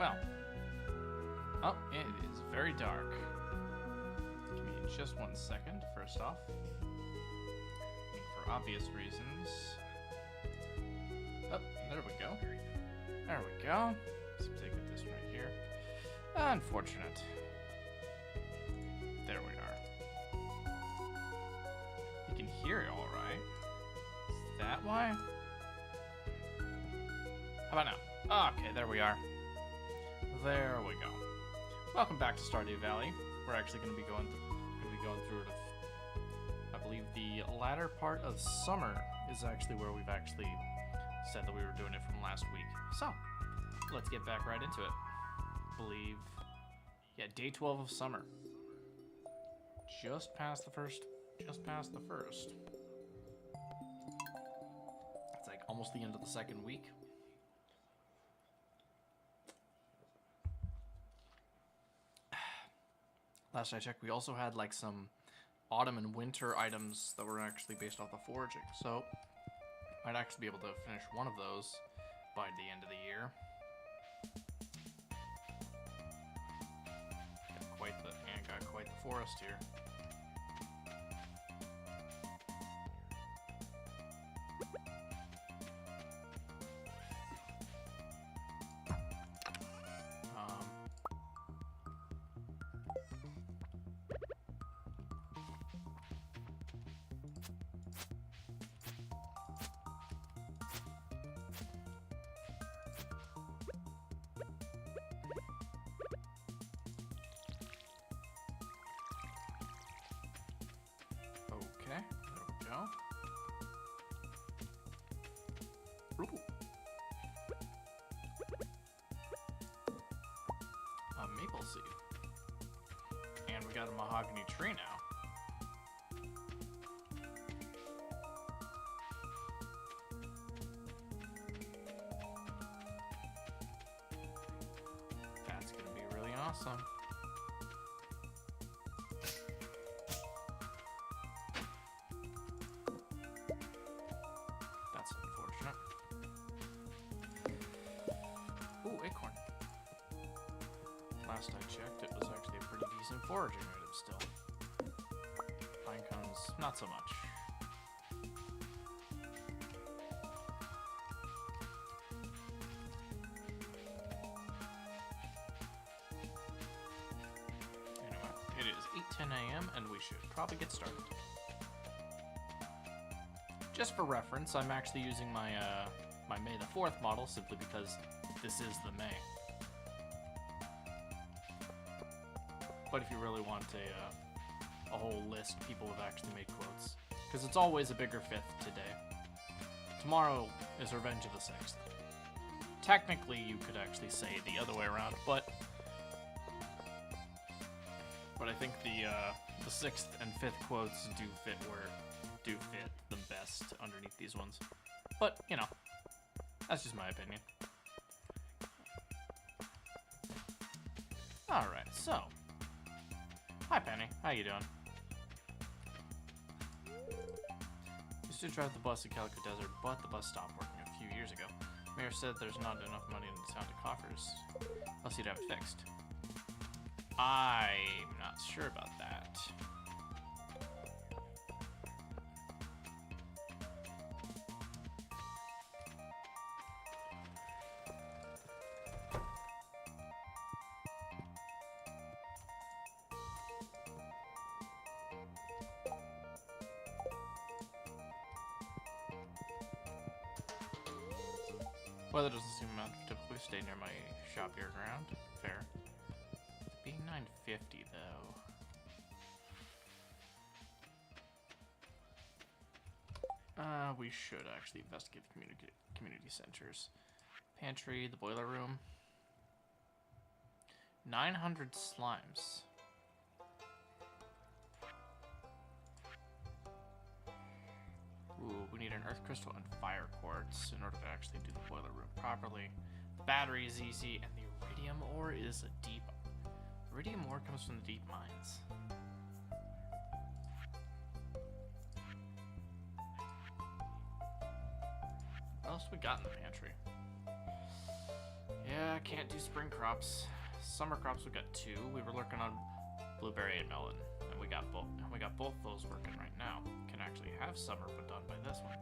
Well. Oh, it is very dark. Give me just 1 second, first off. For obvious reasons. Oh, there we go. There we go. Seems like I got this right here. Unfortunate. There we are. You can hear it all right. Is that why? How about now? Okay, there we are. There we go. Welcome back to Stardew Valley. We're actually going to be going through it. I believe the latter part of summer is actually where we've actually said that we were doing it from last week. So, let's get back right into it. I believe, yeah, day 12 of summer. Just past the first. It's like almost the end of the second week. Last I checked, we also had like some autumn and winter items that were actually based off the foraging. So, might actually be able to finish one of those by the end of the year. Got quite the forest here. Okay, there we go. Ooh. A maple seed. And we got a mahogany tree now. That's gonna be really awesome. Last I checked, it was actually a pretty decent foraging item still. Pine cones, not so much. Anyway, it is 8:10 a.m. and we should probably get started. Just for reference, I'm actually using my my May the 4th model simply because this is the May. But if you really want a whole list, people have actually made quotes. Because it's always a bigger 5th today. Tomorrow is Revenge of the 6th. Technically, you could actually say it the other way around, but I think the 6th and 5th quotes do fit the best underneath these ones. But, you know, that's just my opinion. Alright, so... Hi, Penny. How you doing? Used to drive the bus to Calico Desert, but the bus stopped working a few years ago. Mayor said there's not enough money in the town to coffers. Unless you'd have it fixed. I'm not sure about that. Weather doesn't seem to typically stay near my shop year round. Fair. Being 950 though. We should actually investigate the community centers. Pantry, the boiler room. 900 slimes. Ooh, we need an earth crystal and fire quartz in order to actually do the boiler room properly. The battery is easy, and the iridium ore is a deep... Iridium ore comes from the deep mines. What else we got in the pantry? Yeah, I can't do spring crops. Summer crops, we got 2. We were working on blueberry and melon, and we got both. And we got both those working right now. Can actually have summer, but done by this one.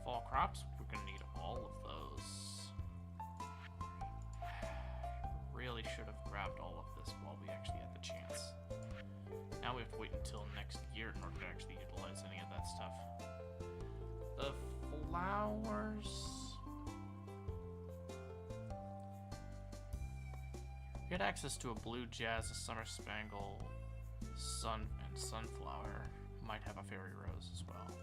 Fall crops, we're gonna need all of those. Really should have grabbed all of this while we actually had the chance. Now we have to wait until next year in order to actually utilize any of that stuff. The flowers. Get access to a blue jazz, a summer spangle, sun, and sunflower. Might have a fairy rose as well.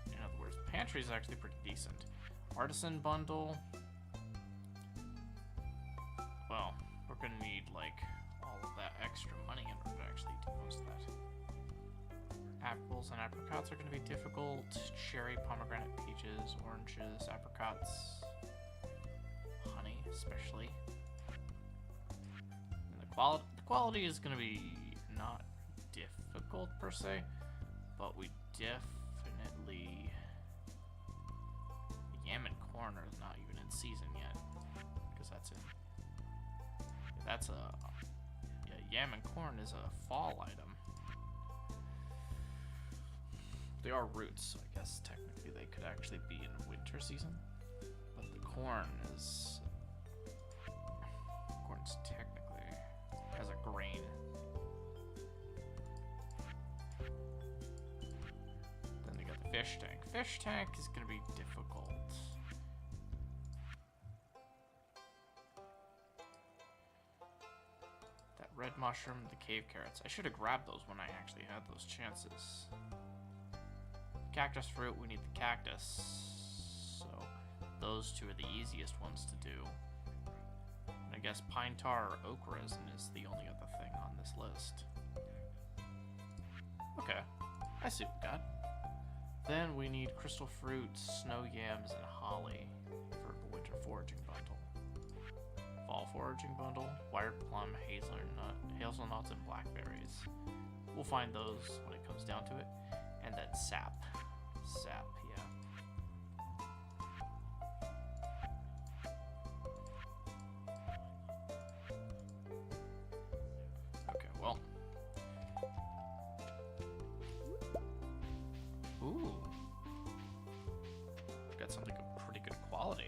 In other words, the pantry is actually pretty decent. Artisan bundle. Well, we're gonna need like all of that extra money in order to actually do most of that. Apples and apricots are going to be difficult. Cherry, pomegranate, peaches, oranges, apricots, honey, especially. And the quality is going to be not difficult per se, but we definitely. Yam and corn are not even in season yet, because that's in. That's a. Yeah, yam and corn is a fall item. They are roots, so I guess technically they could actually be in winter season. But the corn's technically has a grain. Then they got the fish tank. Fish tank is going to be difficult. That red mushroom, the cave carrots. I should have grabbed those when I actually had those chances. Cactus fruit, we need the cactus. So those 2 are the easiest ones to do. And I guess pine tar or oak resin is the only other thing on this list. Okay, I see what we got. Then we need crystal fruits, snow yams, and holly for the winter foraging bundle. Fall foraging bundle, wired plum, hazelnuts, and blackberries. We'll find those when it comes down to it. And then sap. Sap, yeah. Okay, well. Ooh. Got something of pretty good quality.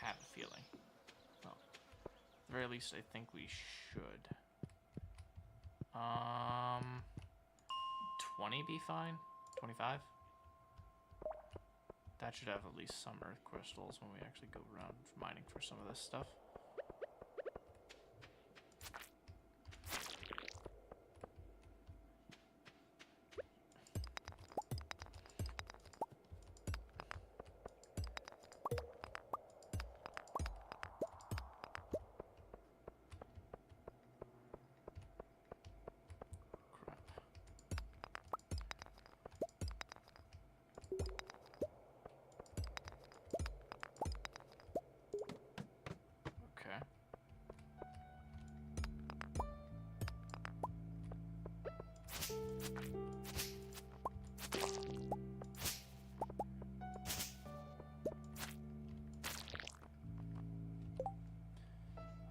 Have a feeling. Well, at the very least, I think we should. 20 be fine? 25? That should have at least some earth crystals when we actually go around mining for some of this stuff.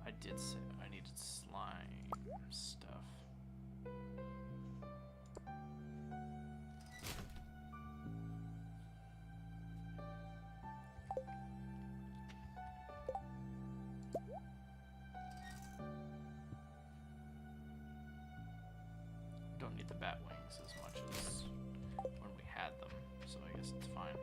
I did say I needed slime stuff. Don't need the bat wings as much as when we had them, so I guess it's fine.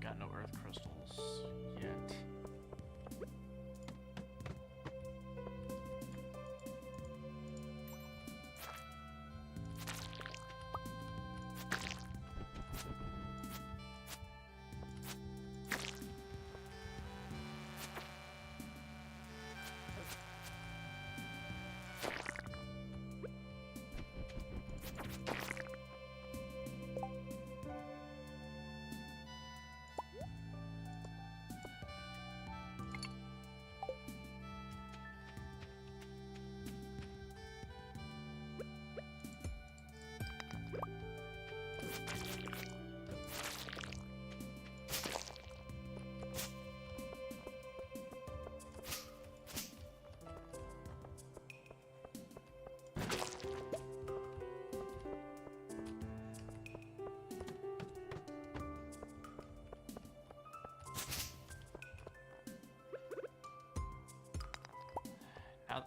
got no earth crystals yet.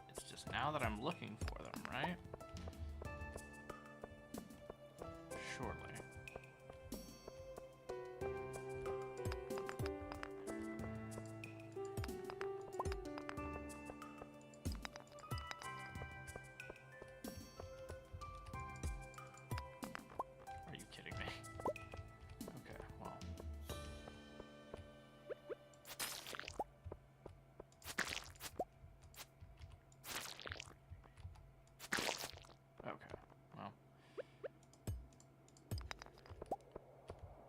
It's just now that I'm looking for them, right? Surely. Are you kidding me? Okay, well. Okay, well.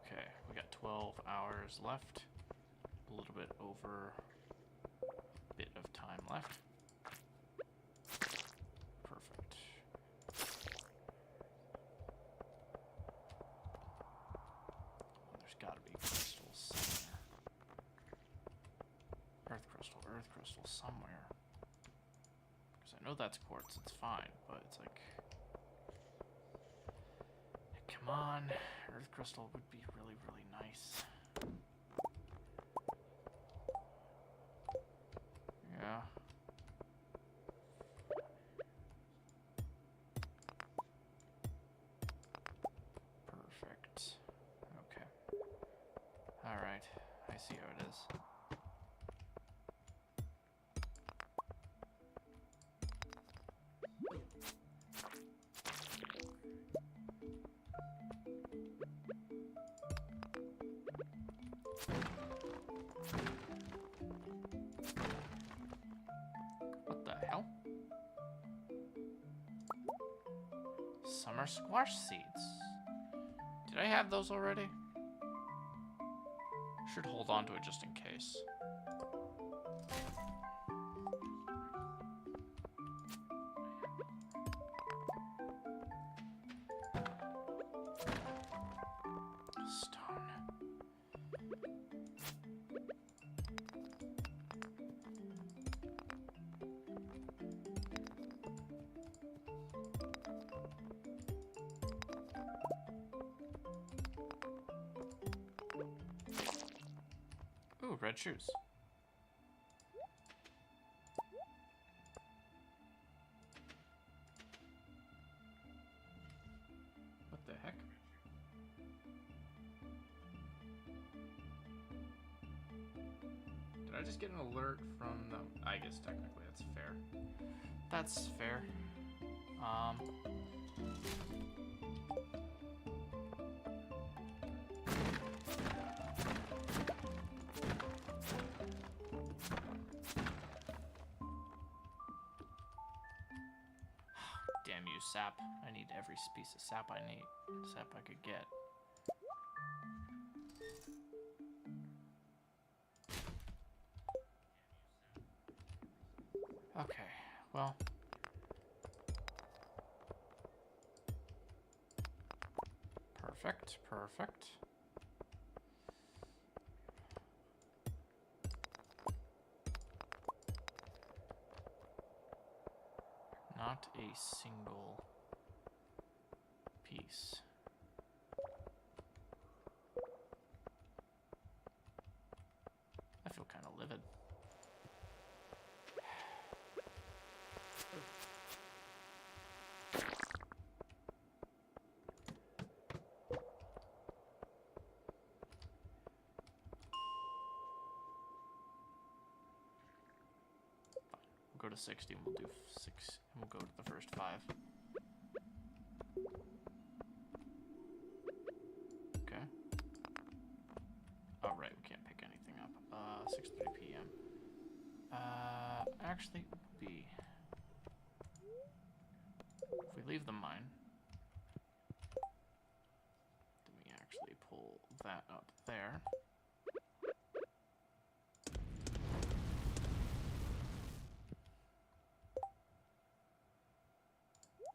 Okay, we got 12 hours left. A little bit over a bit of time left. Perfect. There's gotta be crystals somewhere. Earth crystal somewhere. Because I know that's quartz, it's fine, but it's like... Come on, earth crystal would be really, really nice. Yeah. Perfect. Okay. Alright, I see how it is. What the hell? Summer squash seeds. Did I have those already? Should hold on to it just in case. Stone. Ooh, red shoes. What the heck? Did I just get an alert from the... I guess technically that's fair. That's fair. Damn you, sap. I need every piece of sap I could get. Okay, well. Perfect, perfect. Not a single piece. I feel kind of livid. go to 60 and we'll do 6 and we'll go to the first 5. Okay. Oh right, we can't pick anything up. 6:30 p.m. Actually it would be if we leave the mine, then we actually pull that up there.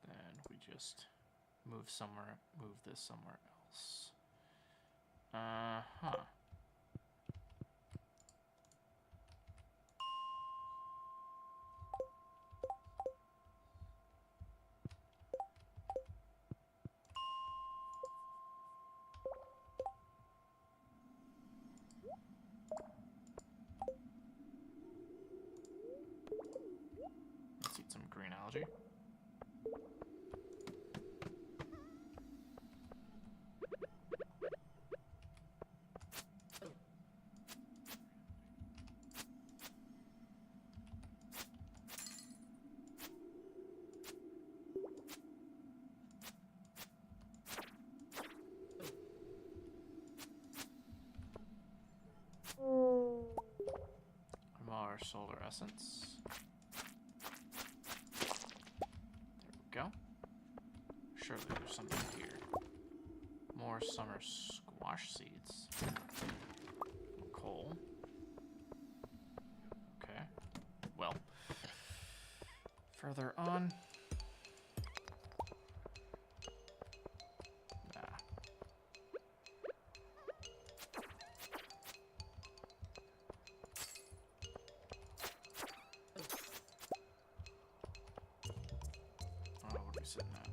Then we just move this somewhere else. Uh-huh. Let's eat some green algae. More solar essence. There we go. Surely there's something here. More summer squash seeds. Coal. Okay. Well. Further on. Sitting at.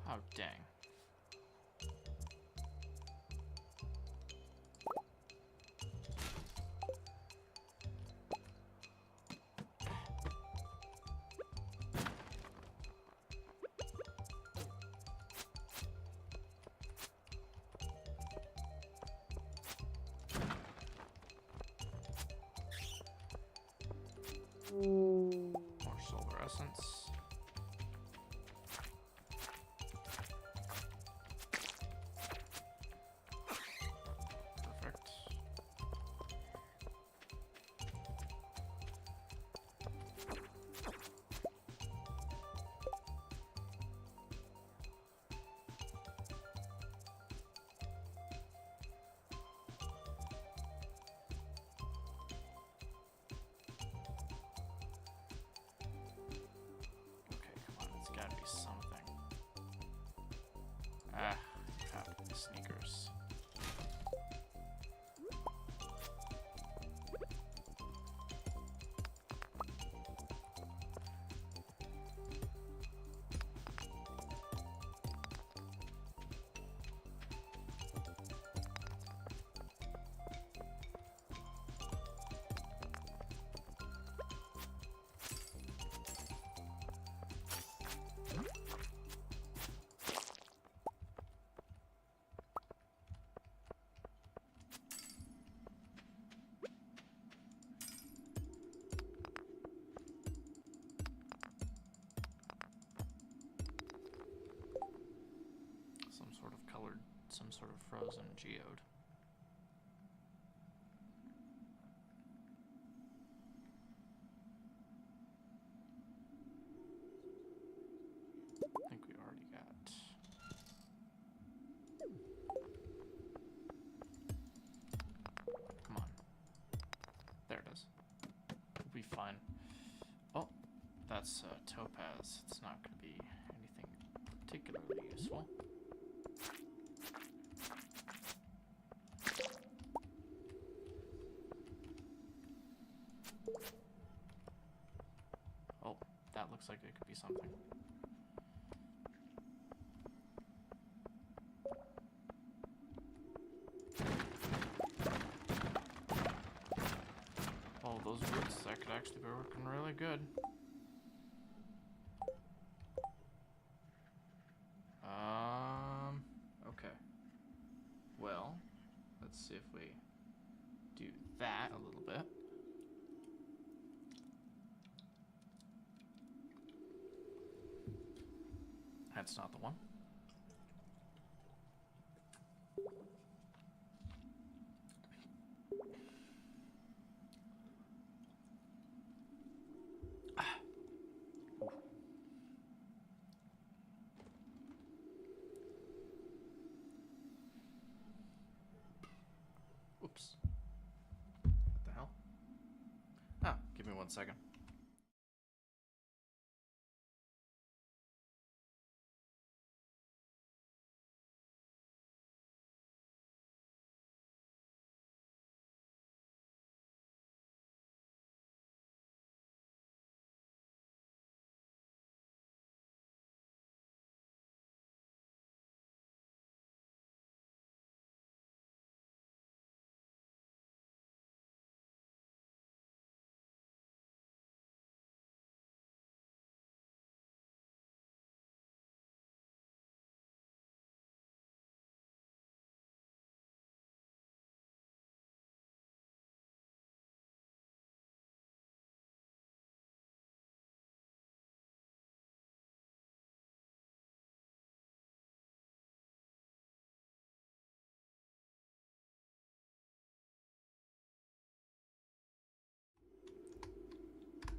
Oh, dang. More solar essence. Perfect. Gotta be something. Ah, crap, the sneakers. Some sort of frozen geode. I think we already got. Come on. There it is. We'll be fine. Oh, that's topaz. It's not going to be anything particularly useful. Oh, that looks like it could be something. Oh, those roots, that could actually be working really good. Okay. Well, let's see if we do that a little bit. That's not the one. Oops. What the hell? Ah, give me 1 second.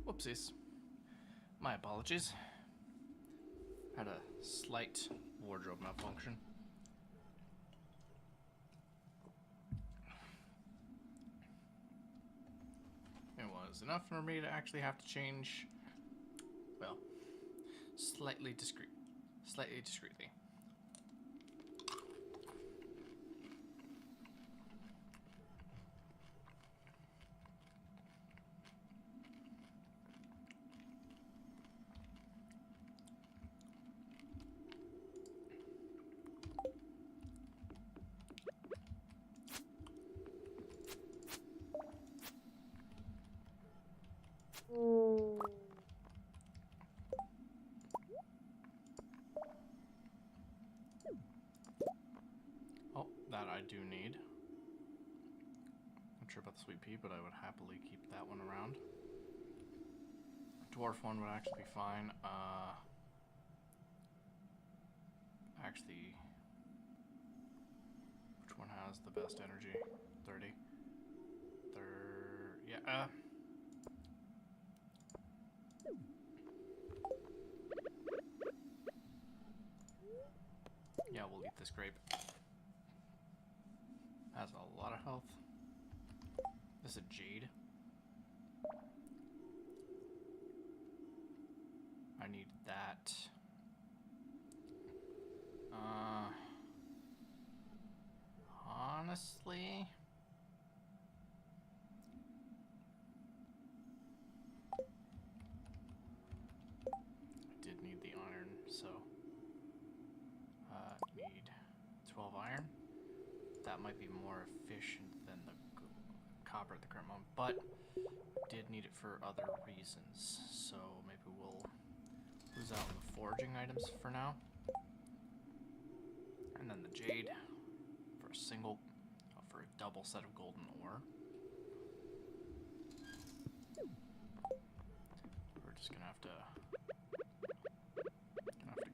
Whoopsies. My apologies. Had a slight wardrobe malfunction. It was enough for me to actually have to change, well, slightly discreetly. Oh, that I do need. Not sure about the sweet pea, but I would happily keep that one around. Dwarf one would actually be fine. Actually, which one has the best energy? 30. Yeah. Yeah, we'll eat this grape. Has a lot of health. This is a jade. I need that. Honestly, I did need the iron, so need 12 iron. That might be more efficient than the copper at the current moment, but did need it for other reasons, so maybe we'll lose out on the foraging items for now. And then the jade for a double set of golden ore. We're just gonna have to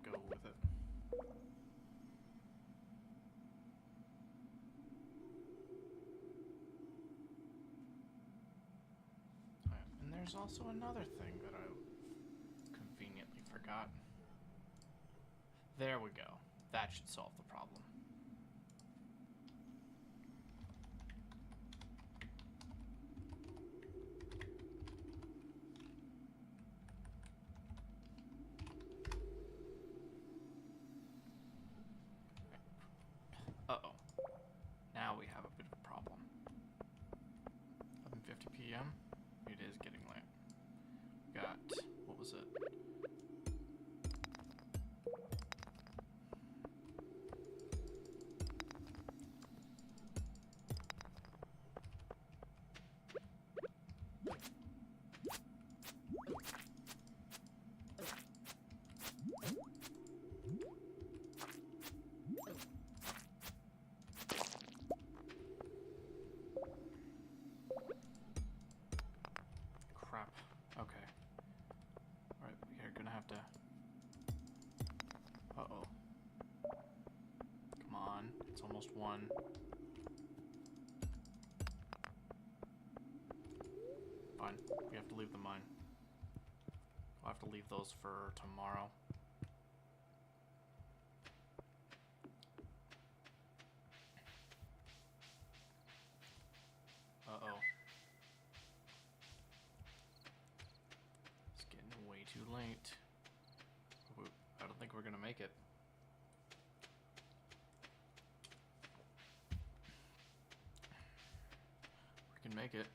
go with it. And there's also another thing that I conveniently forgot. There we go. That should solve the problem. Uh-oh. Now we have a bit of a problem. 11:50 p.m. It is getting late. Got, what was it? one. Fine. We have to leave the mine. We'll have to leave those for tomorrow. Uh-oh. It's getting way too late. I don't think we're gonna make it. We can make it.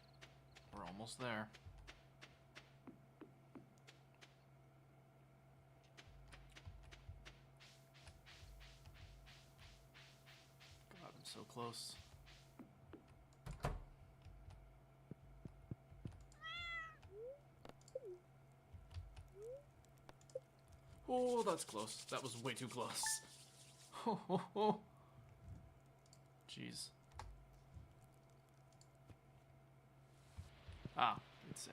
We're almost there. God, I'm so close. Oh, that's close. That was way too close. Oh. Jeez. Ah, it's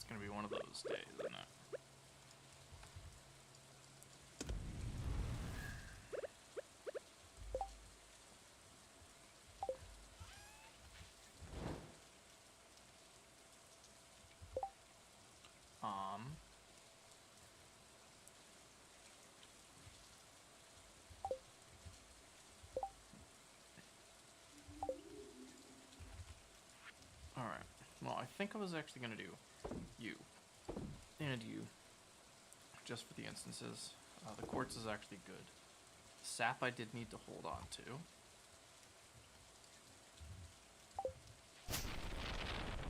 gonna be one of those days, isn't it? Alright. Well, I think I was actually gonna do you. And you. Just for the instances. The quartz is actually good. Sap I did need to hold on to.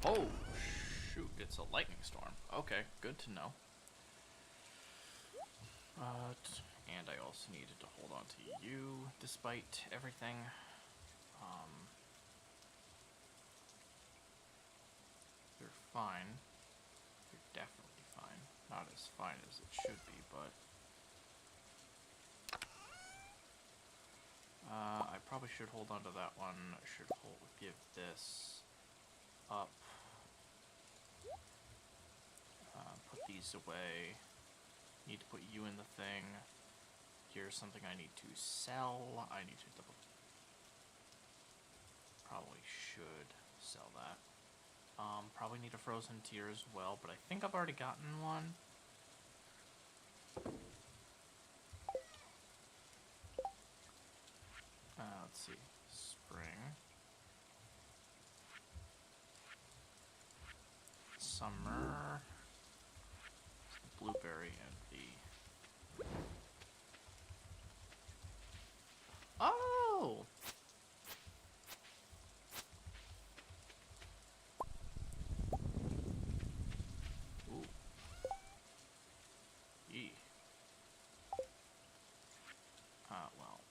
Oh, shoot. It's a lightning storm. Okay, good to know. And I also needed to hold on to you, despite everything. You're fine. You're definitely fine. Not as fine as it should be, but... I probably should hold on to that one. I should give this up. Put these away. Need to put you in the thing. Here's something I need to sell. I need to double... Probably should sell that. Probably need a frozen tier as well, but I think I've already gotten one. Let's see. Spring. Summer. The blueberry and the... Oh! Ooh. Yee. Well.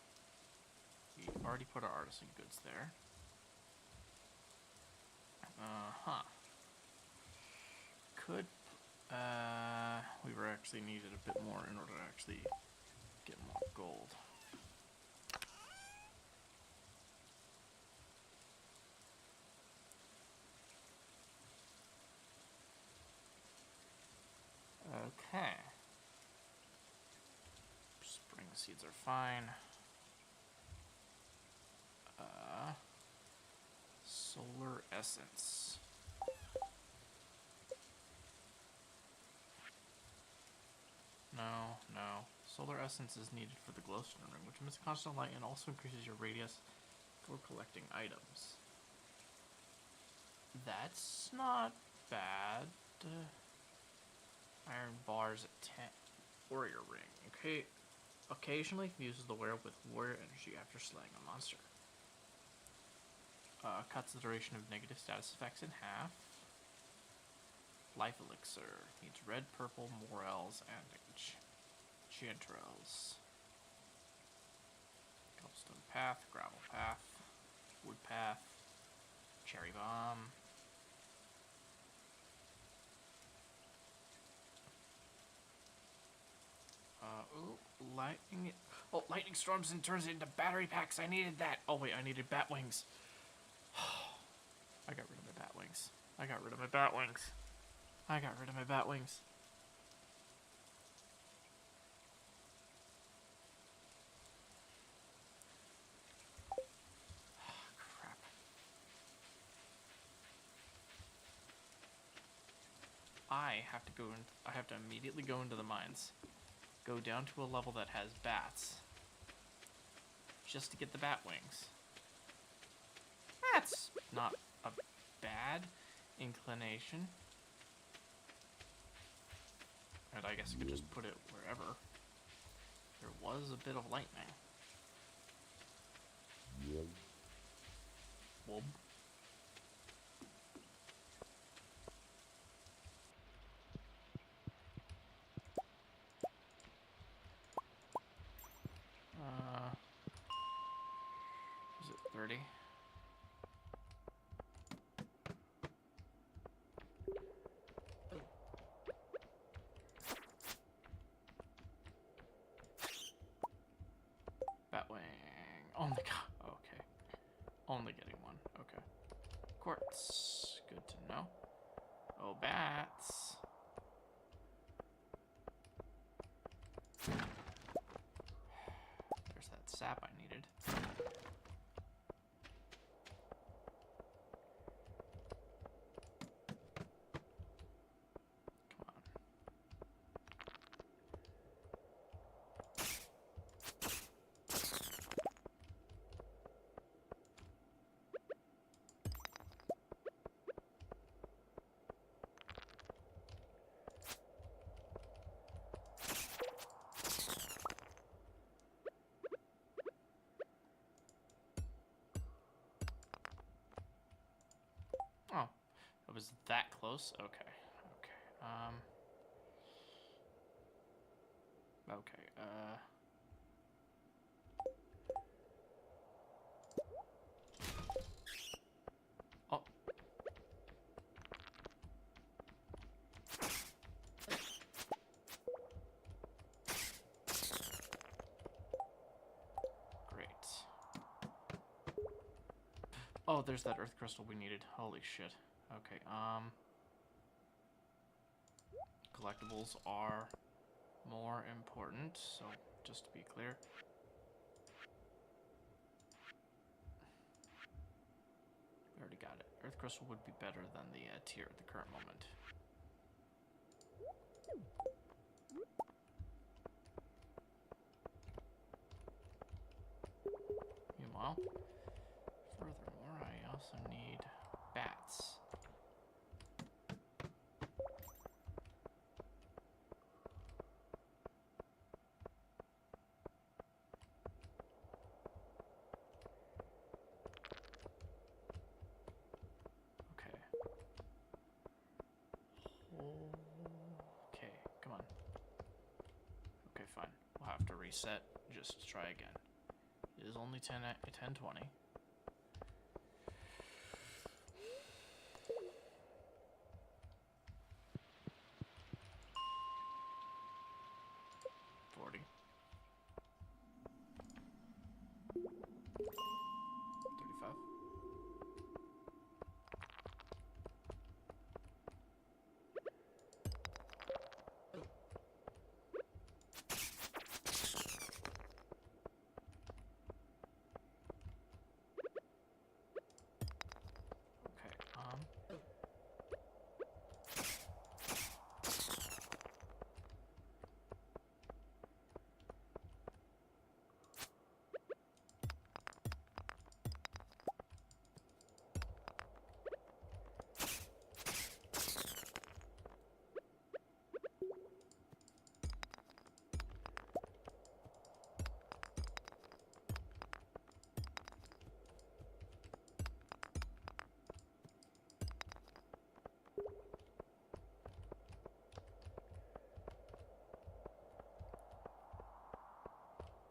We already put our artisan goods there. Uh-huh. Could... we were actually needed a bit more in order to actually get more gold. Okay. Spring seeds are fine. Solar essence. No. Solar essence is needed for the glowstone ring, which emits constant light and also increases your radius for collecting items. That's not bad. Iron bars at 10. Warrior ring. Okay. Occasionally fuses the wearer with warrior energy after slaying a monster. Cuts the duration of negative status effects in half. Life elixir. Needs red, purple, morels, and chanterelles. Cobblestone path, gravel path, wood path, cherry bomb. Ooh, lightning. Oh, lightning storms and turns it into battery packs. I needed that. Oh wait, I needed bat wings. I got rid of my bat wings. I got rid of my bat wings. I got rid of my bat wings. I have to go in. I have to immediately go into the mines, go down to a level that has bats, just to get the bat wings. That's not a bad inclination. And I guess I could just put it wherever there was a bit of lightning. Whoop. Is it 30? Batwing. Oh my god. Okay. Only getting one. Okay. Quartz. Good to know. Oh, bats. There's that sap I needed. Come on. Oh, it was that close? Okay. Okay. Okay, oh. Great. Oh, there's that earth crystal we needed. Holy shit. Okay, collectibles are more important, so just to be clear. We already got it. Earth crystal would be better than the tier at the current moment. Meanwhile, furthermore, I also need bats. Okay, come on. Okay, fine. We'll have to reset just to try again. It is only 10:20.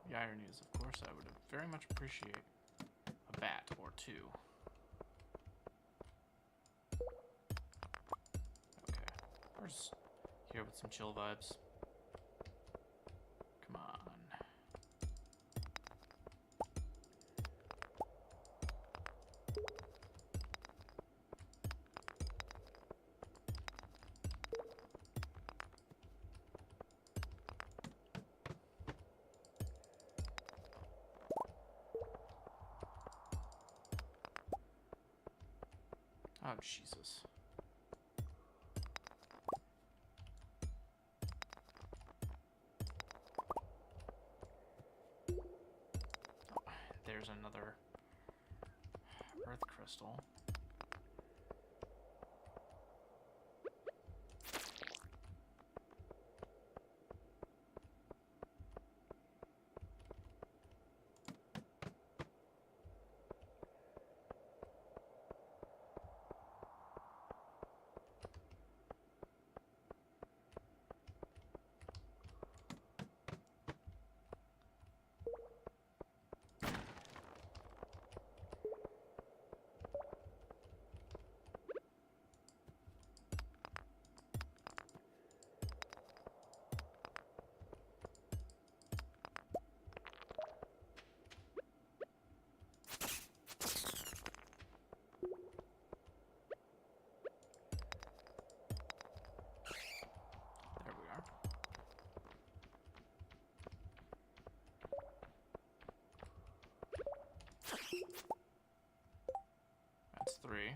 The irony is, of course, I would very much appreciate a bat or two. Okay, we're just here with some chill vibes. Come on. Oh, Jesus. there's another earth crystal. There we are. That's 3. Okay.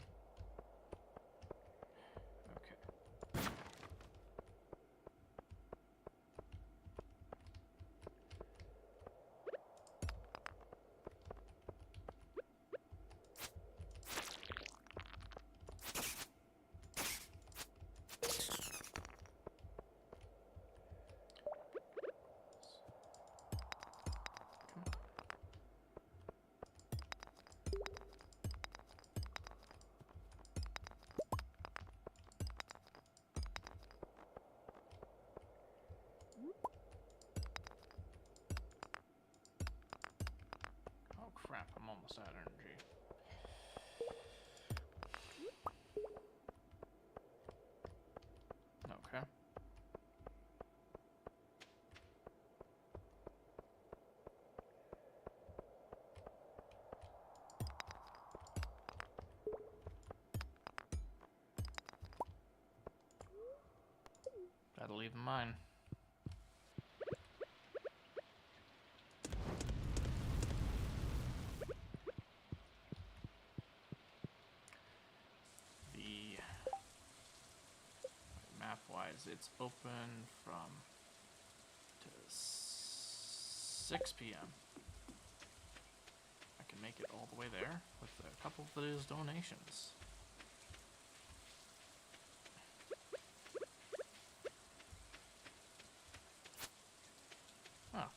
Oh crap, I'm almost out of energy. Okay. Gotta leave mine. The map-wise, it's open from to 6 p.m. I can make it all the way there with a couple of those donations. Oh,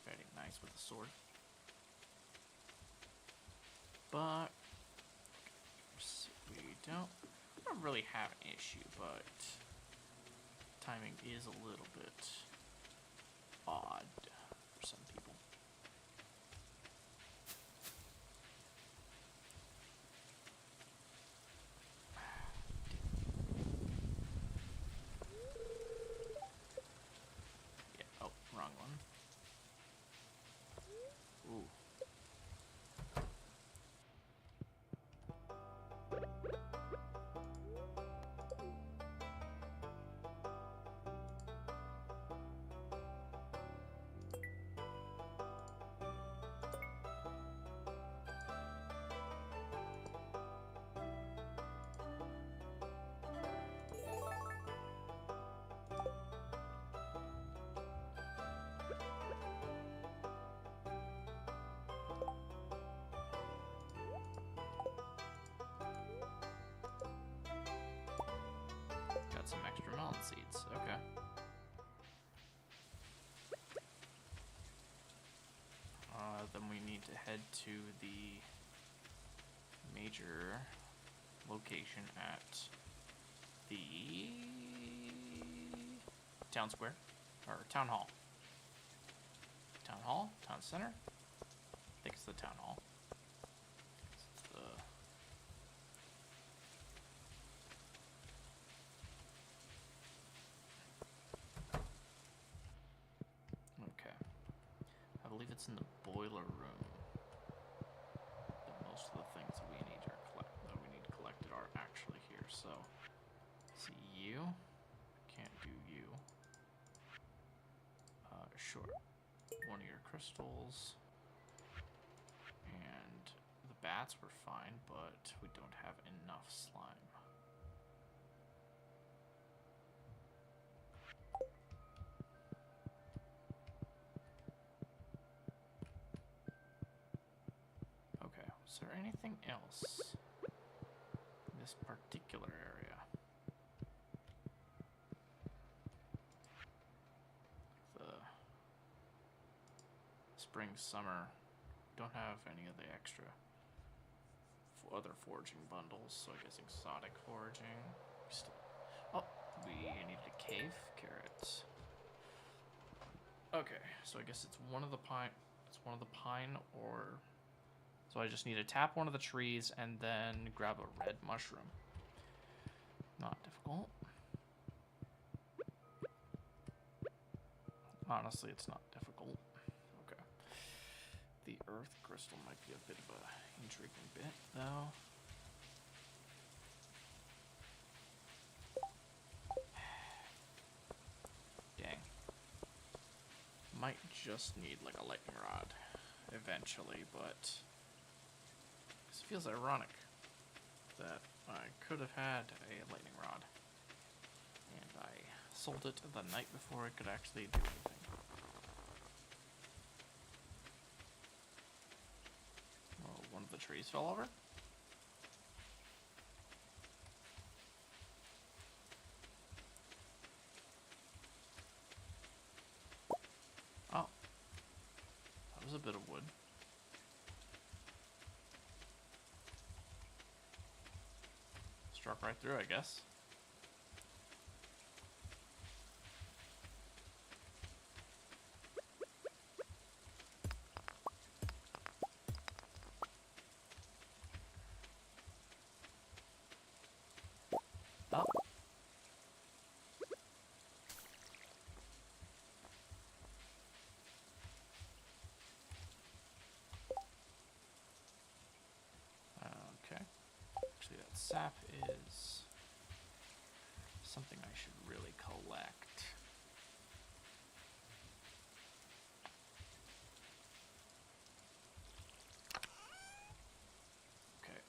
very nice with the sword. But we don't really have an issue, but timing is a little bit odd for some people. Yeah, oh, wrong one. Ooh. Got some extra melon seeds. Okay. Then we need to head to the major location at the town square, or town hall. Town hall? Town center? I think it's the town hall. It's the... Okay. I believe it's in the boiler room. But most of the things that we need collected are actually here. So, see you. Can't do you. Sure. One of your crystals. And the bats were fine, but we don't have enough slime. Is there anything else in this particular area? The spring, summer. Don't have any of the extra other foraging bundles, so I guess exotic foraging. Oh, we needed a cave carrots. Okay, so I guess it's one of the pine. It's one of the pine, or so I just need to tap one of the trees and then grab a red mushroom. Not difficult. Honestly, it's not difficult. Okay. The earth crystal might be a bit of a intriguing bit, though. Dang. Might just need like a lightning rod eventually, but this feels ironic that I could have had a lightning rod and I sold it the night before it could actually do anything. Oh, one of the trees fell over? Oh. That was a bit of wood. Struck right through, I guess. Oh. Okay. Actually, that sap is something I should really collect. Okay,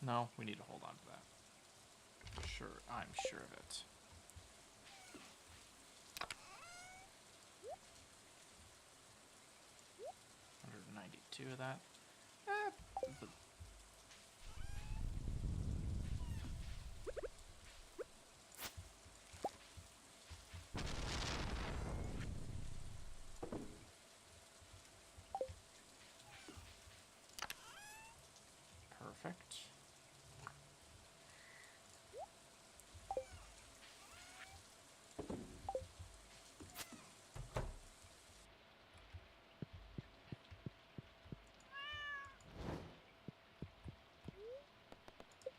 no, we need to hold on to that. Sure, I'm sure of it. $192 of that. But perfect.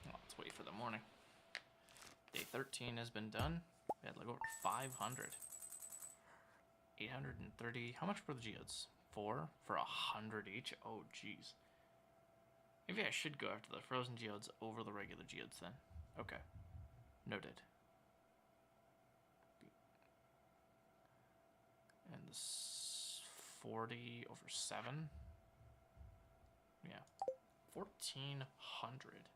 Let's wait for the morning. Day 13 has been done. We had like over 500. 830. How much were the geodes? 4 for 100 each? Oh, jeez. Maybe I should go after the frozen geodes over the regular geodes then. Okay. Noted. And this 40 over 7. Yeah. 1,400.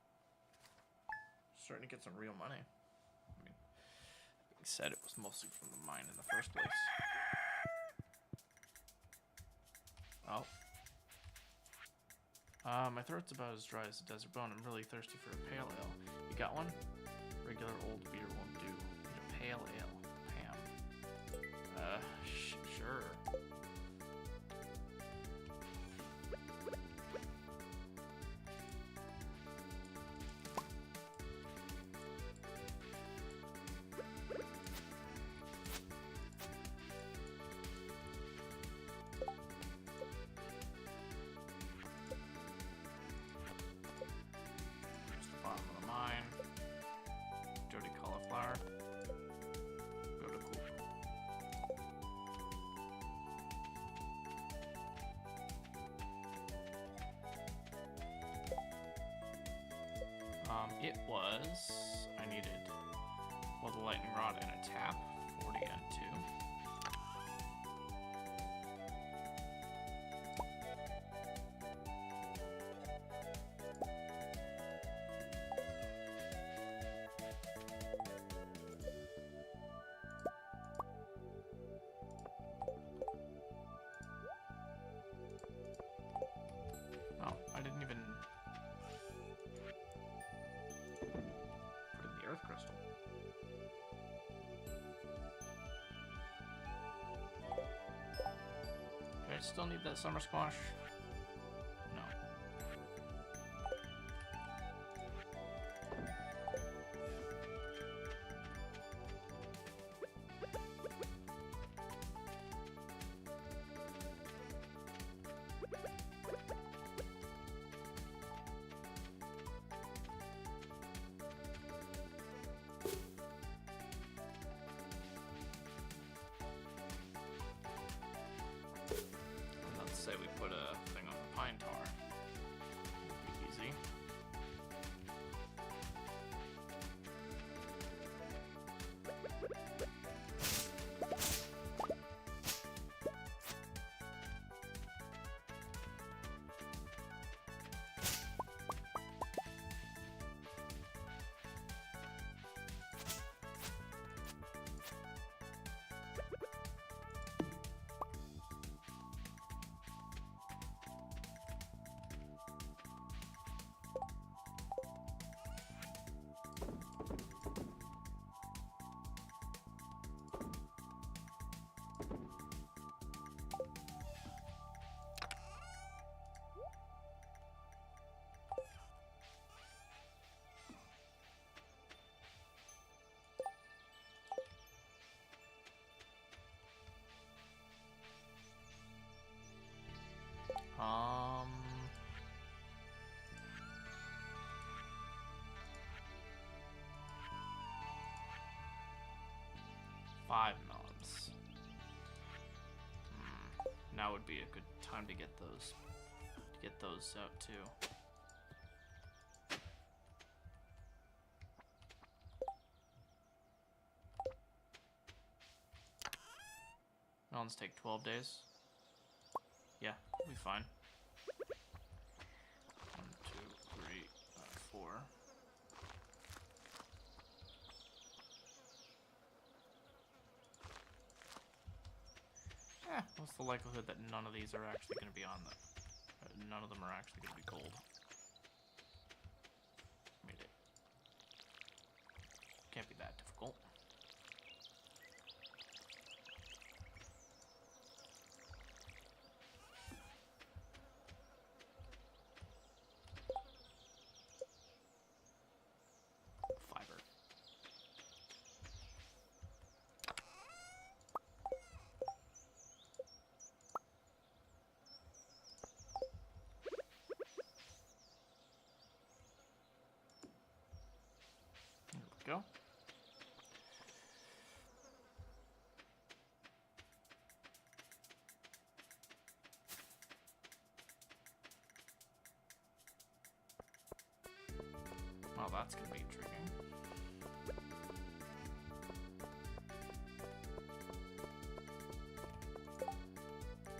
Starting to get some real money. I mean, being said, it was mostly from the mine in the first place. Oh. My throat's about as dry as a desert bone. I'm really thirsty for a pale ale. You got one? Regular old beer won't do. Need a pale ale. Pam. Sure. Bottom of the mine. Dirty cauliflower. It was... I needed... Well, the lightning rod and a tap. 40 and 2. Oh, I didn't even put in the earth crystal. Do I still need that summer squash? No. Let's say we put a thing on the pine tar. Be easy. Um... 5 melons. Now would be a good time to get those out too. Melons take 12 days. Yeah, we'll be fine. 1, 2, 3, 4. What's the likelihood that none of these are actually going to be on the... none of them are actually going to be gold? I mean, it can't be that difficult. Fiber. Go. Well, that's gonna be intriguing.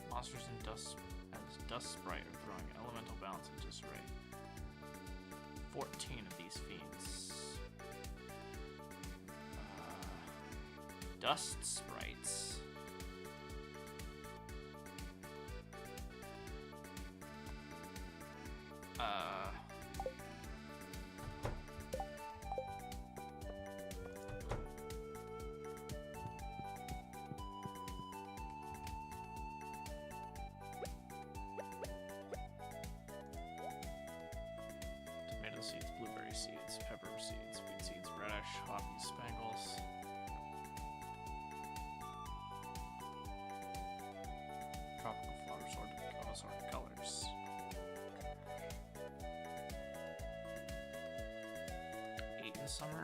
Monsters and dust sprite are throwing elemental balance into disarray. 14 of these fiends. Dust sprites. Tomato seeds, blueberry seeds, pepper seeds, wheat seeds, radish, poppy, spangles. Tropical flowers of all sorts of colors. Eight in summer?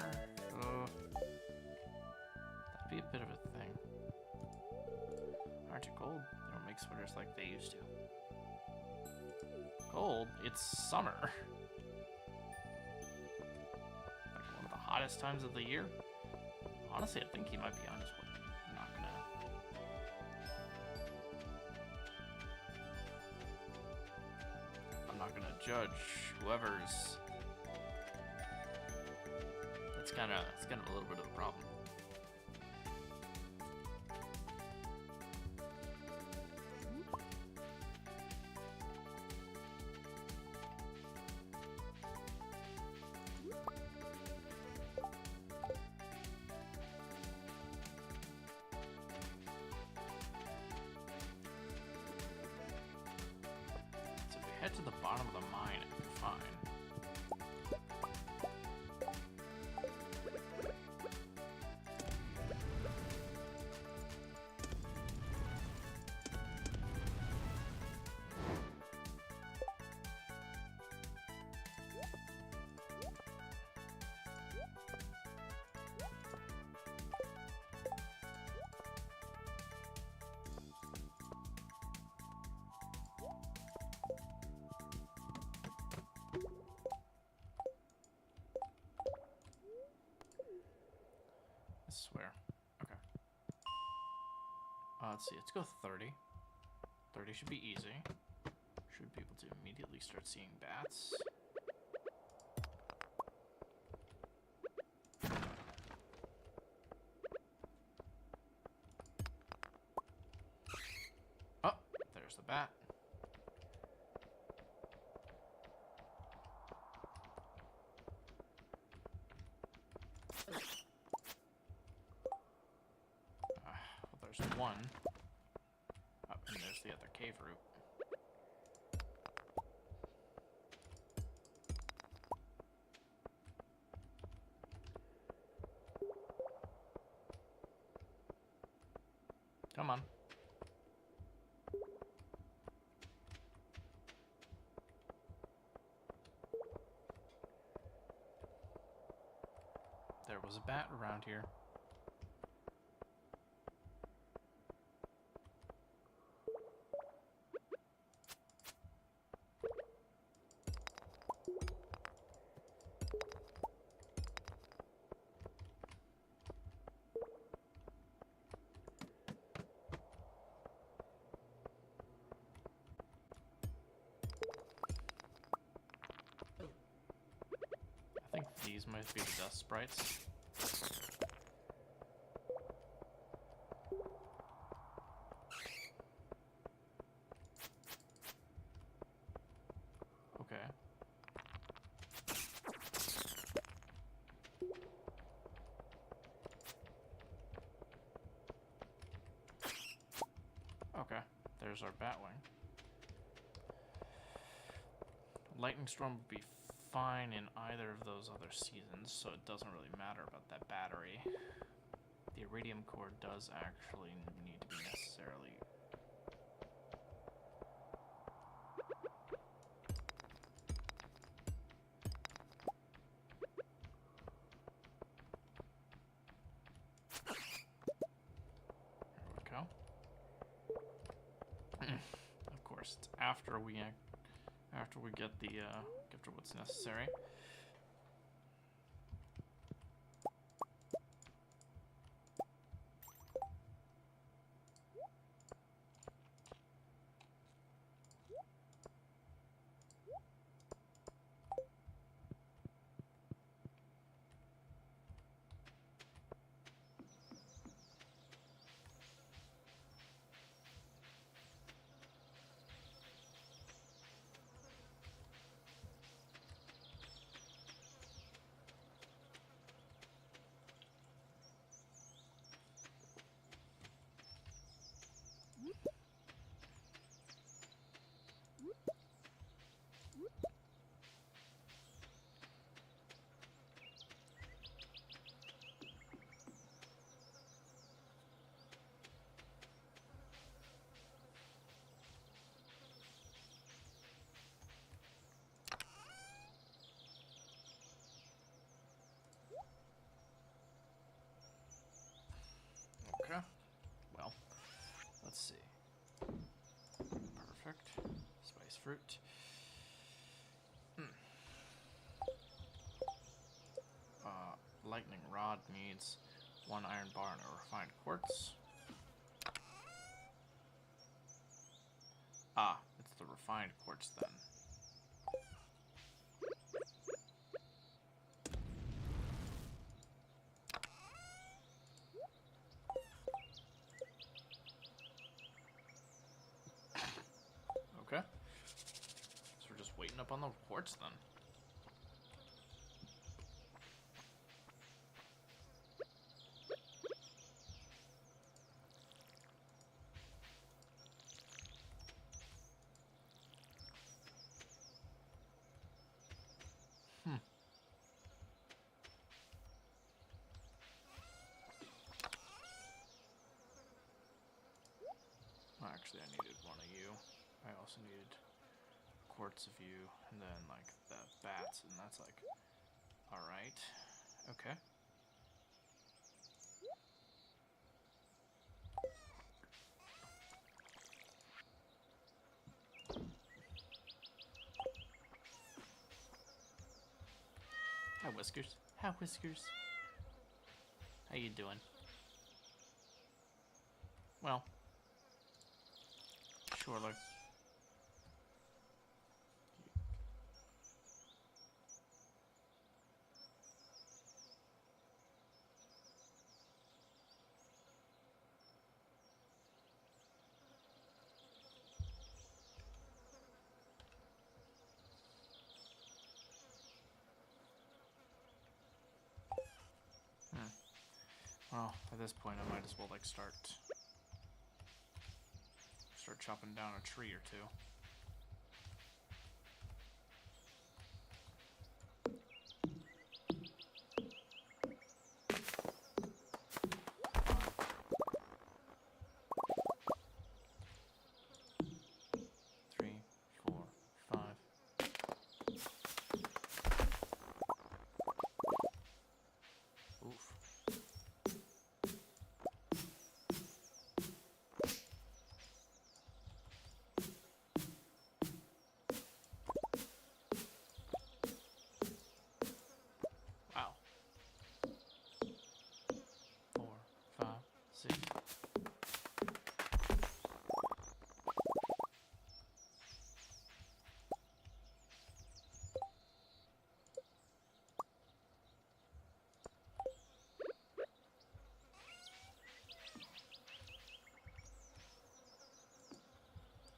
That'd be a bit of a thing. Aren't you cold? They don't make sweaters like they used to. Cold? It's summer. hottest times of the year. Honestly, I think he might be on his way. I'm not gonna judge whoever's. It's kind of a little bit of a problem. Head to the bottom of the mine and we're fine. I swear. Okay. Let's see. Let's go 30. 30 should be easy. Should be able to immediately start seeing bats. Oh, there's the bat. There's one. Oh, and there's the other cave route. Come on. There was a bat around here. I think these might be the dust sprites. Okay. Okay, there's our batwing. Lightning storm would be fine in either of those other seasons, so it doesn't really matter about that battery. The iridium core does actually need to be necessarily... There we go. Of course, it's after we get the after what's necessary. Okay. Well, let's see. Perfect. Spice fruit. lightning rod needs 1 iron bar and a refined quartz. Ah, it's the refined quartz then. Okay. So we're just waiting up on the quartz then. Well, actually, I needed 1 of you. I also needed quartz of you, and then, like, the bats, and that's like... Alright. Okay. Hi, Whiskers. Hi, Whiskers. How you doing? Well, surely. Well, at this point, I might as well, like, start chopping down a tree or two. Three, 4, 5. Oof. Wow. 4, 5, 6.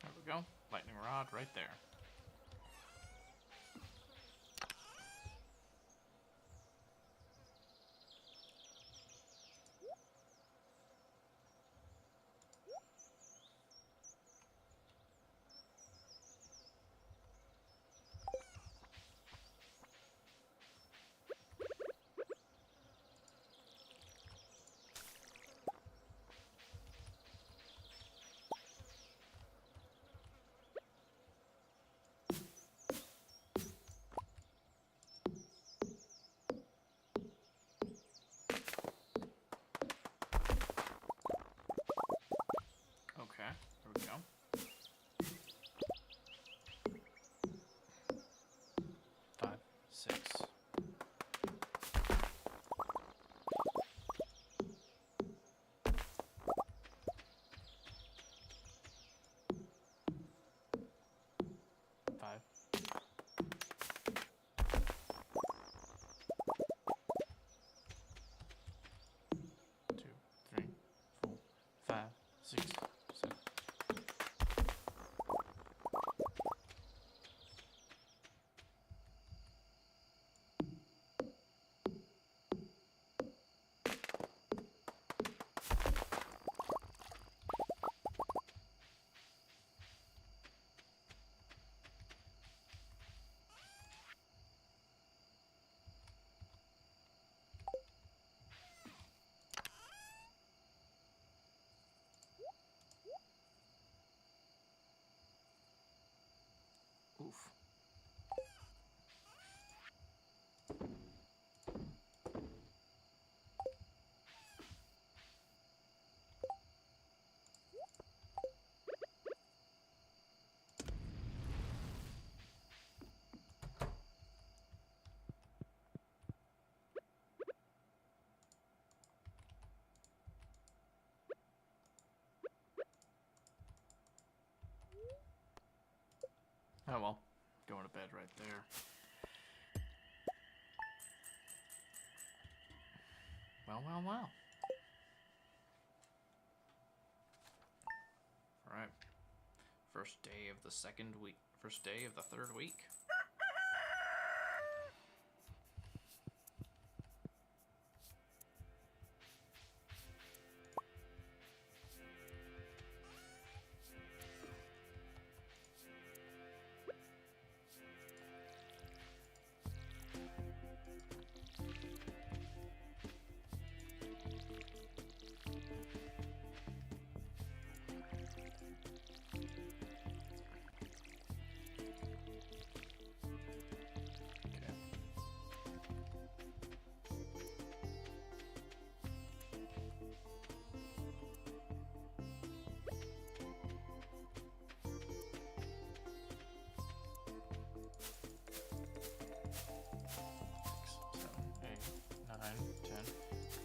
There we go. Lightning rod right there. Oh well, going to bed right there. Well, well, well. Alright. First day of the second week. First day of the third week.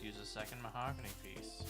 Use a second mahogany piece.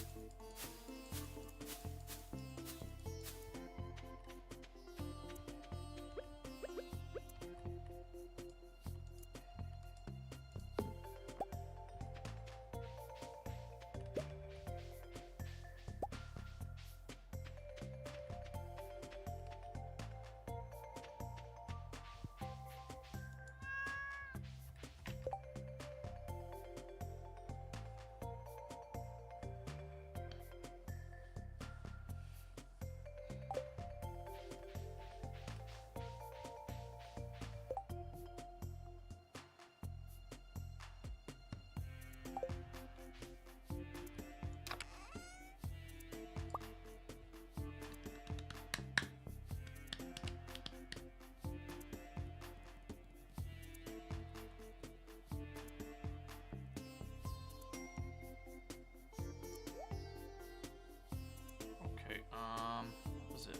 What was it?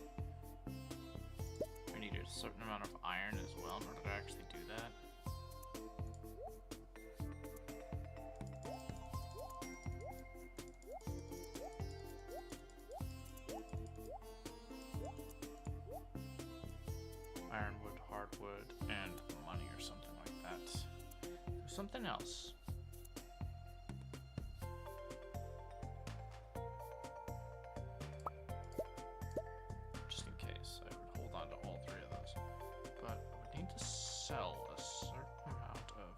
I needed a certain amount of iron as well in order to actually do that. Ironwood, hardwood, and money or something like that. There's something else. Sell a certain amount of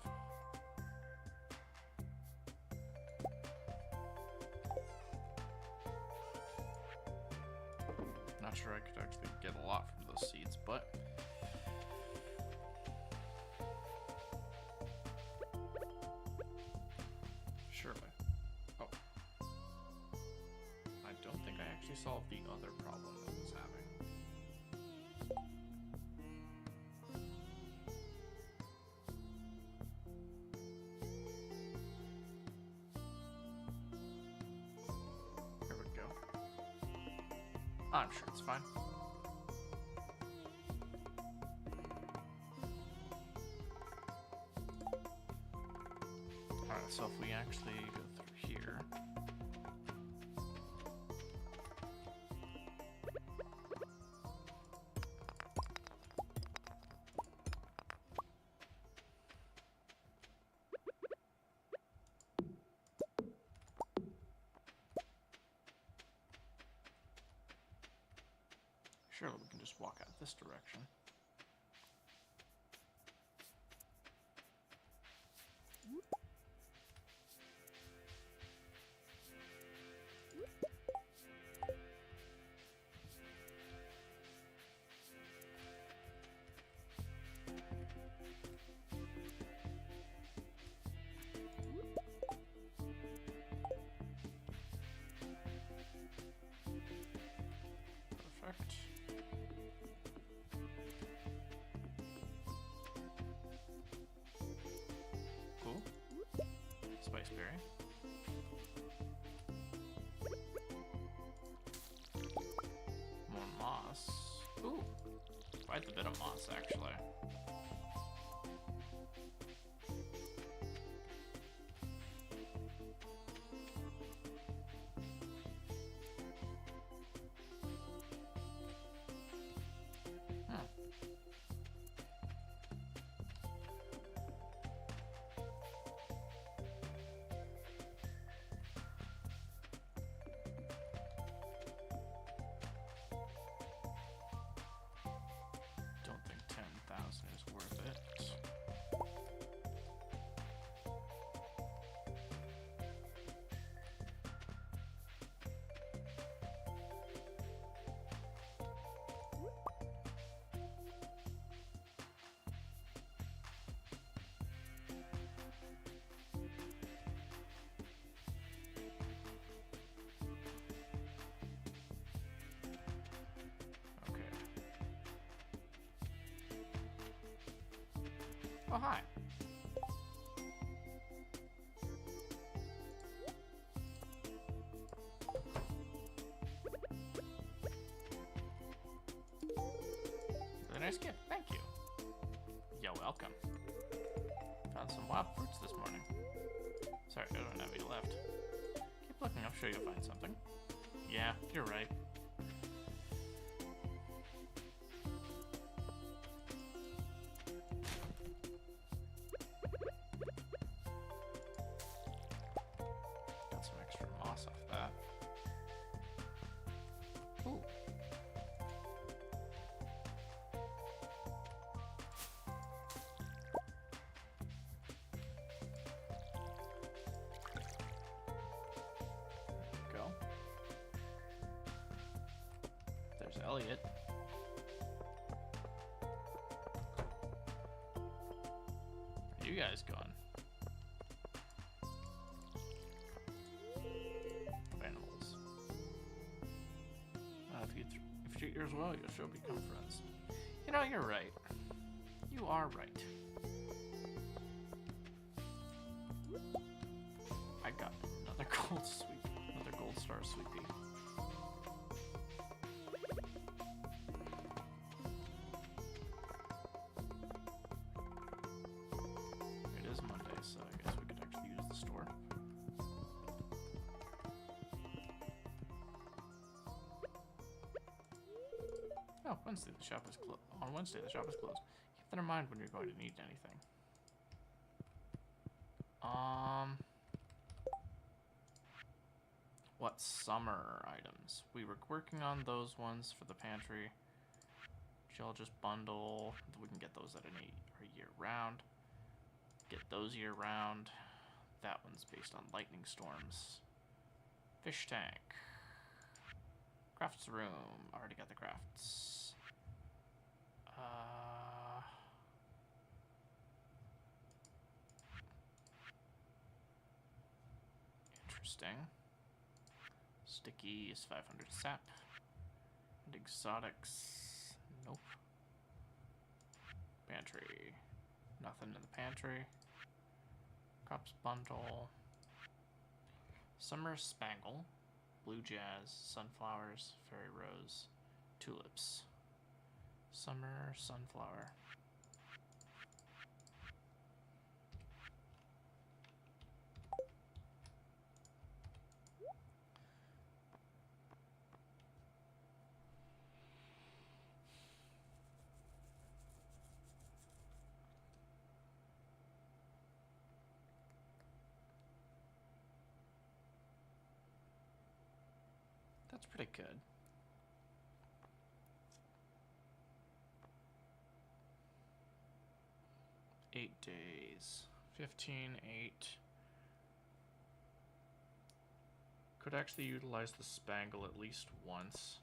not sure I could actually get a lot from those seeds, but surely. Oh, I don't think I actually solved the other problem that I was having. I'm sure it's fine. Alright, so if we actually go through here. Surely we can just walk out this direction. Perfect. Cool. Spiceberry. More moss. Ooh. Quite a bit of moss, actually. Oh, hi. Really nice gift. Thank you. You're welcome. Found some wild fruits this morning. Sorry, I don't have any left. Keep looking, I'm sure you'll find something. Yeah, you're right. Got some extra moss off that. Ooh. Go. There's Elliot. Where are you guys going? Animals. If you treat yours well, you'll sure become friends. You know, you're right. You are right. I got another gold sweep, another gold star sweepy. It is Monday, so I guess we could actually use the store. Oh, Wednesday the shop is closed. On Wednesday the shop is closed. Keep that in mind when you're going to need anything. What summer items? We were working on those ones for the pantry. She'll just bundle. We can get those at a year round. Get those year round. That one's based on lightning storms. Fish tank. Crafts room. Already got the crafts. Interesting. Sticky is 500 sap. And exotics. Nope. Pantry. Nothing in the pantry. Crops bundle. Summer spangle. Blue jazz. Sunflowers. Fairy rose. Tulips. Summer sunflower. That's pretty good. Eight days. 15, 8. Could actually utilize the spangle at least once.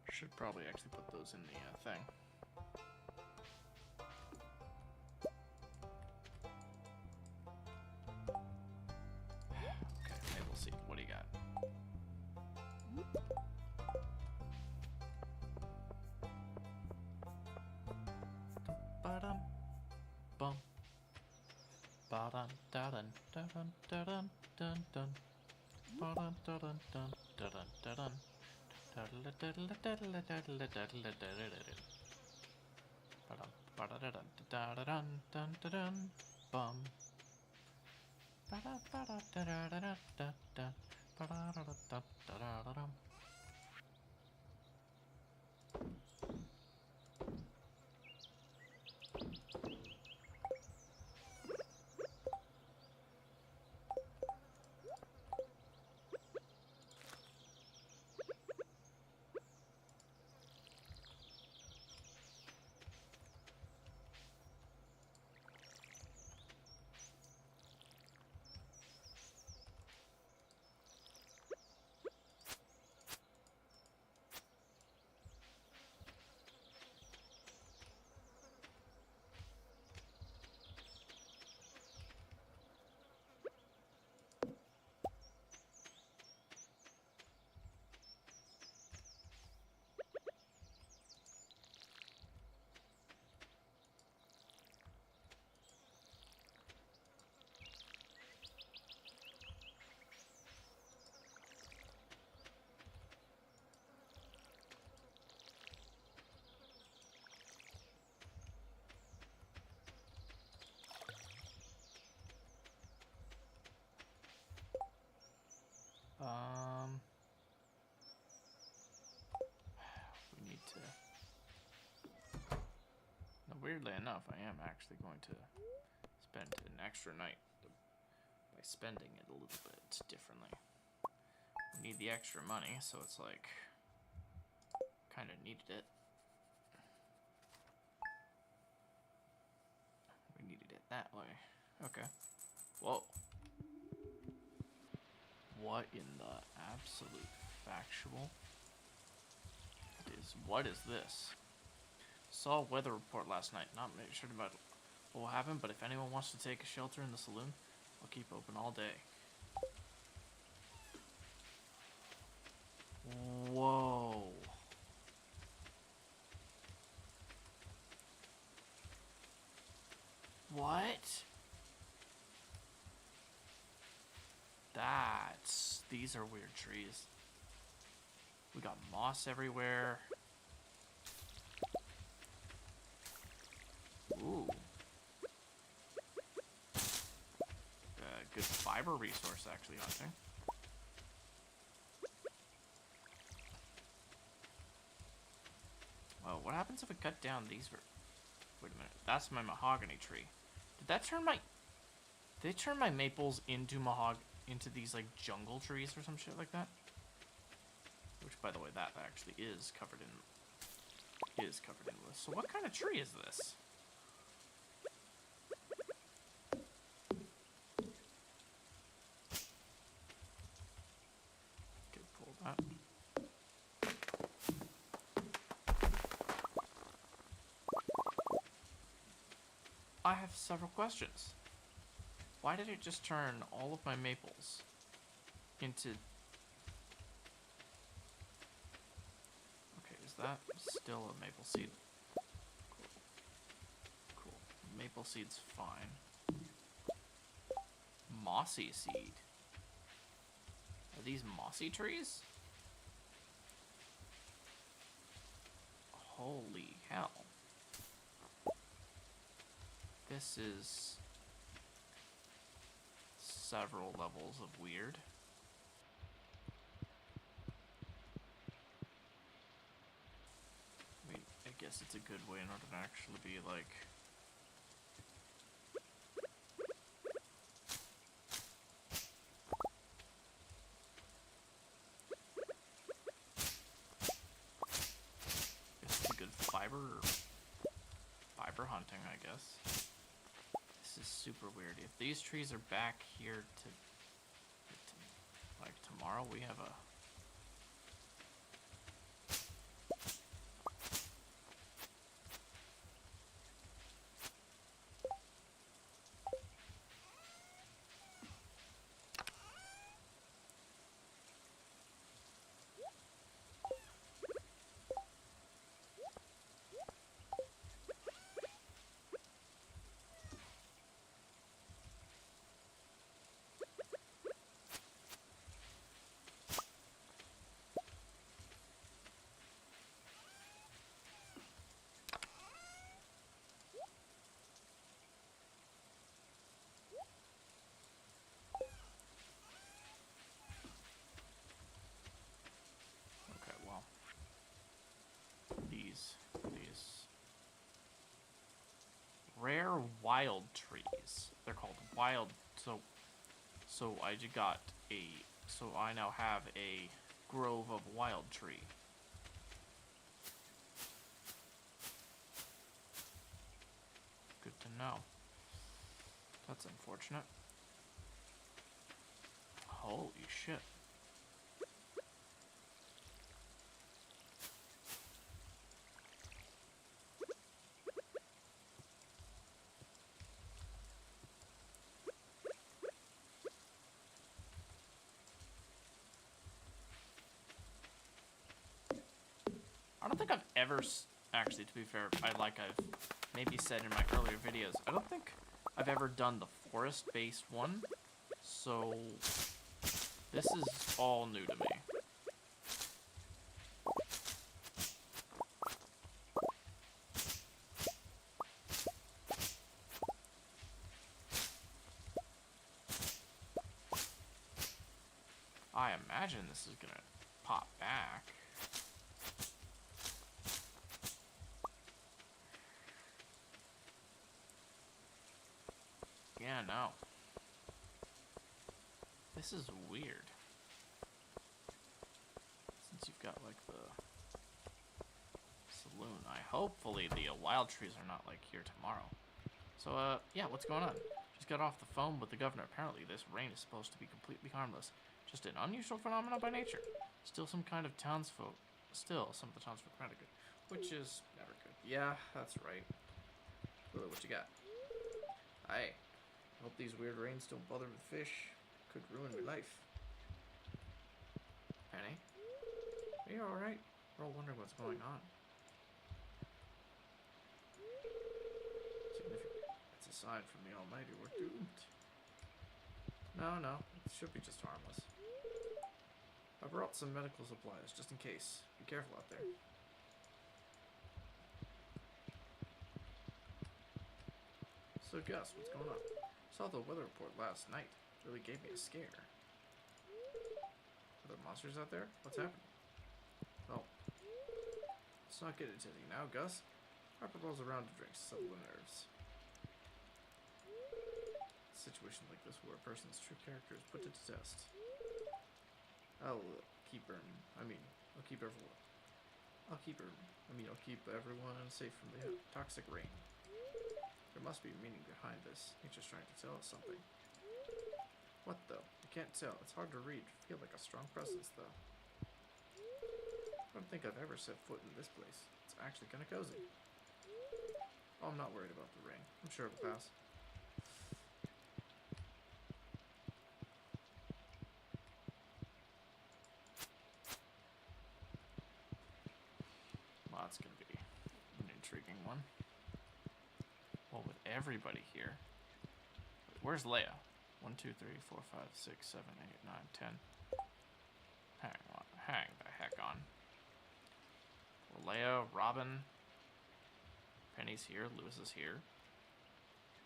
Should probably actually put those in the thing. Okay, maybe we'll see. What do you got? Ba-dum, bum. Ba-dum, da-dun, da-dun, da-dun, dun, dun. Ba-dum, da-dun, dun, da-dun, da-dun. weirdly enough, I am actually going to spend an extra night by spending it a little bit differently. We need the extra money, so it's like, kind of needed it. We needed it that way. Okay. Whoa. What in the absolute factual what is this? Saw a weather report last night. Not sure about what will happen, but if anyone wants to take a shelter in the saloon, I'll keep open all day. Whoa. What? These are weird trees. We got moss everywhere. Ooh. Good fiber resource, actually, hunting. Well, what happens if I cut down these? Wait a minute. That's my mahogany tree. Did that turn my... Did they turn my maples into into these, like, jungle trees or some shit like that? Which, by the way, that actually is covered in wood. So what kind of tree is this? Okay, pull that. I have several questions. Why did it just turn all of my maples into... Okay, is that still a maple seed? Cool. Maple seed's fine. Mossy seed. Are these mossy trees? Holy hell. This is several levels of weird. I mean, I guess it's a good way in order to actually be like... It's a good fiber hunting, I guess. This is super weird. If these trees are back here to like tomorrow, we have a... Okay, well, these rare wild trees. They're called wild. So I now have a grove of wild tree. Good to know. That's unfortunate. Holy shit. I don't think I've ever, actually, to be fair, I've maybe said in my earlier videos, I don't think I've ever done the forest-based one, so this is all new to me. I imagine this is gonna pop back. no. This is weird. Since you've got, like, the saloon. Hopefully the wild trees are not, like, here tomorrow. So, yeah, what's going on? Just got off the phone with the governor. Apparently this rain is supposed to be completely harmless. Just an unusual phenomenon by nature. Still some of the townsfolk are good. Which is never good. Yeah, that's right. Ooh, what you got? Hi. I hope these weird rains don't bother with fish. Could ruin my life. Penny? Are you alright? We're all wondering what's going on. Significant. It's a sign from the Almighty. We're doomed. No. It should be just harmless. I brought some medical supplies, just in case. Be careful out there. So Gus, what's going on? Saw the weather report last night. Really gave me a scare. Are there monsters out there? What's happening? Oh. Let's not get into it now, Gus. I propose a round of drinks to settle the nerves. A situation like this where a person's true character is put to the test. I'll keep everyone safe from the toxic rain. There must be a meaning behind this. Nature's trying to tell us something. What though? I can't tell. It's hard to read. Feel like a strong presence though. I don't think I've ever set foot in this place. It's actually kind of cozy. Oh, I'm not worried about the rain. I'm sure it'll pass. Well, that's going to be an intriguing one. Well, with everybody here. Where's Leia? 1, 2, 3, 4, 5, 6, 7, 8, 9, 10. Hang the heck on. Well, Leia, Robin. Penny's here. Lewis is here.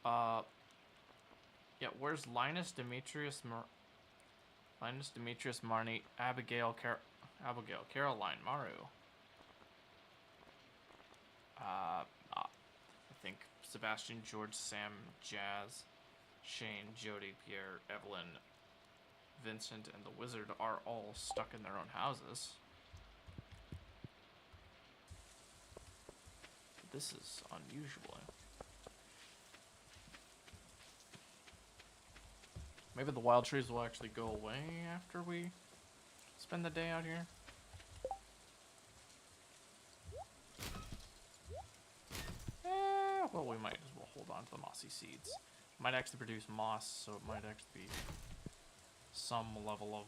Yeah, where's Linus, Demetrius, Marnie, Abigail, Caroline, Maru. I think Sebastian, George, Sam, Jazz, Shane, Jody, Pierre, Evelyn, Vincent, and the wizard are all stuck in their own houses. This is unusual. Maybe the wild trees will actually go away after we spend the day out here. Well, we might as well hold on to the mossy seeds. Might actually produce moss, so it might actually be some level of...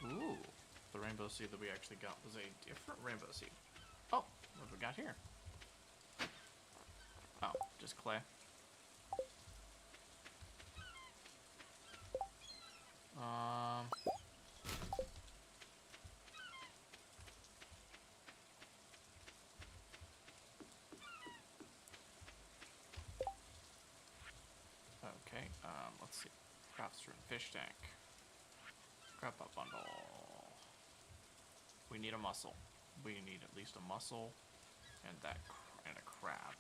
Ooh, the rainbow seed that we actually got was a different rainbow seed. Oh, what have we got here? Oh, just clay. Okay, let's see. Craft room, fish tank. Crap up bundle. We need a mussel. We need at least a mussel and and a crab.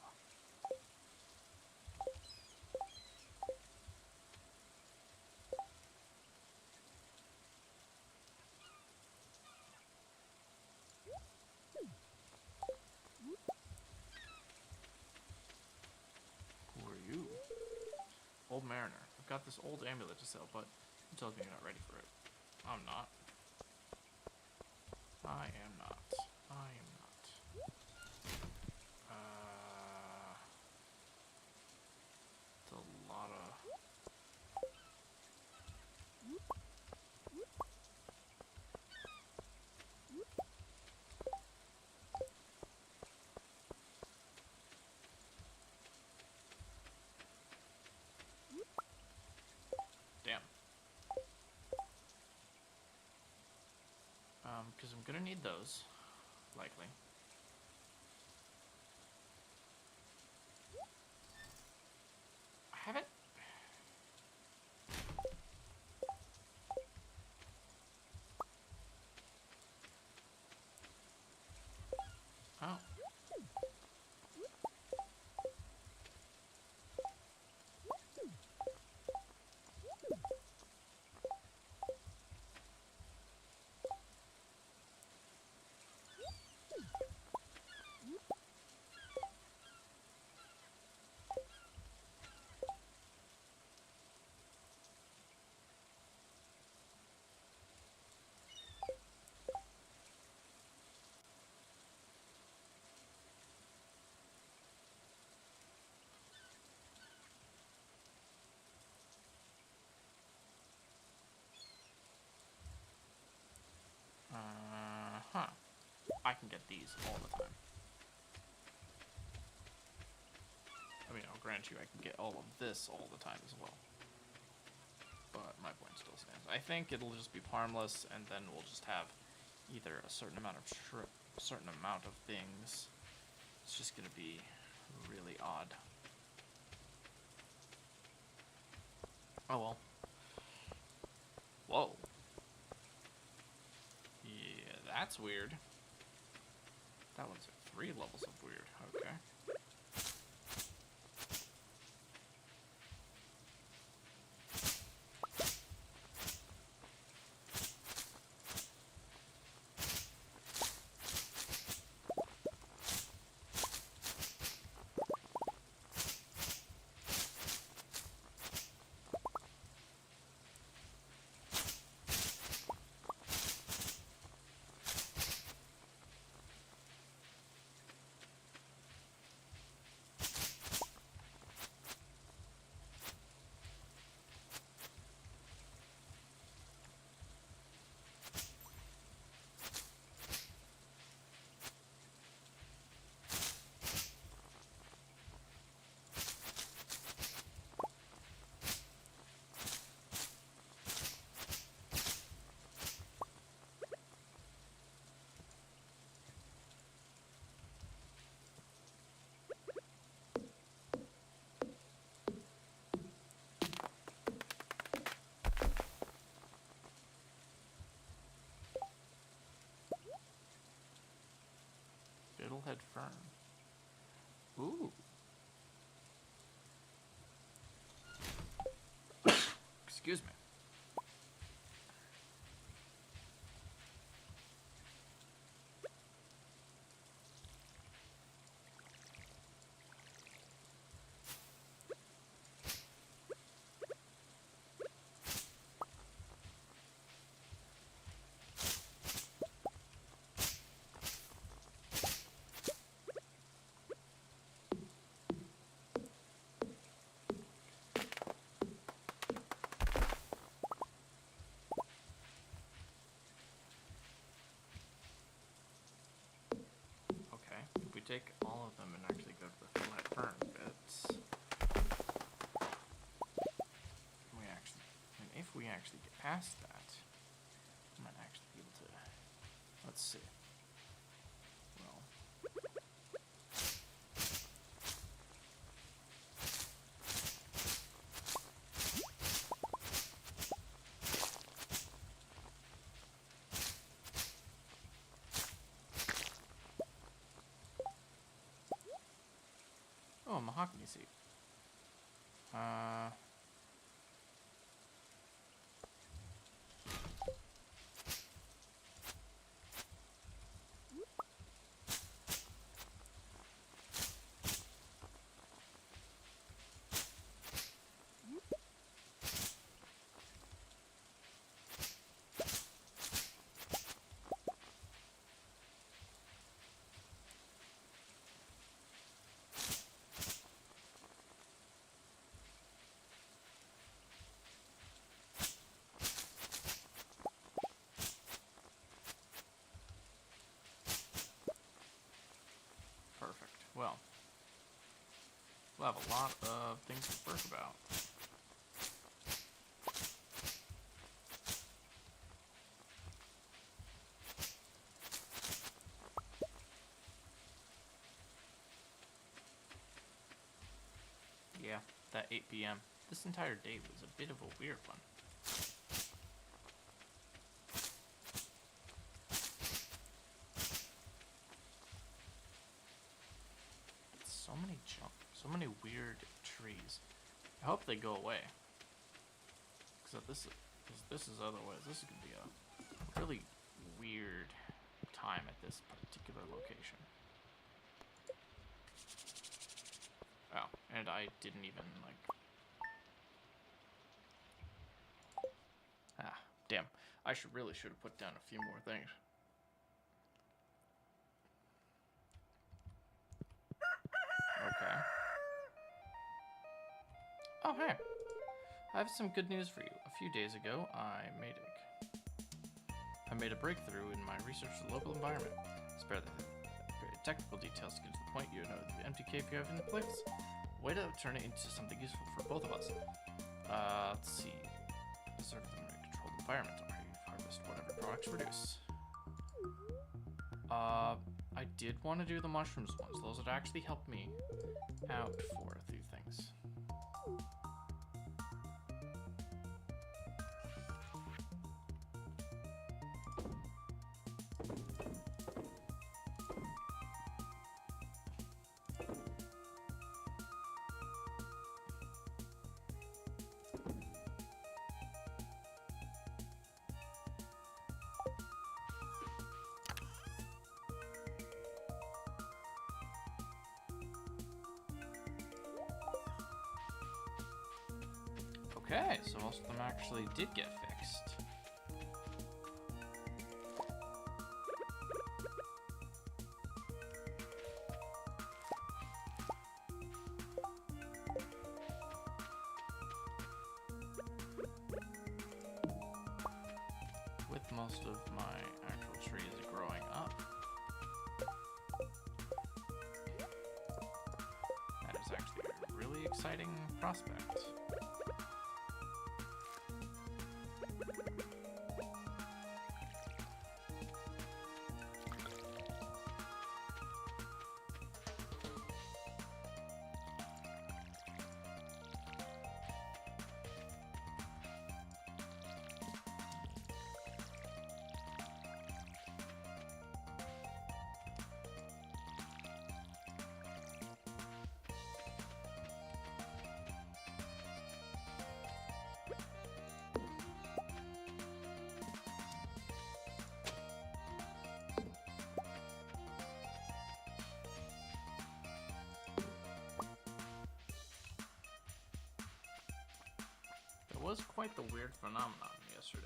Who are you? Old Mariner. I've got this old amulet to sell, but it tells me you're not ready for it. I'm not. I am not. I am not. It's a lot of... Damn. Because I'm gonna need those, likely. I can get these all the time. I mean, I'll grant you I can get all of this all the time as well. But my point still stands. I think it'll just be harmless, and then we'll just have either a certain amount of things. It's just gonna be really odd. Oh well. Whoa. Yeah, that's weird. That one's at 3 levels of weird. Okay. Fiddlehead Fern. Ooh. Excuse me. Take all of them and actually go to the Fiddlehead Fern bits. If we actually get past that, I might actually be able to. Let's see. Well. Oh, mahogany seed. Well, we'll have a lot of things to work about. Yeah, that 8 p.m. This entire day was a bit of a weird one. So many weird trees. I hope they go away. Because this is otherwise, this is going to be a really weird time at this particular location. Oh, and I didn't even, like... Ah, damn. I really should have put down a few more things. Okay. Oh, hey. I have some good news for you. A few days ago, I made I made a breakthrough in my research of the local environment. Spare the very technical details to get to the point. You know the empty cave you have in the place. Way to turn it into something useful for both of us. Let's see. Deserve them to control the environment. Harvest whatever products produce. I did want to do the mushrooms ones. Those would actually help me out for a few things. Okay, so most of them actually did get fixed. With most of my actual trees growing up. That is actually a really exciting prospect. It was quite the weird phenomenon yesterday.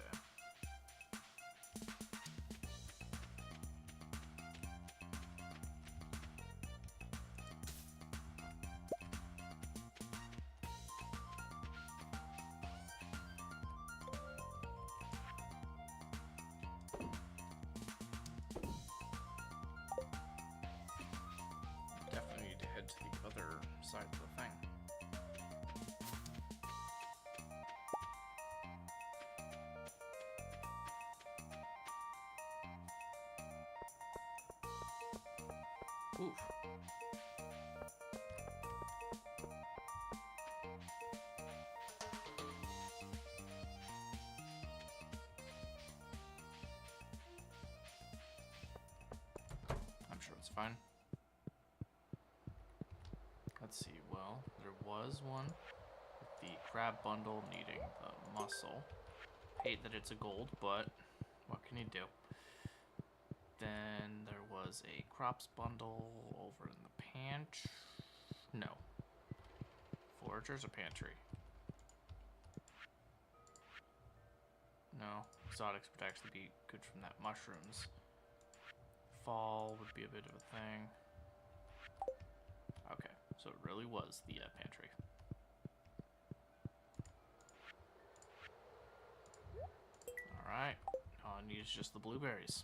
Definitely need to head to the other side of the thing. Oof. I'm sure it's fine. Let's see, well, there was one with the crab bundle needing the muscle. Hate that it's a gold, but what can you do? Then there was a crops bundle over in the pantry. No. Foragers or pantry? No. Exotics would actually be good from that mushrooms. Fall would be a bit of a thing. Okay, so it really was the pantry. Alright. All I need is just the blueberries.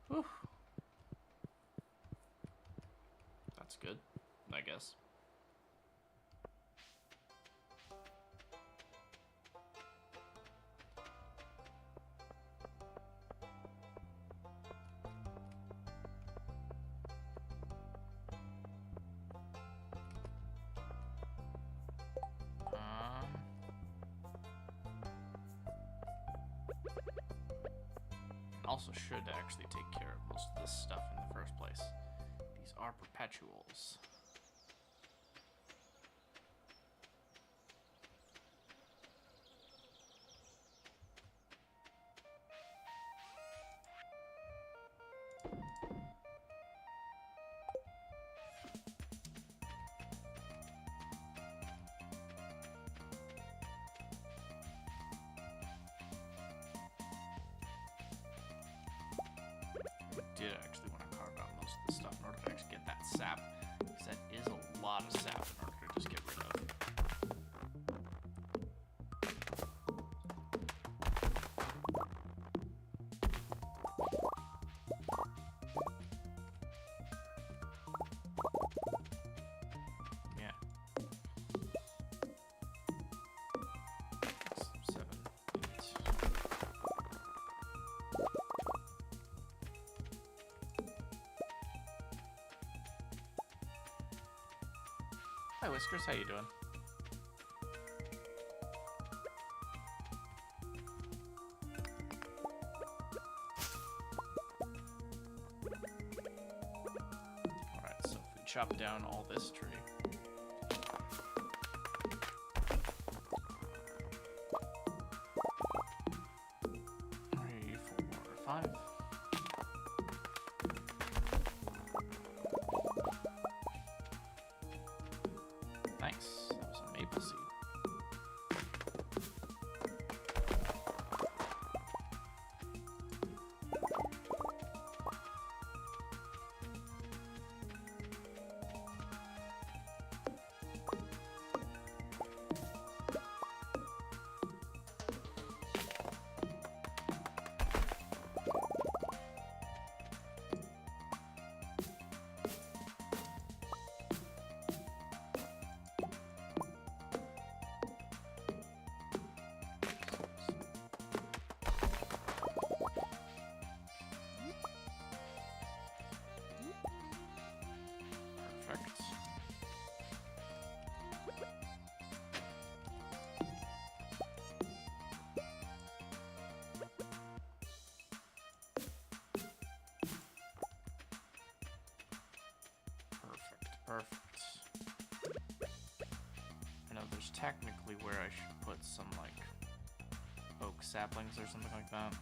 Whew. That's good, I guess. Also should actually take care of most of this stuff in the first place. These are perpetuals. Did actually want to carve out most of this stuff in order to actually get that sap, because that is a lot of sap in order to just get rid of. Hi, Whiskers. How you doing? Alright, so if we chop down all this tree. 3, 4, 5. Nice. That was a maple seed. Perfect. Perfect. I know there's technically where I should put some, like, oak saplings or something like that.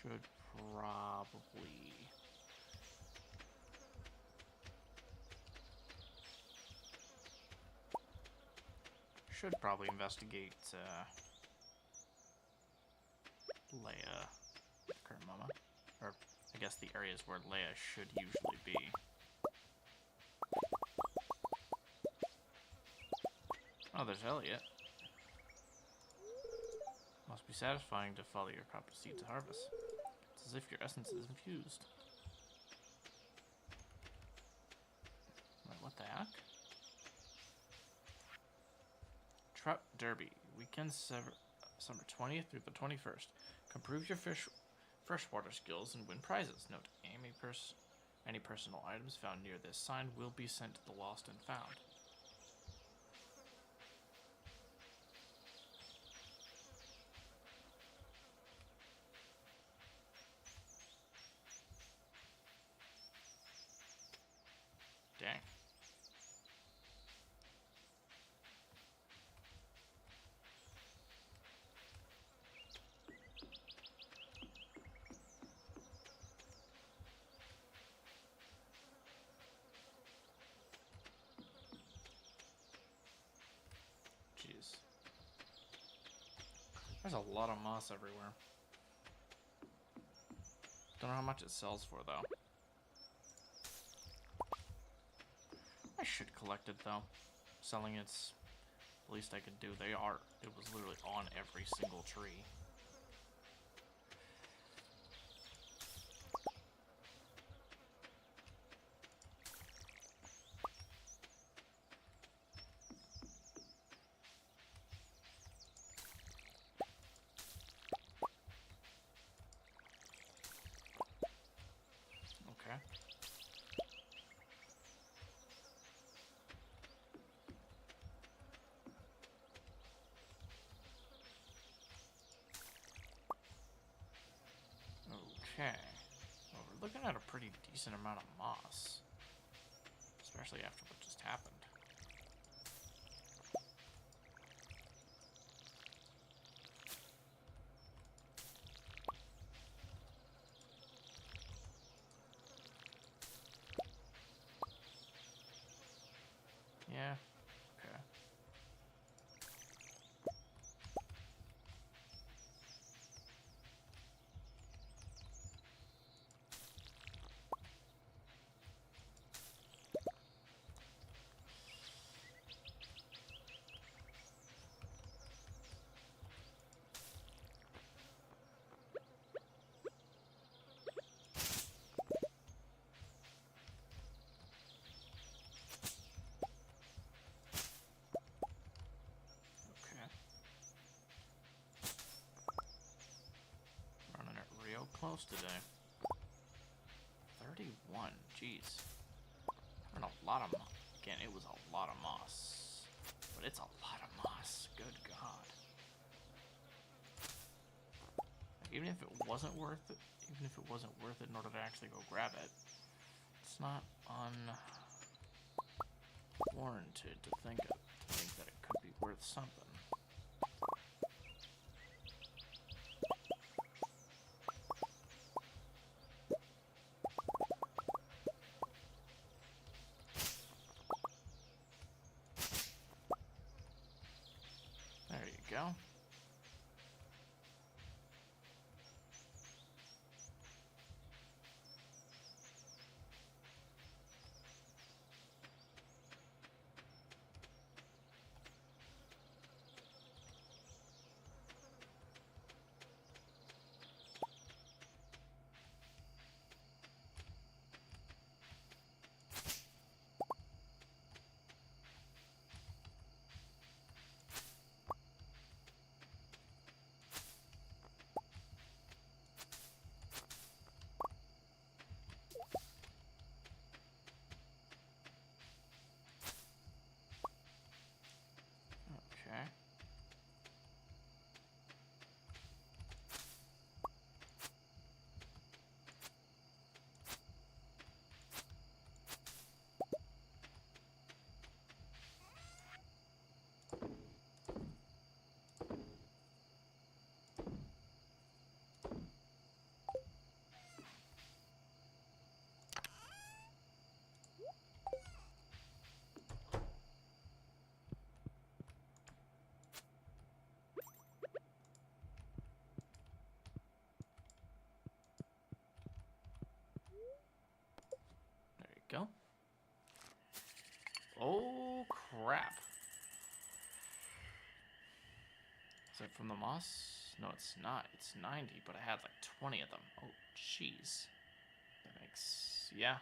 Should probably... Should probably investigate Leia at the current moment. Or, I guess the areas where Leia should usually be. Oh, there's Elliot. Must be satisfying to follow your copper seed to harvest. It's as if your essence is infused. Wait, what the heck? Trout Derby. Weekend summer 20th through the 21st. Improve your freshwater skills and win prizes. Note, any personal items found near this sign will be sent to the lost and found. Dang. Jeez. There's a lot of moss everywhere. Don't know how much it sells for, though. I should collect it, though. Selling it's the least I could do. It was literally on every single tree. Okay. Okay. Well, we're looking at a pretty decent amount of moss. Especially after what just happened. close today. 31. Jeez. And a lot of moss. Again, it was a lot of moss. But it's a lot of moss. Good God. Like, even if it wasn't worth it, in order to actually go grab it, it's not unwarranted to think that it could be worth something. There you go. Okay. There you go. Oh, crap. Is that from the moss? No, it's not. It's 90, but I had like 20 of them. Oh, jeez. That makes... yeah.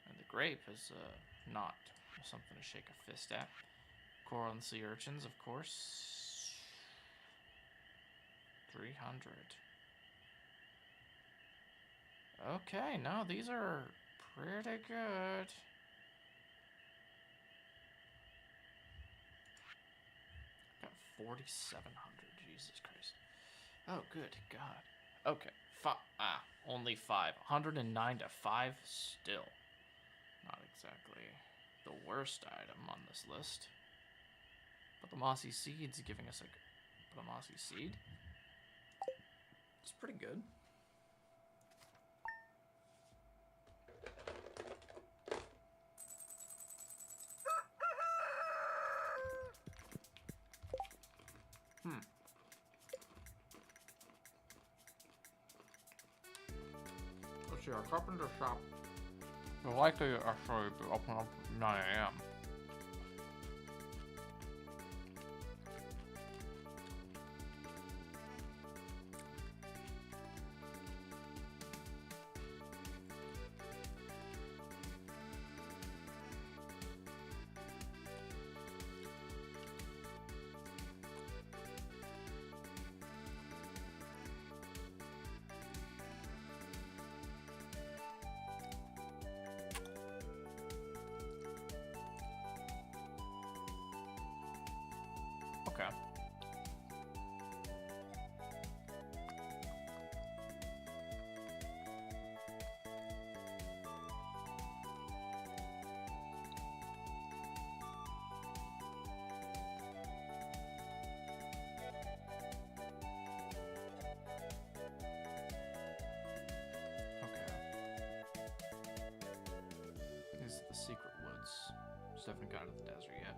And the grape is not something to shake a fist at. Coral and sea urchins, of course. 300. Okay, no, these are pretty good. Got 4,700. Jesus Christ. Oh, good God. Okay, only 5. 109 to 5. Still not exactly the worst item on this list. But the mossy seed's giving us a mossy seed. It's pretty good. Let's see, our carpenter shop will likely actually be open up at 9 a.m. Okay. These are the secret woods. Just haven't got to the desert yet.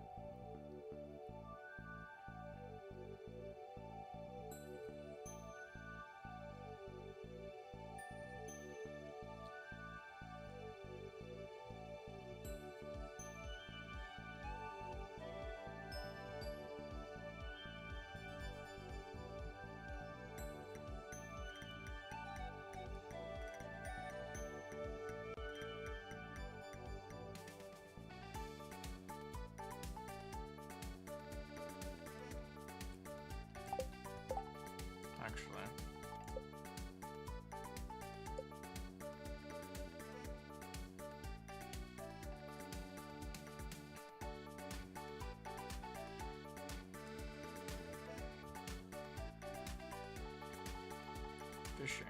Fishing.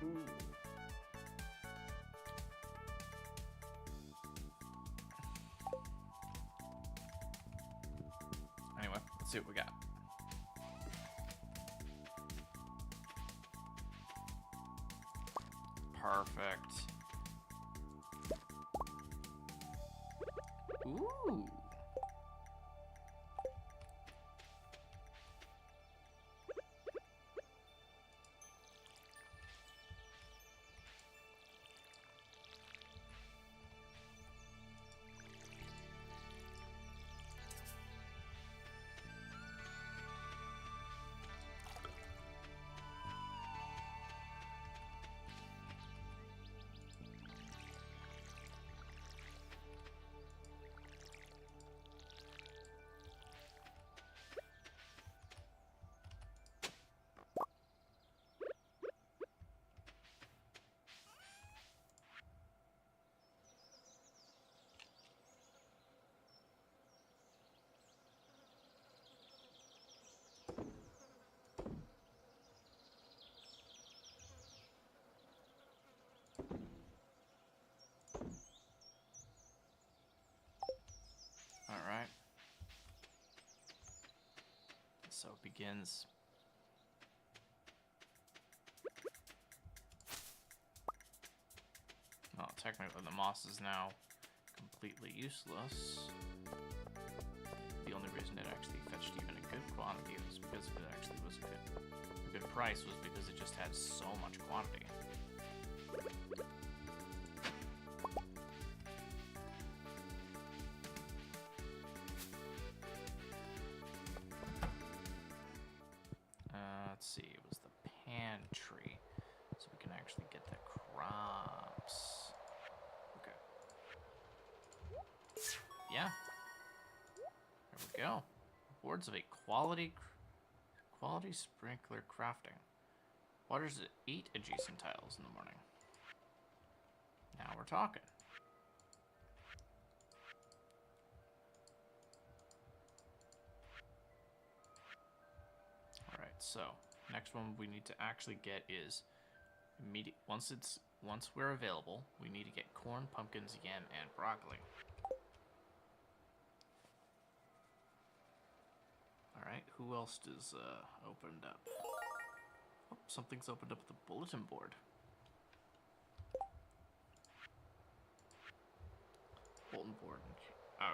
Ooh. Anyway, let's see what we got. Perfect. Ooh. All right. So it begins. Well, technically the moss is now completely useless. The only reason it actually fetched even a good quantity was because it actually was a good price, was because it just had so much quantity. Let's see, it was the pantry, so we can actually get the crops. Okay. Yeah. There we go. Rewards of a quality sprinkler crafting. Waters 8 adjacent tiles in the morning. Now we're talking. Alright, so next one we need to actually get is immediate. Once we're available, we need to get corn, pumpkins, yam, and broccoli. Alright, who else is opened up? Oh, something's opened up the bulletin board. Bulletin board.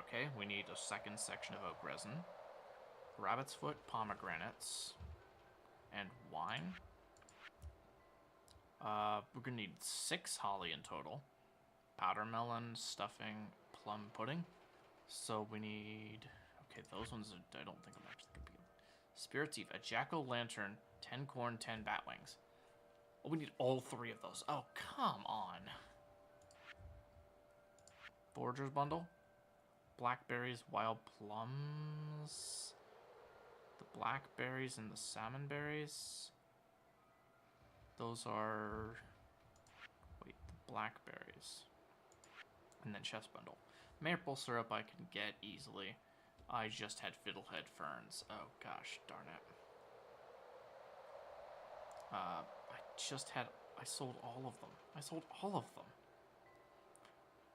Okay, we need a second section of oak resin, rabbit's foot, pomegranates, and wine. We're gonna need 6 holly in total. Powder melon, stuffing, plum pudding. So we need... Okay, those ones I don't think I'm actually gonna be able... Spirit's Eve, a jack-o'-lantern, 10 corn, 10 bat wings. Oh, we need all 3 of those. Oh, come on. Forager's bundle. Blackberries, wild plums. The blackberries and the salmon berries. Those are... Wait, the blackberries. And then chef's bundle. Maple syrup I can get easily. I just had fiddlehead ferns. Oh gosh, darn it. I sold all of them. I sold all of them.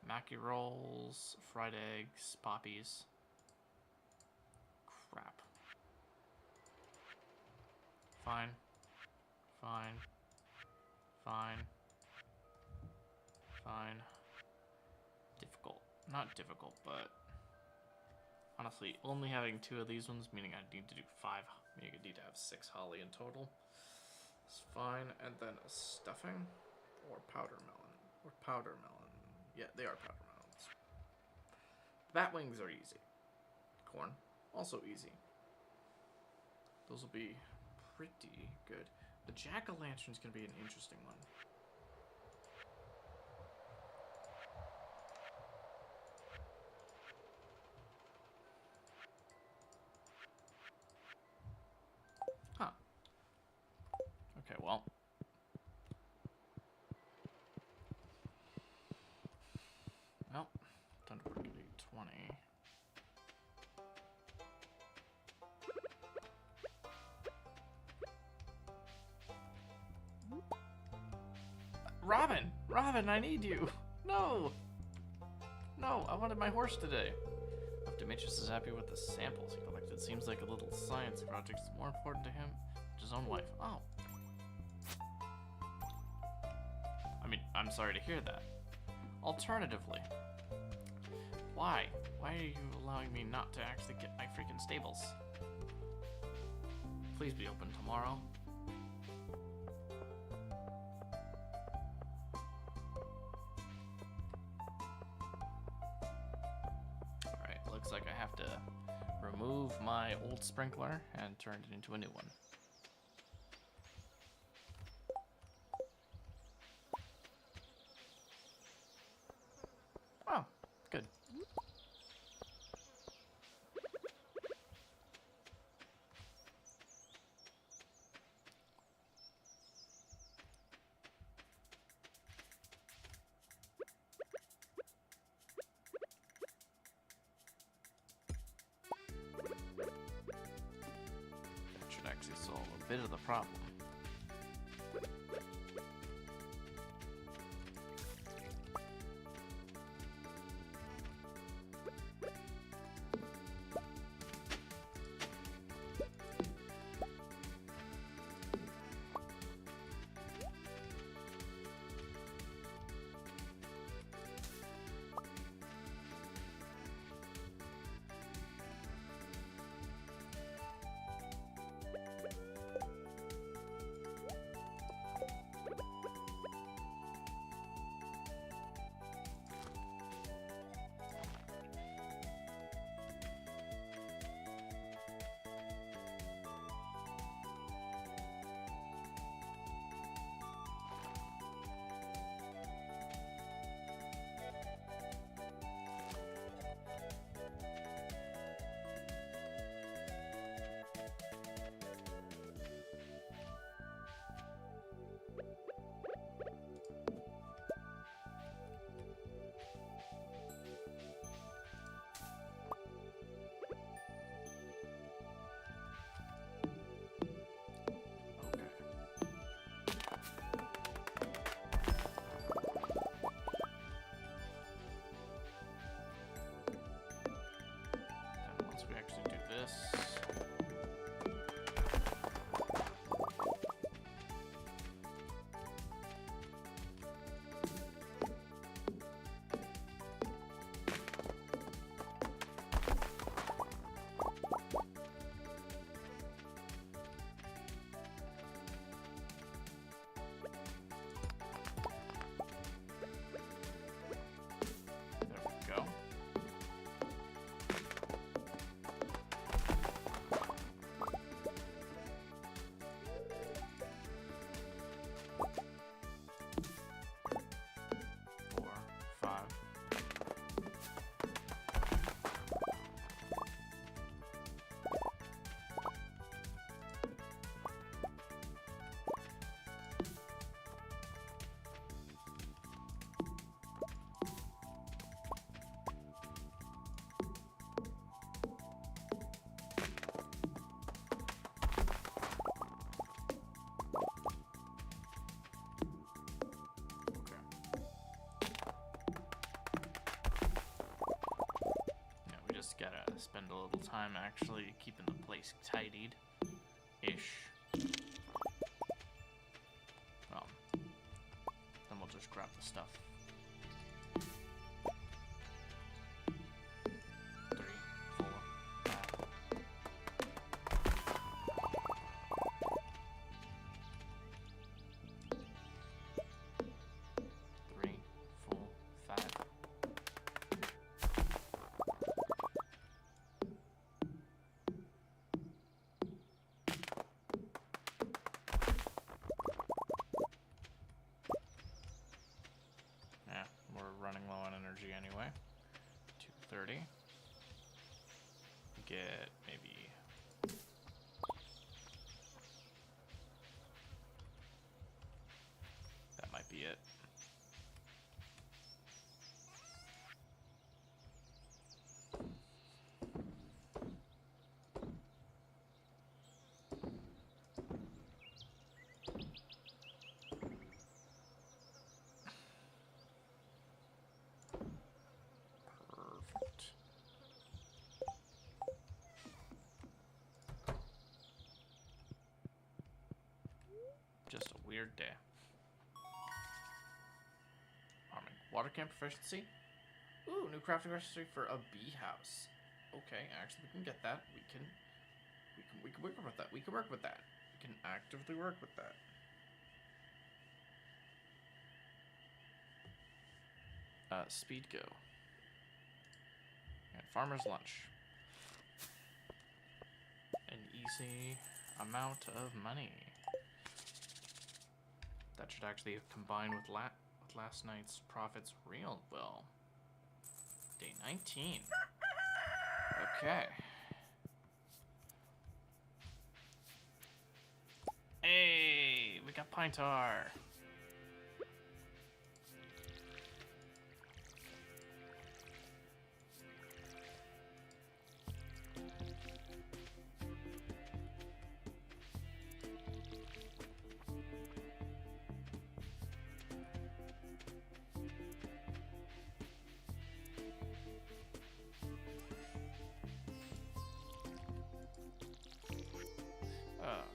Mackie rolls, fried eggs, poppies. Crap. Fine. Fine. Fine. Fine. Difficult. Not difficult, but honestly, only having 2 of these ones, meaning I need to do 5. I need to have 6 holly in total. It's fine. And then a stuffing or powder melon. Or powder melon. Yeah, they are powder melons. Bat wings are easy. Corn, also easy. Those will be pretty good. The jack-o'-lantern's gonna be an interesting one. Robin! Robin, I need you! No! No, I wanted my horse today. If Demetrius is happy with the samples he collected, seems like a little science project is more important to him than his own wife. Oh. I mean, I'm sorry to hear that. Alternatively, why? Why are you allowing me not to actually get my freaking stables? Please be open tomorrow. Alright, looks like I have to remove my old sprinkler and turn it into a new one. Oh, good. That should actually solve a bit of the problem. Gotta spend a little time actually keeping the place tidied-ish. Then we'll just grab the stuff. 3, 4, 5. 3, 4, 5. Running low on energy anyway. 230. Get maybe that might be it. Just a weird day. Farming. Water camp proficiency. Ooh, new crafting recipe for a bee house. Okay, actually, we can get that. We can work with that. We can work with that. We can actively work with that. Speed go. And farmer's lunch. An easy amount of money. That should actually combine with last night's profits real well. Day 19. Okay. Hey, we got pine tar.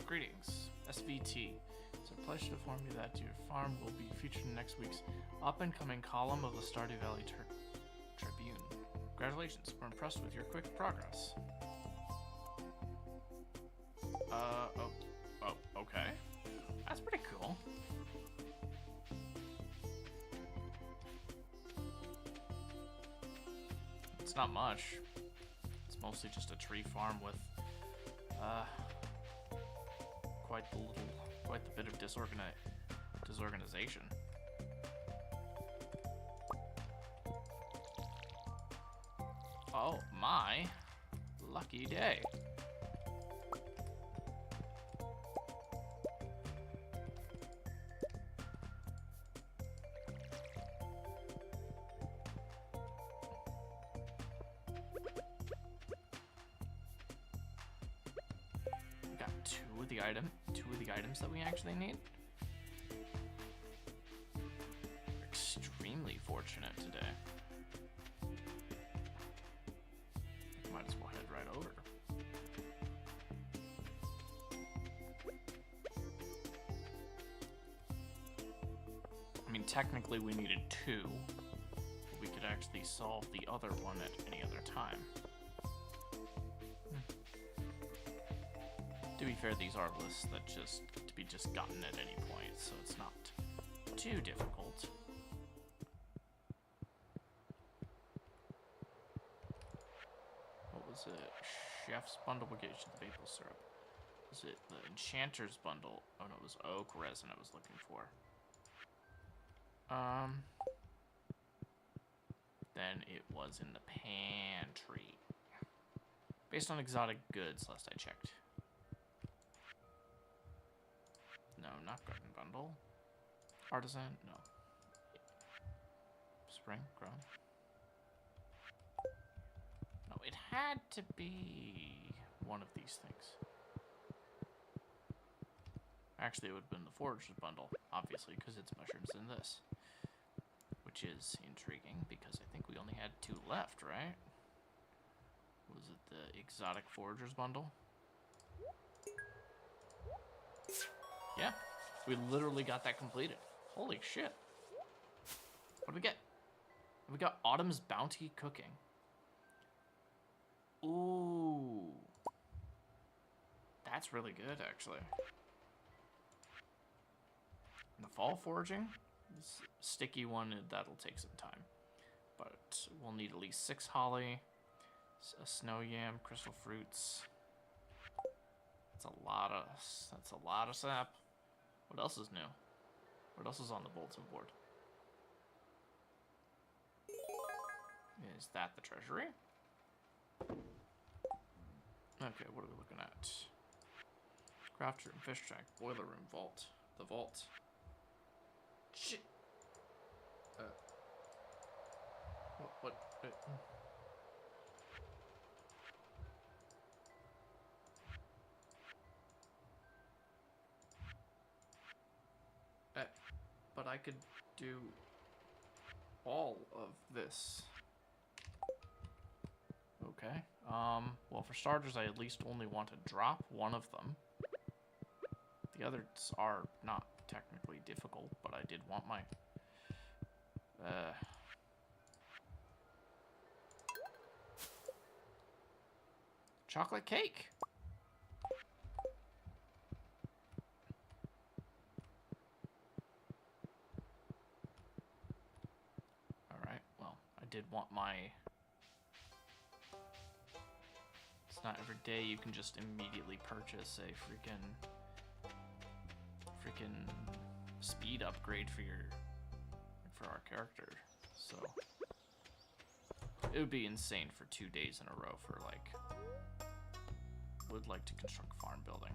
Greetings, SVT. It's a pleasure to inform you that your farm will be featured in next week's up-and-coming column of the Stardew Valley Tribune. Congratulations, we're impressed with your quick progress. Okay. That's pretty cool. It's not much. It's mostly just a tree farm with, quite the bit of disorganization. Oh my lucky day. Two of the items that we actually need. Extremely fortunate today. Might as well head right over. I mean, technically we needed two, but we could actually solve the other one at any other time. To be fair, these are lists that to be gotten at any point, so it's not too difficult. What was it? Chef's bundle will get you the maple syrup. Was it the enchanter's bundle? Oh no, it was oak resin I was looking for. Then it was in the pantry. Based on exotic goods, last I checked. No, not garden bundle. Artisan, no. Spring, grown. No, it had to be one of these things. Actually, it would have been the forager's bundle, obviously, because it's mushrooms in this. Which is intriguing, because I think we only had two left, right? Was it the exotic forager's bundle? Yeah, we literally got that completed. Holy shit. What do we get? We got Autumn's Bounty Cooking. Ooh. That's really good, actually. And the fall foraging? This sticky one, that'll take some time. But we'll need at least 6 holly, a snow yam, crystal fruits. That's a lot of sap. What else is new? What else is on the bulletin board? Is that the treasury? Okay, what are we looking at? Craft room, fish tank, boiler room, vault. The vault. Shit. What? But I could do all of this. Okay. Well, for starters, I at least only want to drop one of them. The others are not technically difficult, but I did want my... chocolate cake! Alright, well, I did want my... It's not every day you can just immediately purchase a freaking speed upgrade for our character. So it would be insane for 2 days in a row for like would like to construct farm building.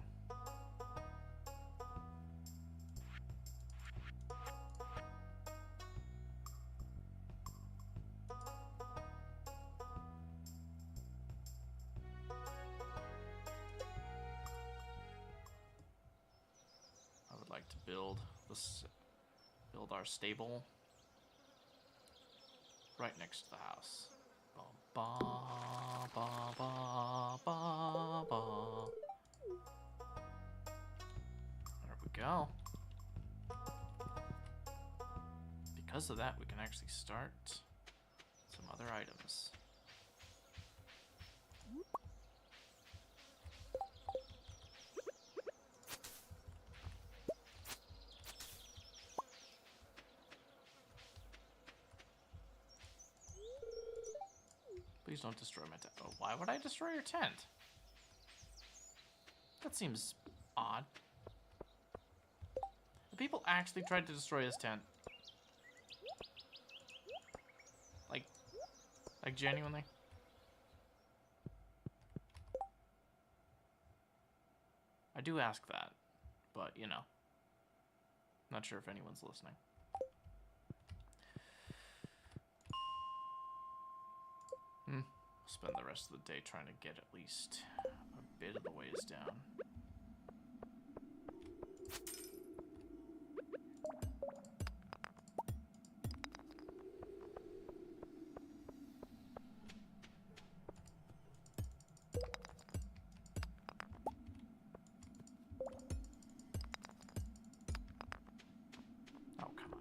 I would like to build our stable right next to the house. Ba, ba, ba, ba, ba. There we go. Because of that, we can actually start some other items. Please don't destroy my tent. Oh, why would I destroy your tent? That seems odd. The people actually tried to destroy his tent. Like genuinely? I do ask that, but you know. Not sure if anyone's listening. Spend the rest of the day trying to get at least a bit of the ways down. Oh, come on.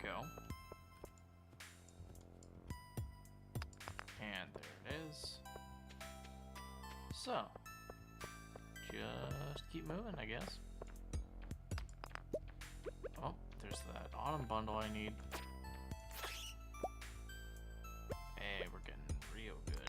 Go. And there it is. So, just keep moving, I guess. Oh, there's that autumn bundle I need. Hey, we're getting real good.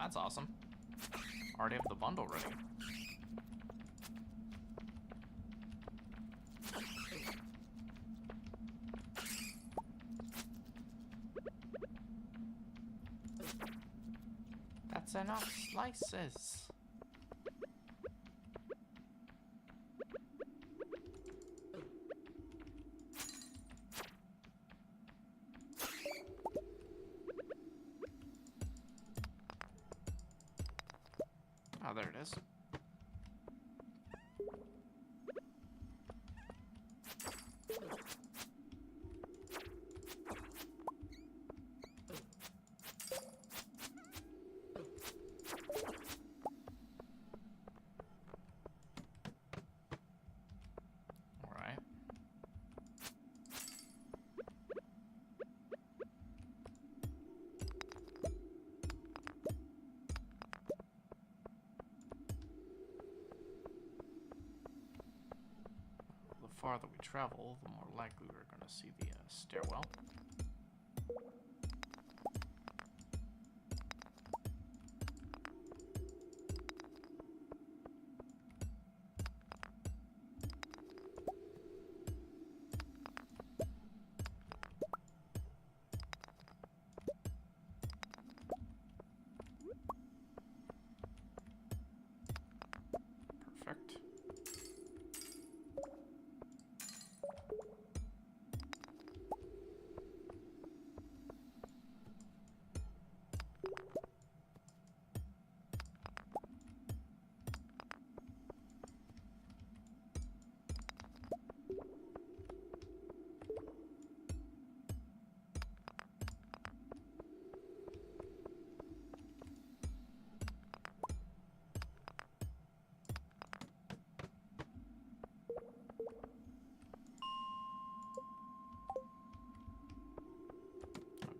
That's awesome. Already have the bundle ready. That's enough slices. Oh, there it is. All right. The farther we travel, the more likely we're going to see the stairwell. Perfect.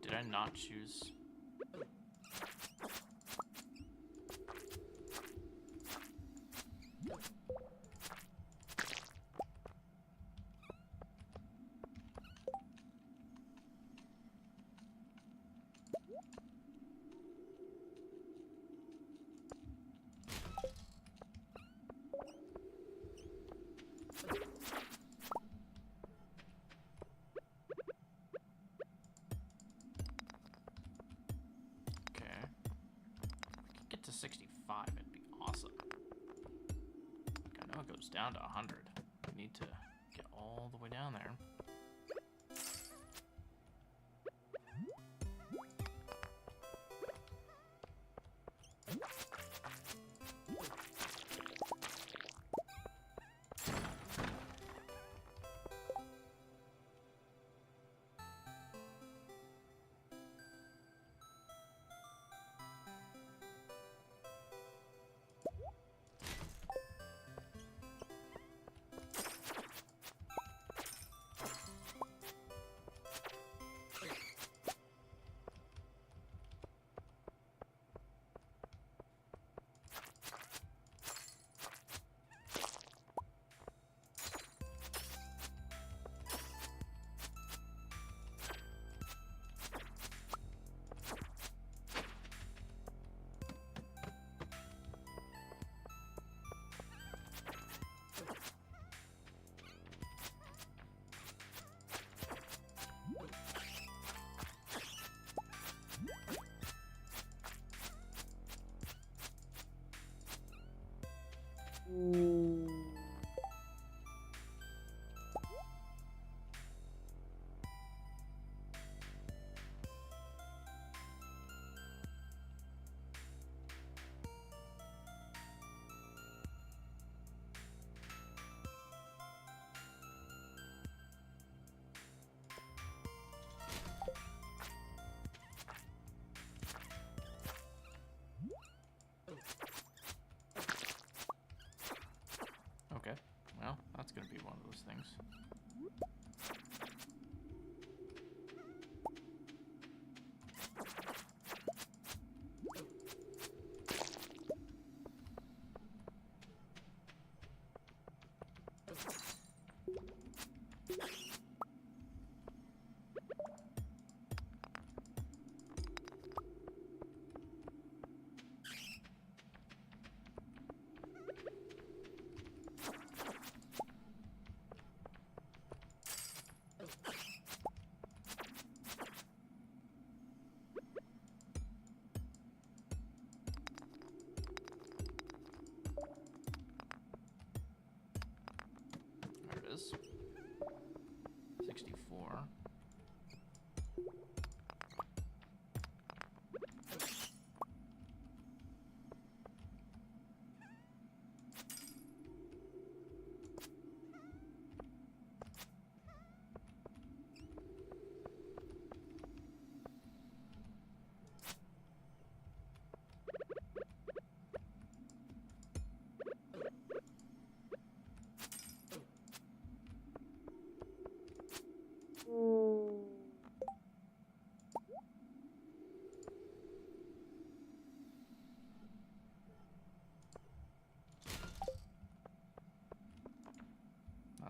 Did I not choose? To 65, it'd be awesome. Like, I know it goes down to 100. We need to get all the way down there.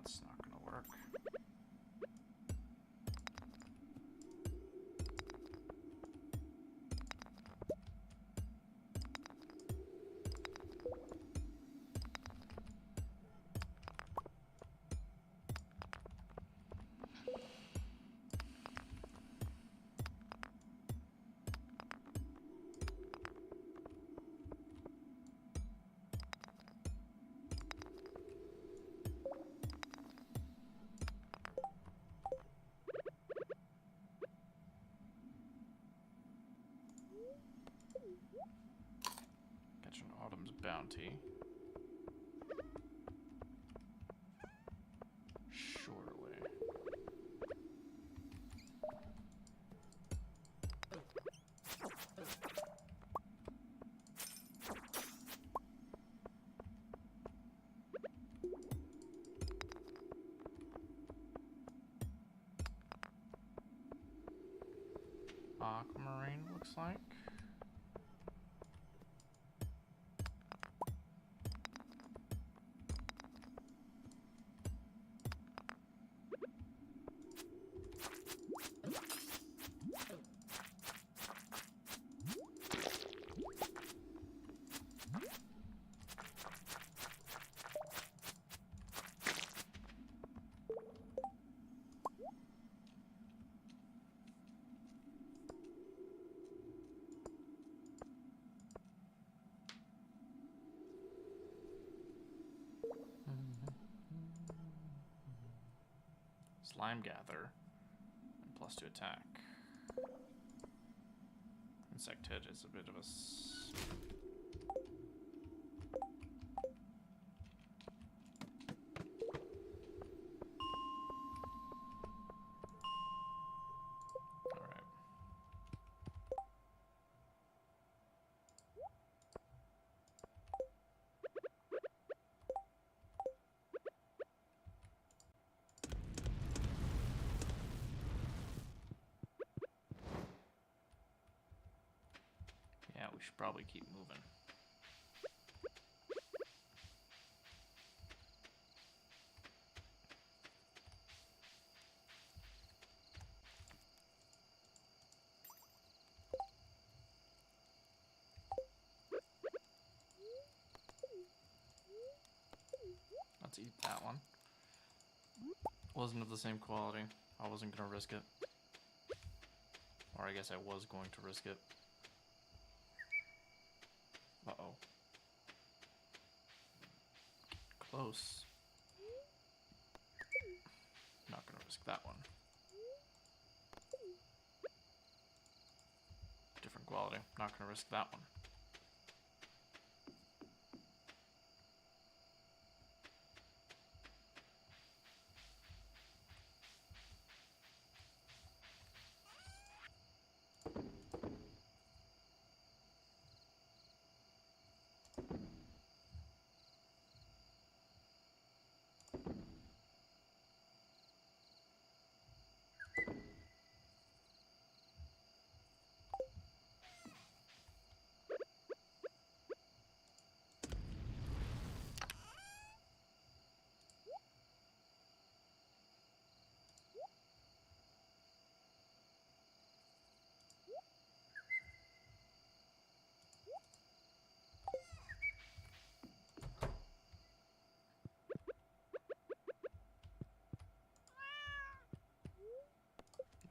That's not gonna work. Catch an Autumn's bounty. Surely. Aquamarine looks like. Slime gather and +2 attack. Insect hit is a bit of a alright. Yeah, we should probably keep moving. Let's eat that one. Wasn't of the same quality. I wasn't gonna risk it. Or I guess I was going to risk it. Uh-oh. Close. Not gonna risk that one. Different quality. Not gonna risk that one.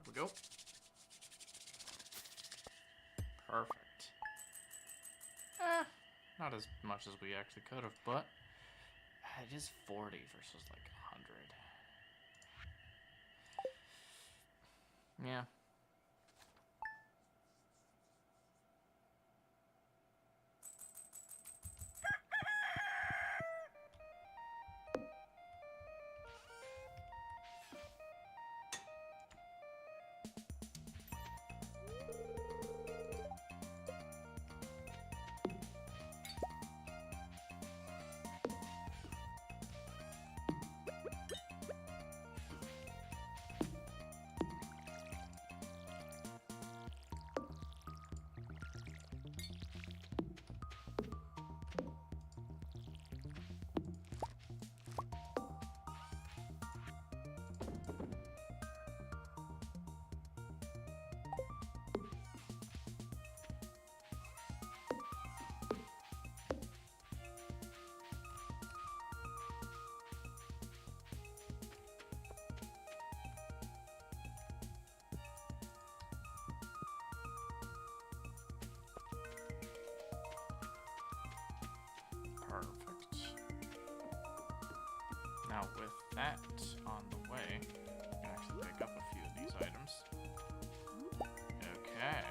There we go. Perfect. Not as much as we actually could have, but it is 40 versus like 100. Yeah. that on the way. We can actually pick up a few of these items. Okay.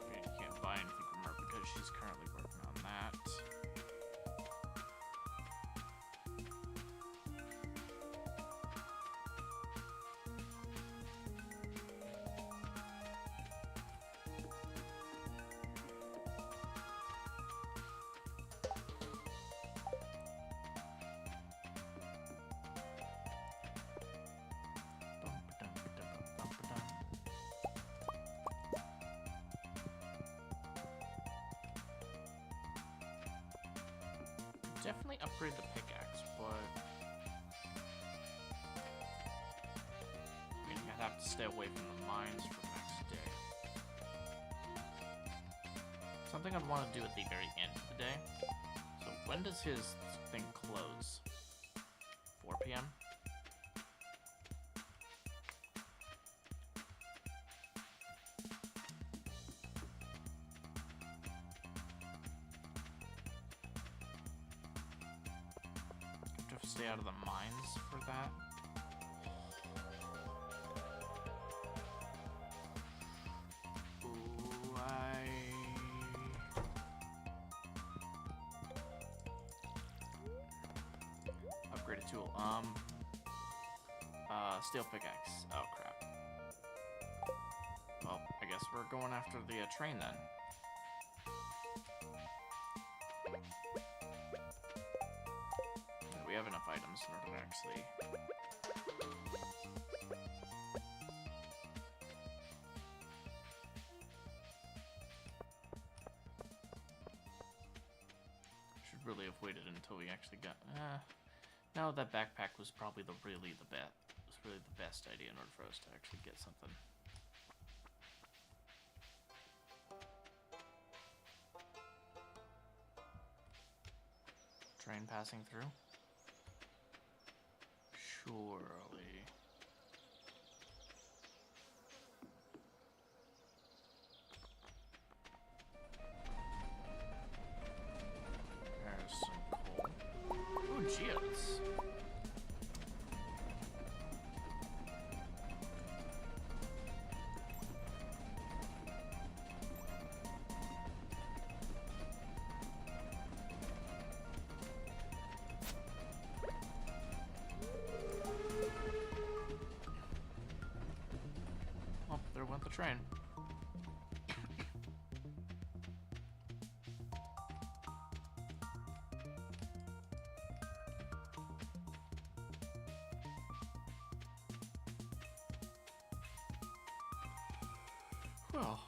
Okay, you can't buy anything from her because she's currently working on that. Definitely upgrade the pickaxe, but I mean, I'd have to stay away from the mines for the next day. Something I'd want to do at the very end of the day. So when does his thing close? 4 p.m.? Stay out of the mines for that. Ooh, upgrade a tool. Steel pickaxe. Oh crap. Well, I guess we're going after the train then. We have enough items in order to actually... Should really have waited until we actually got... No, that backpack was probably really the best idea in order for us to actually get something. Train passing through? Surely. There's some coal. Ooh, geodes. Oh, there went the train. Well,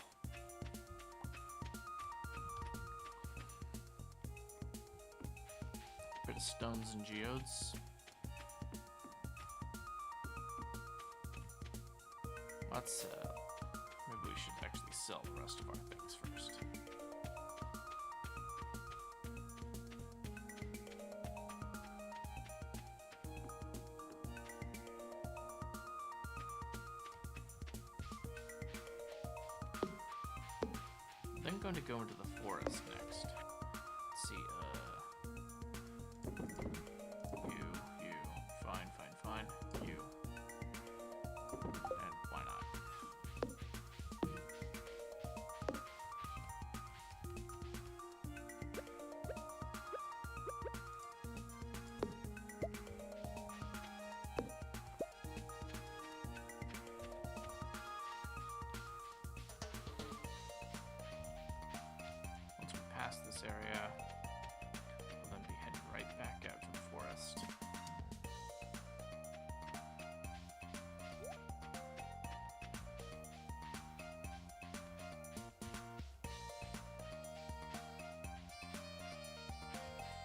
bit of stones and geodes. Let's maybe we should actually sell the rest of our things first. Then going to go into the forest next. Let's see, you, fine, you, and why not? Once we pass this area, we'll then be heading right back out to the forest.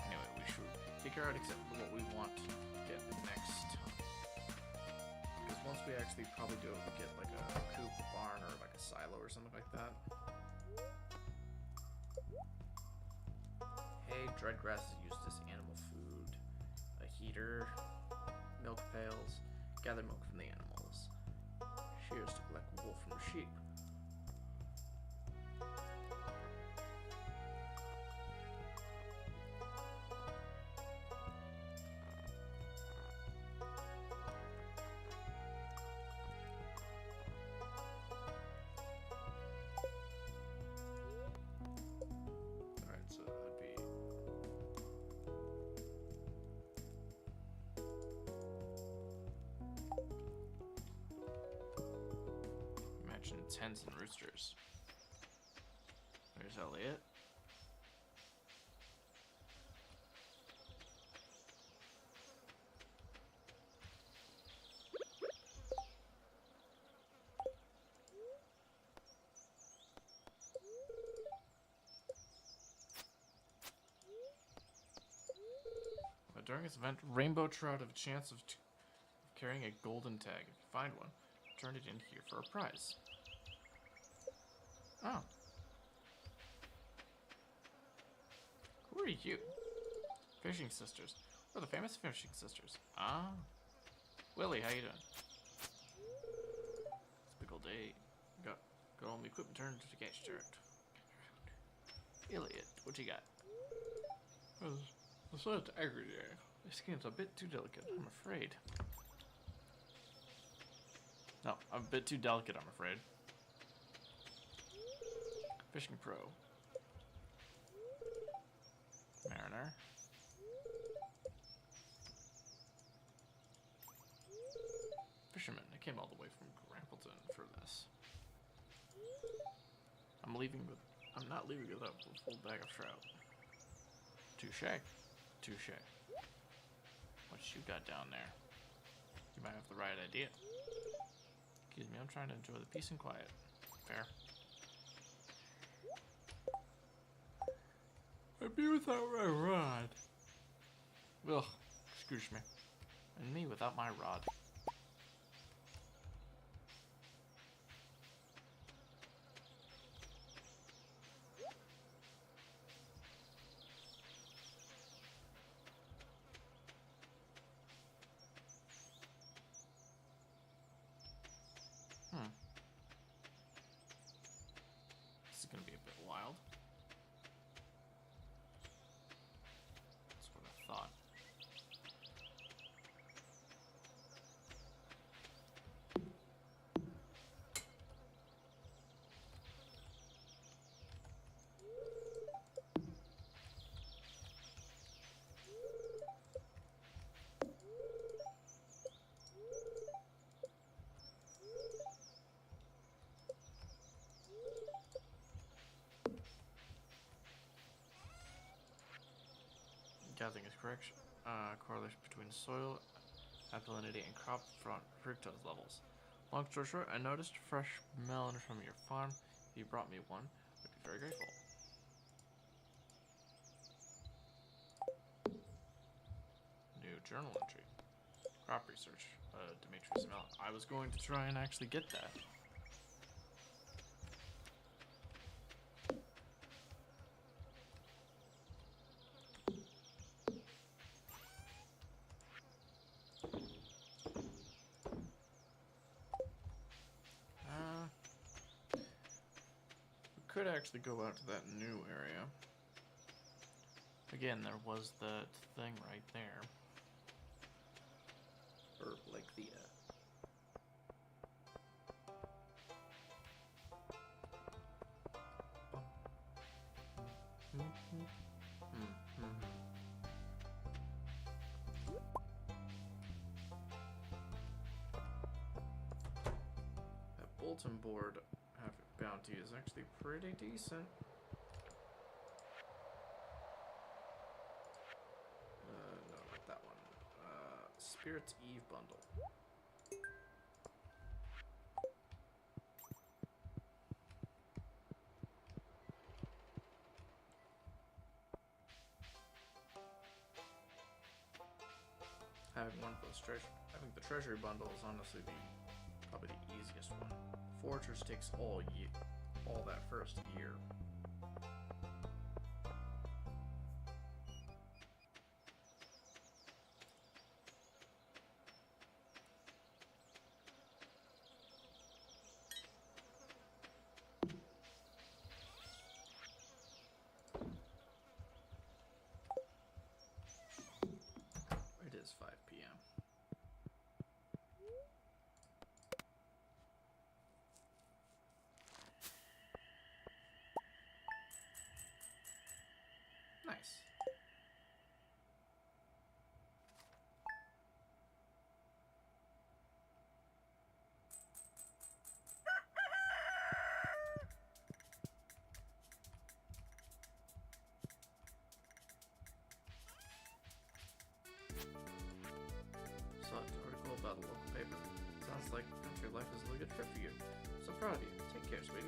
Anyway, we should figure out exactly what we want to get next. Because once we actually probably do it, we get like a coop, a barn, or like a silo or something like that. Hay, dried grass is used as animal food. A heater, milk milk pails, gather milk from the animals. Shears to collect wool from the sheep. Alright, so that'd be... Imagine hens and roosters. There's Elliot. But during this event, Rainbow Trout have a chance of carrying a golden tag. If you find one, turn it in here for a prize. Oh. Who are you? Fishing sisters. We're the famous fishing sisters. Ah. Willie, how you doing? It's a big old day. Got all my equipment turned to catch trout. Elliot, what you got? The salt aggregate. My skin's a bit too delicate, I'm afraid. No, I'm a bit too delicate, I'm afraid. Fishing pro. Mariner. Fisherman. I came all the way from Grampleton for this. I'm not leaving without a full bag of trout. Touche. Touche. What you got down there? You might have the right idea. Excuse me, I'm trying to enjoy the peace and quiet. Fair. I'd be without my rod. Ugh, excuse me. And me without my rod. This is gonna be a bit wild. That's what I thought. Gathering is correction. Correlation between soil alkalinity and crop front fructose levels. Long story short, I noticed fresh melon from your farm. If you brought me one, I'd be very grateful. New journal entry. Crop research. Demetrius melon. I was going to try and actually get that. Could actually go out to that new area. Again, there was that thing right there. Or like the that bulletin board bounty is actually pretty decent. No, not that one. Spirit's Eve bundle. Having one of those having the treasury bundle is honestly probably the easiest one. Foragers takes all that first year. is 5 p.m. Nice. Saw an article about a local paper. Sounds like country life is a good fit for you. So proud of you. Take care, sweetie.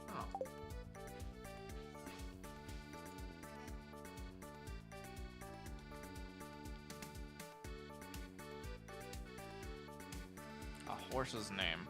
Oh. A horse's name.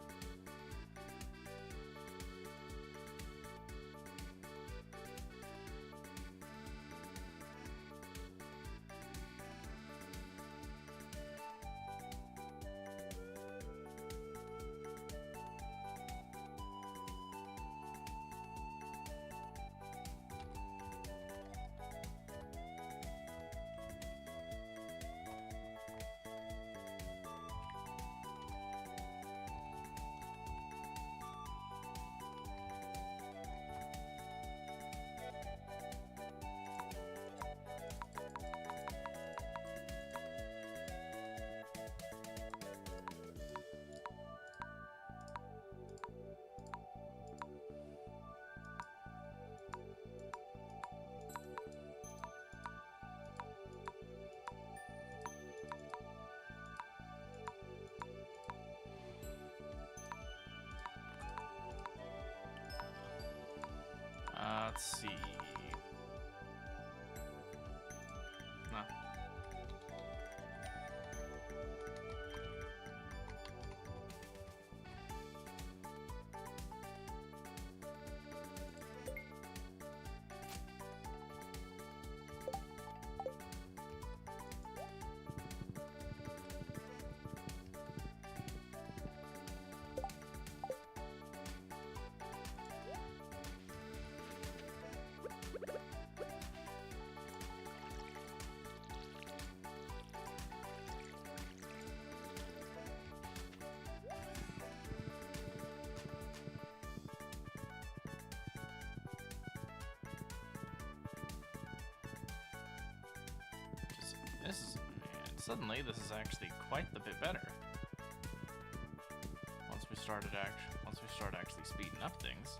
Let's see. Nah. Suddenly, this is actually quite the bit better. Once we start actually speeding up things.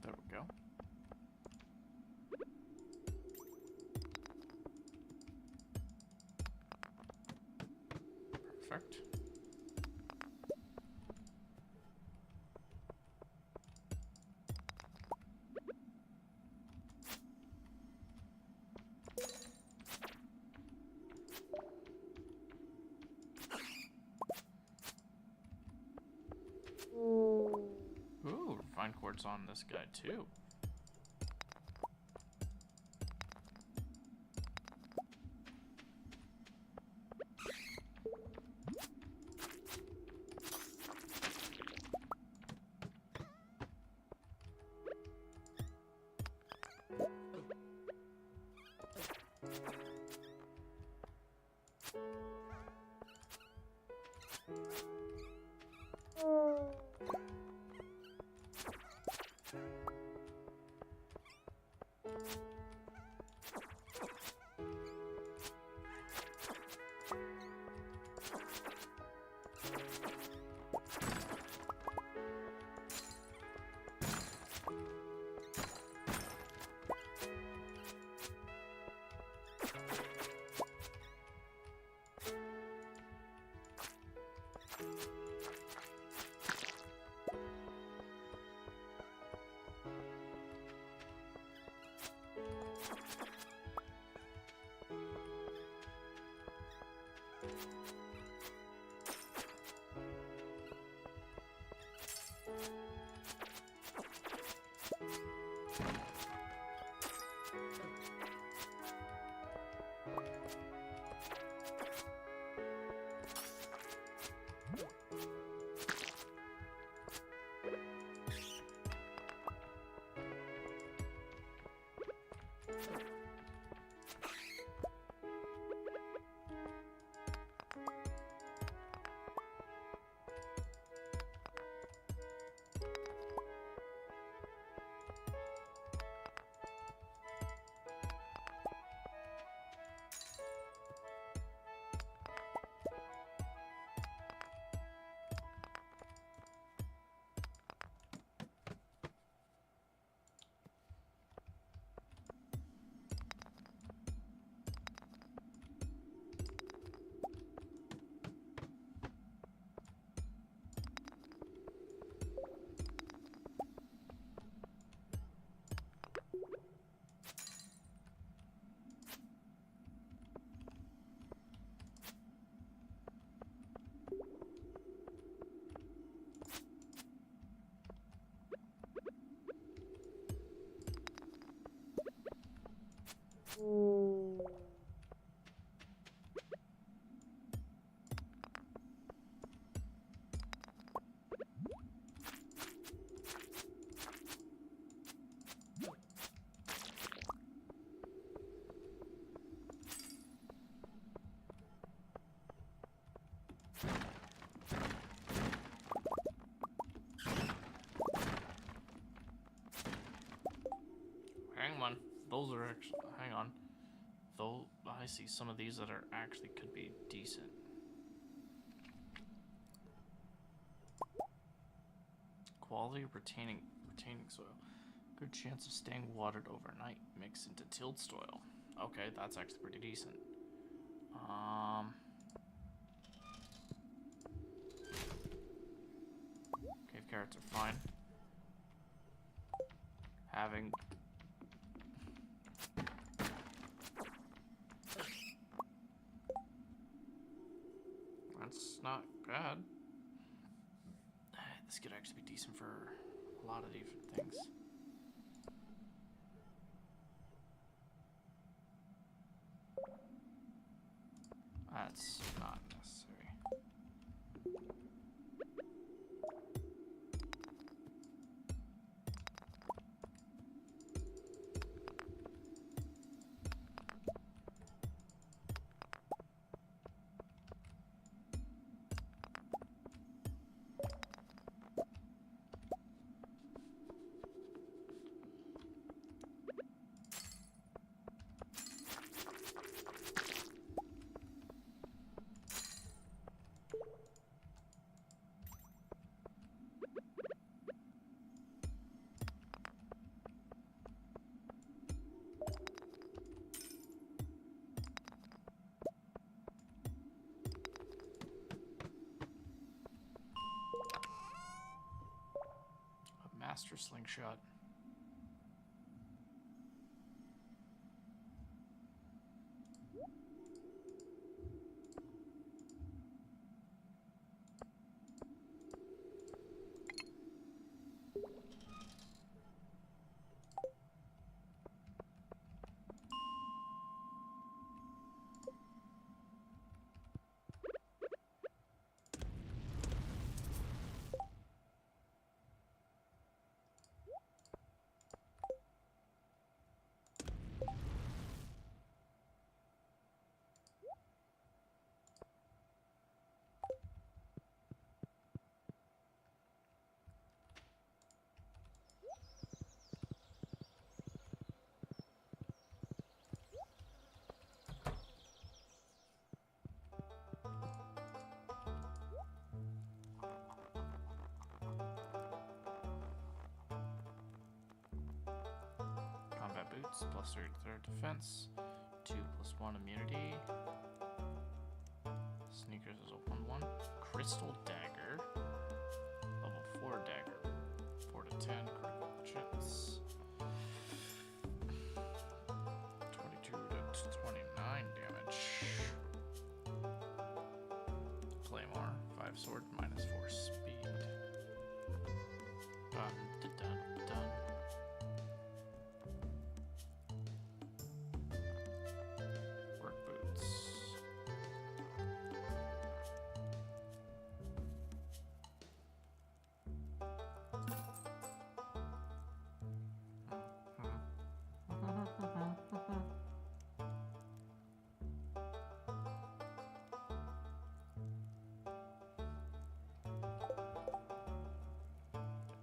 There we go. Perfect. Ooh, refined quartz on this guy too. Hang on. Those are actually... Hang on. Though I see some of these that are actually could be decent. Quality retaining soil. Good chance of staying watered overnight. Mix into tilled soil. Okay, that's actually pretty decent. Cave carrots are fine. Having... That's not bad. This could actually be decent for a lot of different things. That's not necessary. Master slingshot. boots, plus 3 to third defense, 2 plus 1 immunity. Sneakers is a 1/1. Crystal dagger, level 4 dagger, 4 to 10 critical chance. 22 to 29 damage. Claymore, 5 sword, minus 4 speed. Dun, dun, dun, dun. Work boots.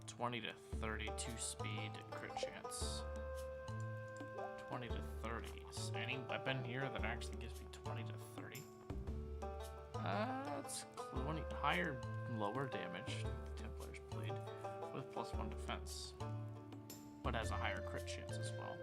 $20 to 32 speed crit chance. 20 to 30. Is any weapon here that actually gives me 20 to 30? It's 20 higher, lower damage. Templar's Blade with plus 1 defense, but has a higher crit chance as well.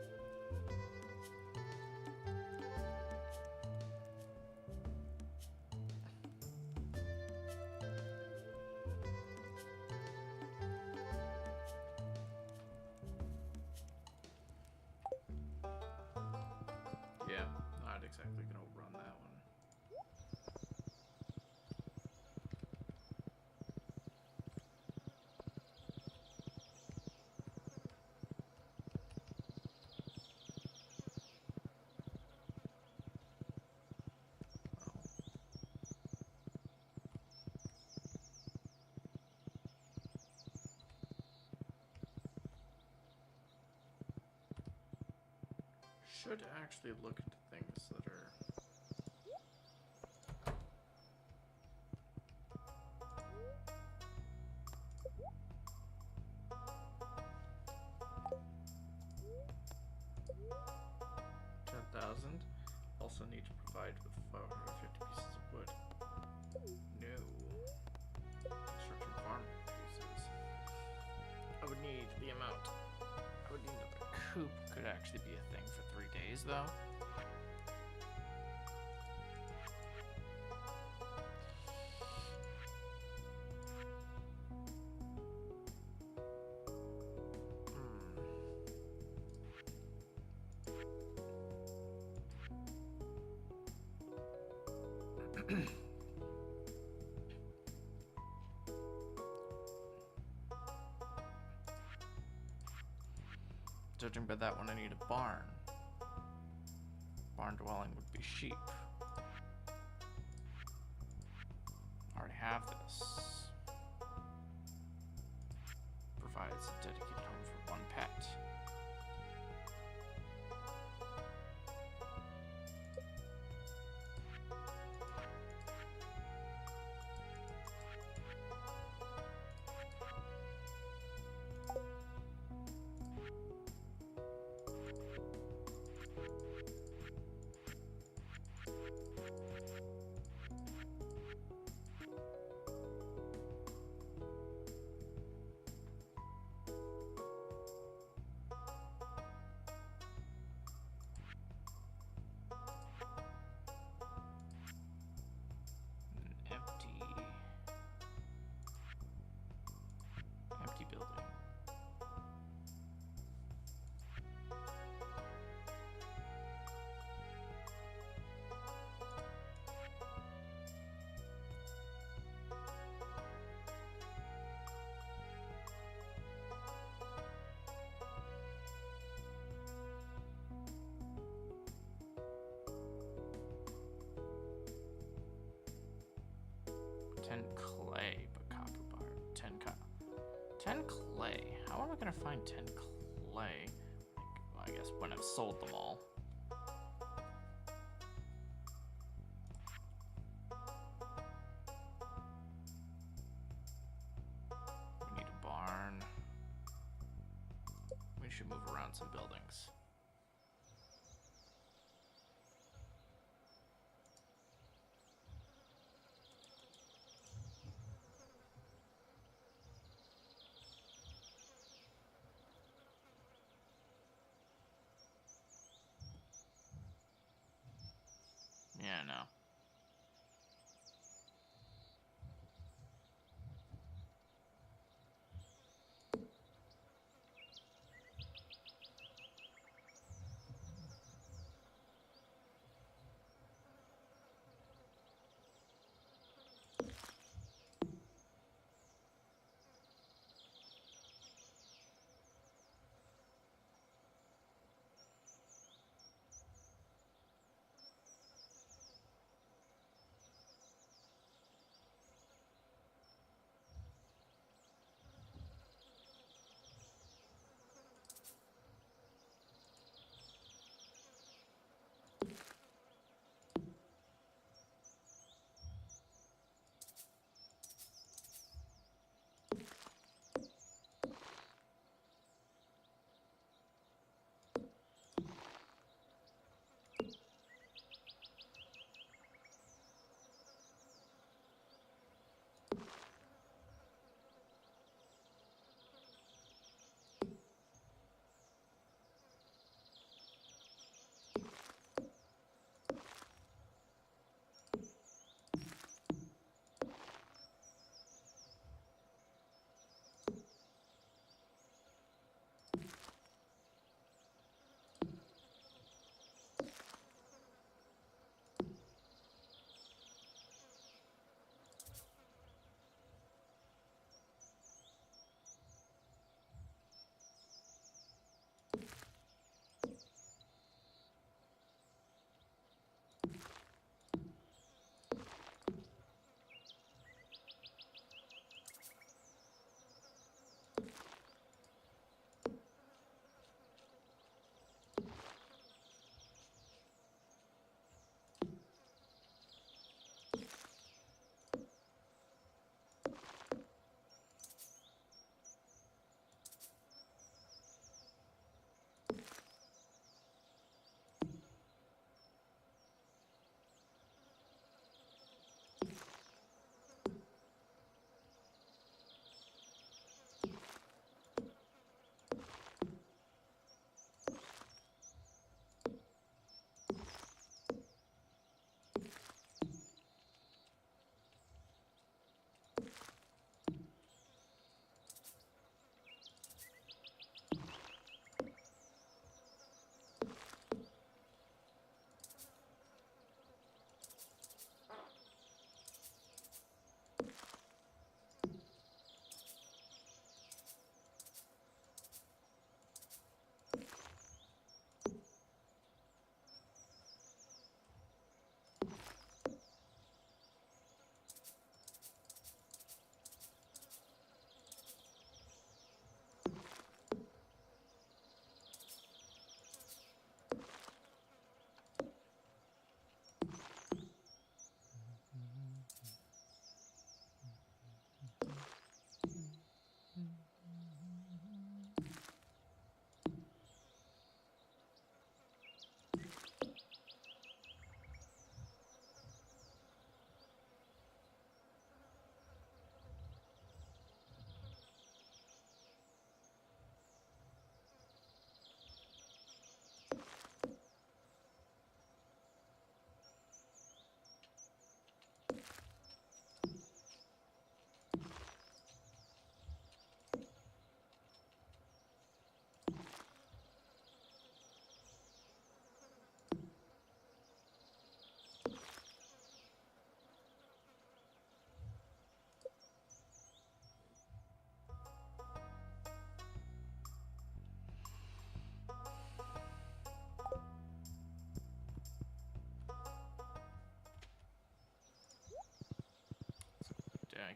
Yeah, not exactly gonna run that one. Should actually look into things that are $10,000. Also need to provide with 550 pieces of wood. No. Construction farm uses. I would need the amount. I would need another coop. Could actually be a thing for 3 days though. Judging by that one, I need a barn. Barn dwelling would be sheep. Already have this. Provides a dedicated home for 1 pet. Empty building. Ten clay, but copper bar. 10 clay. How am I gonna find 10 clay? Like, well, I guess when I've sold them all. We need a barn. We should move around some buildings.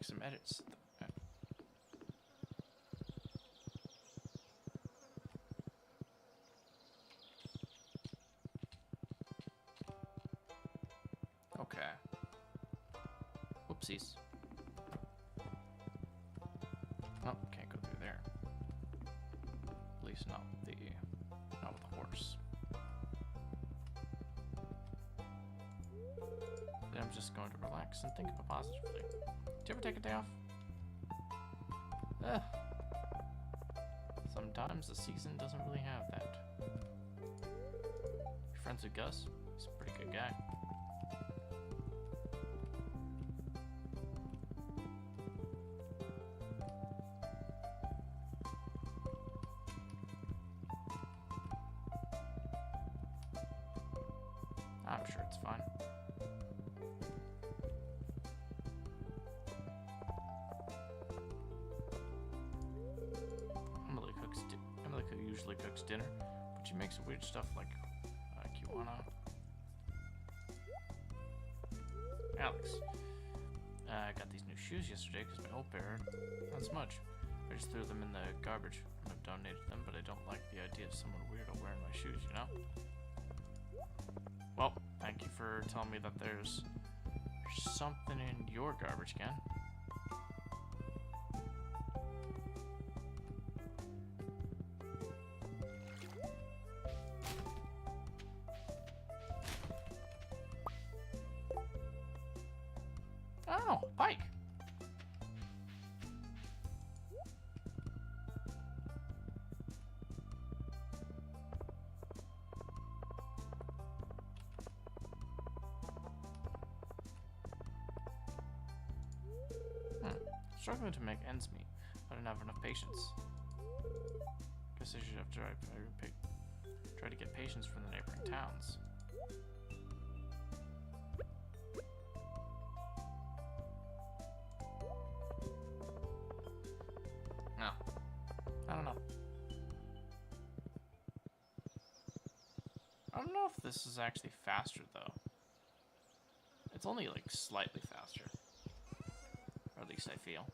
make some edits. Okay. Whoopsies. Oh, can't go through there. At least not with the horse. Then I'm just going to relax and think positively. Did you ever take a day off? Sometimes the season doesn't really have that. You're friends with Gus? He's a pretty good guy. I'm sure it's fine. Emily usually cooks dinner, but she makes weird stuff like kiwana. Alex, I got these new shoes yesterday because my old pair not smudge. I just threw them in the garbage. I've donated them, but I don't like the idea of someone weirdo wearing my shoes, you know? Well, thank you for telling me that there's something in your garbage can. Oh, Pike. Struggling to make ends meet. I don't have enough patience. Guess I should have try to get patience from the neighboring towns. No. I don't know. I don't know if this is actually faster, though. It's only, like, slightly faster. Or at least I feel.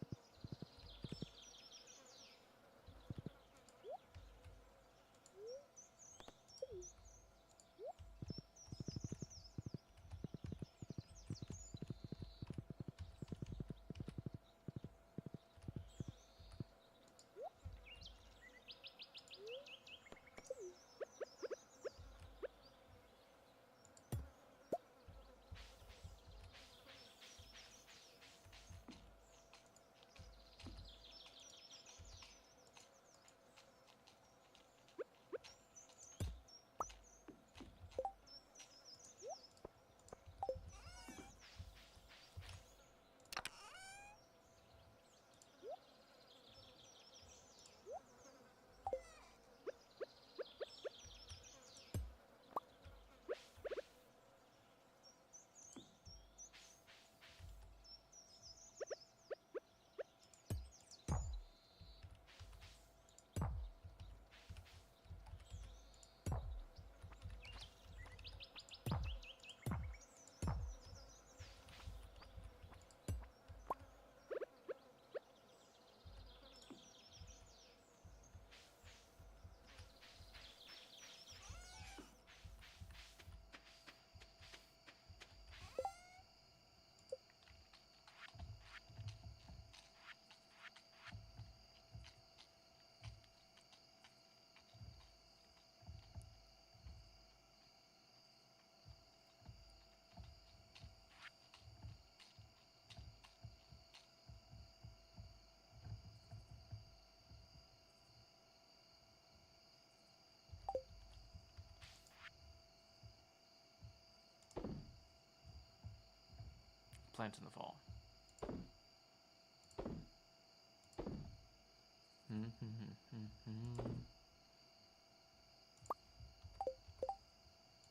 Plant in the fall.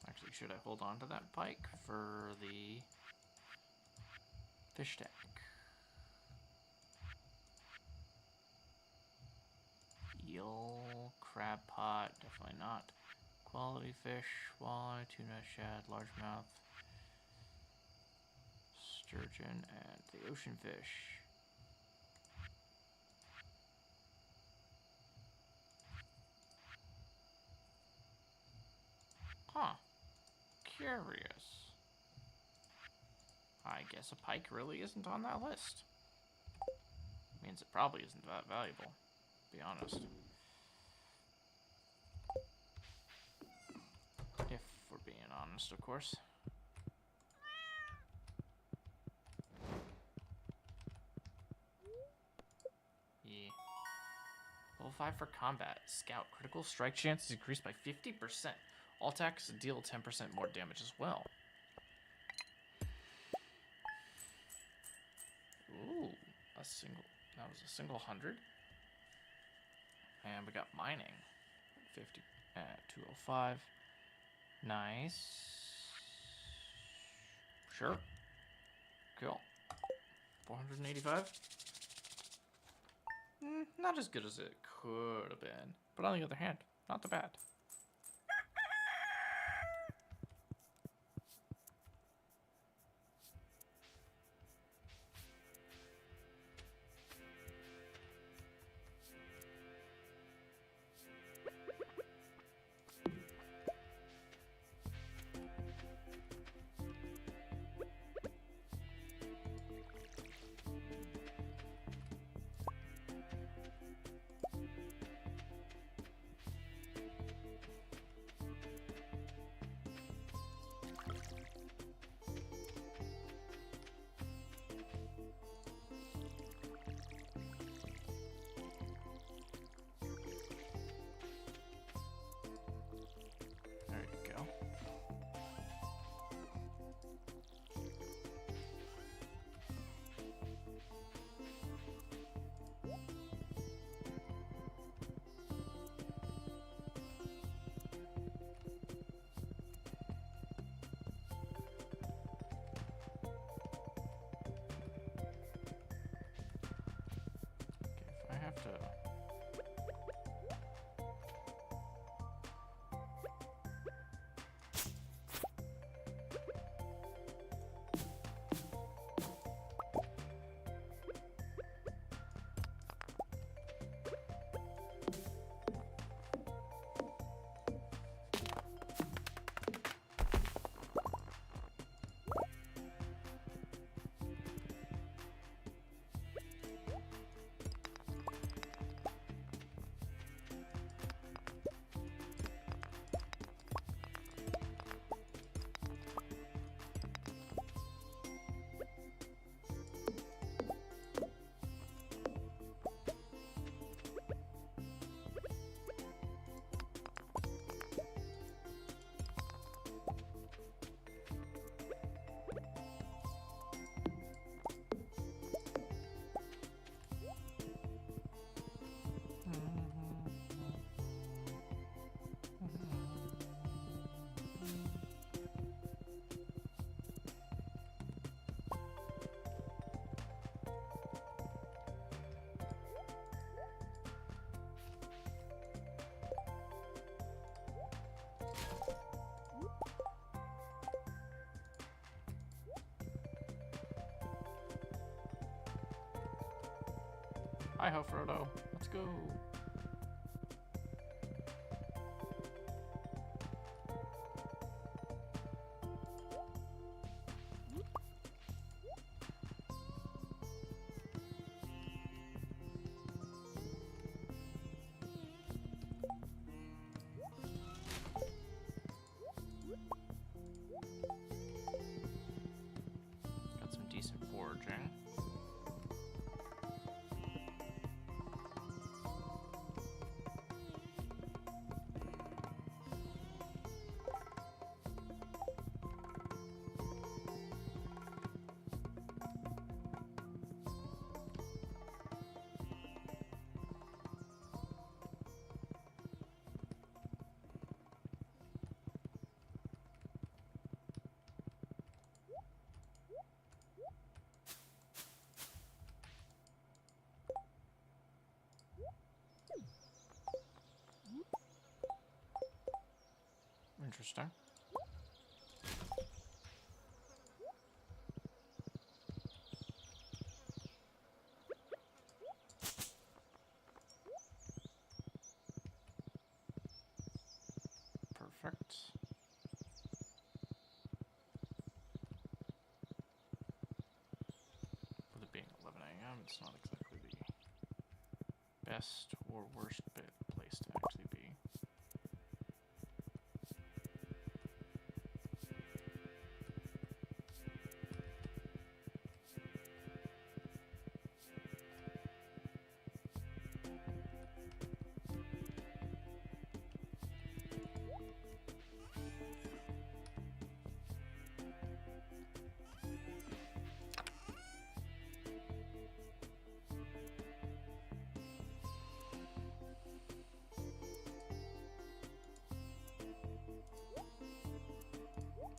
Actually, should I hold on to that pike for the fish tank? Eel, crab pot, definitely not. Quality fish, walleye, tuna, shad, largemouth, sturgeon, and the ocean fish. curious. I guess a pike really isn't on that list. Means it probably isn't that valuable, to be honest. If we're being honest, of course. Yeah. Level 5 for combat. Scout. Critical strike chance is increased by 50%. All attacks deal 10% more damage as well. Ooh, that was a single 100. And we got mining. 50 at 205. Nice. Sure. Cool. 485. Not as good as it could have been. But on the other hand, not too bad. There you go. Okay, if I have to... Hi-ho, Frodo. Let's go. Got some decent foraging. Interesting. Perfect. it's not exactly the best or worst place to actually be.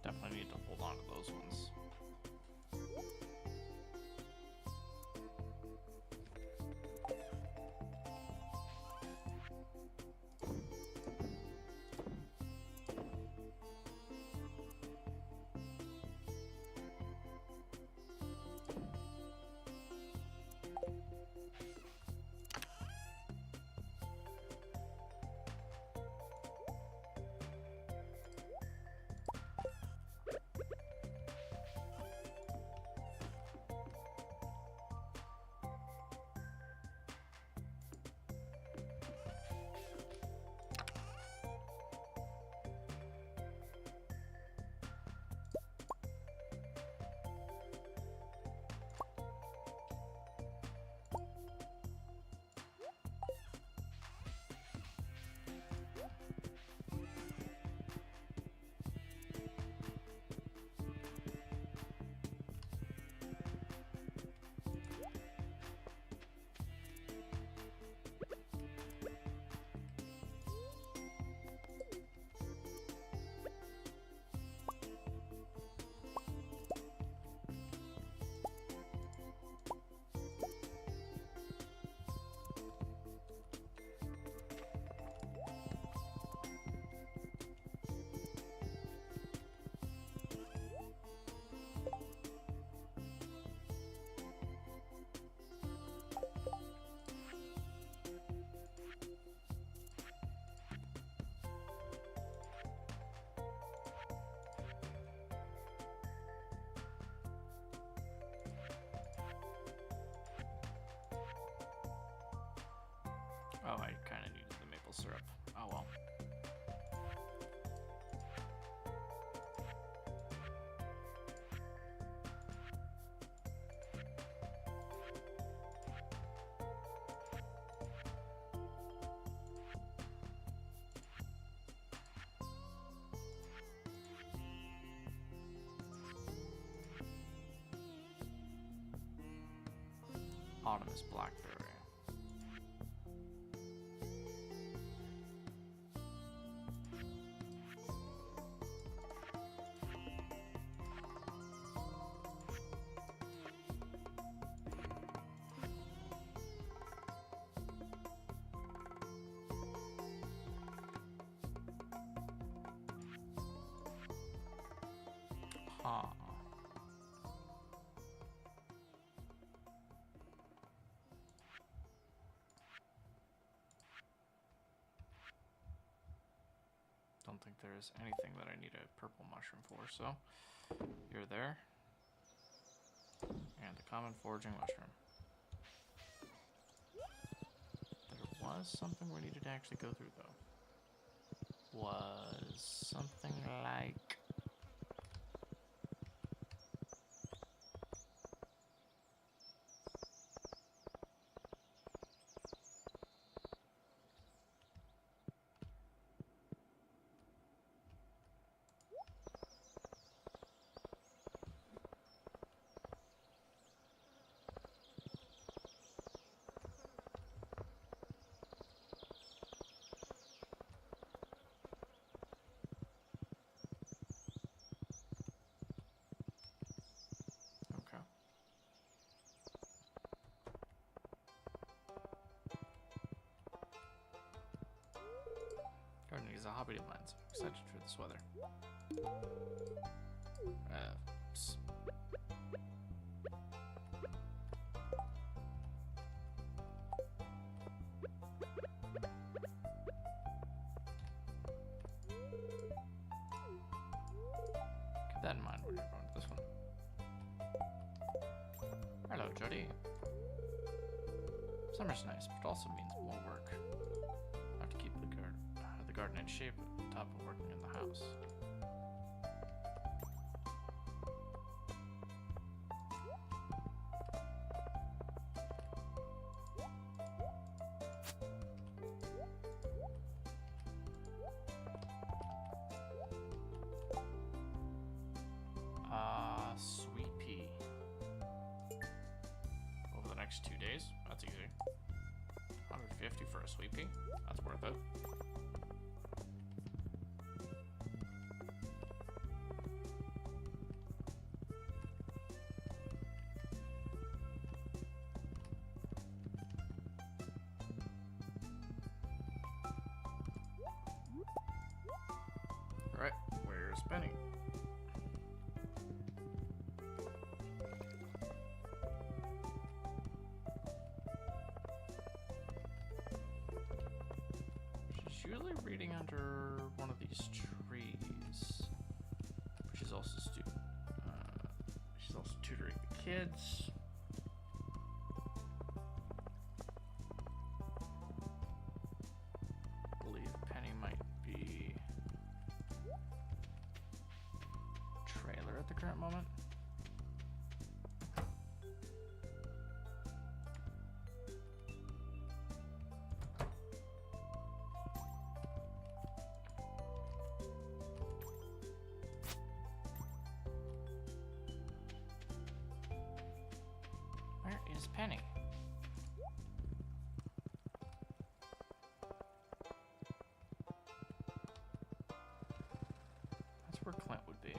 Definitely need to hold on to those ones. Oh, I kind of needed the maple syrup. Oh well. Autumn is blackberry. Huh. Don't think there is anything that I need a purple mushroom for, so you're there. And the common foraging mushroom. There was something we needed to actually go through, though. Was something like... Okay. Gardening is a hobby of mine, so I'm excited for this weather. Keep that in mind when you're going to this one. Hello, Jody. Summer's nice, but it also means more work. I have to keep the garden in shape on top of working in the house. Sweet pea. Over the next 2 days. That's easy. 150 for a sweet pea. That's worth it. Alright, where's Penny? She's usually reading under one of these trees. She's also tutoring the kids. I believe Penny might be trailer at the current moment. Where is Penny? That's where Clint would be.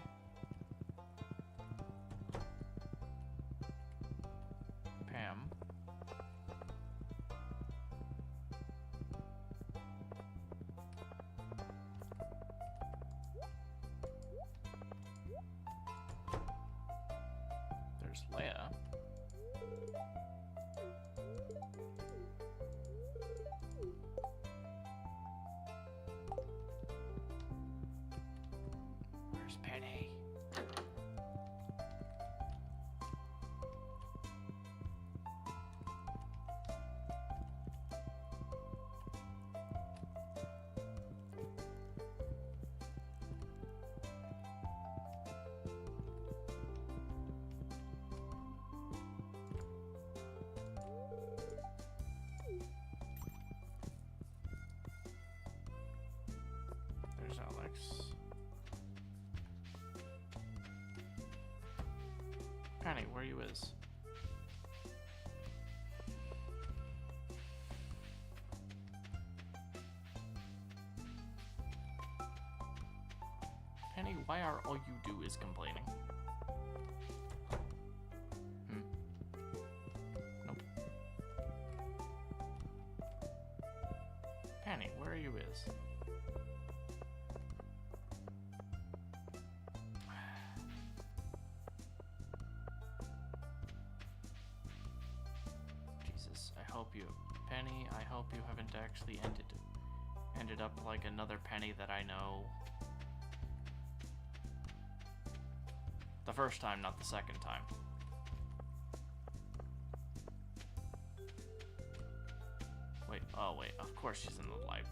Pam. There's Leia. Where's Penny? There's Alex. Penny, where you is? Penny, why are all you do is complaining? Nope. Penny, where you is? Penny, I hope you haven't actually ended up like another Penny that I know. The first time, not the second time. Wait, oh wait, of course she's in the library.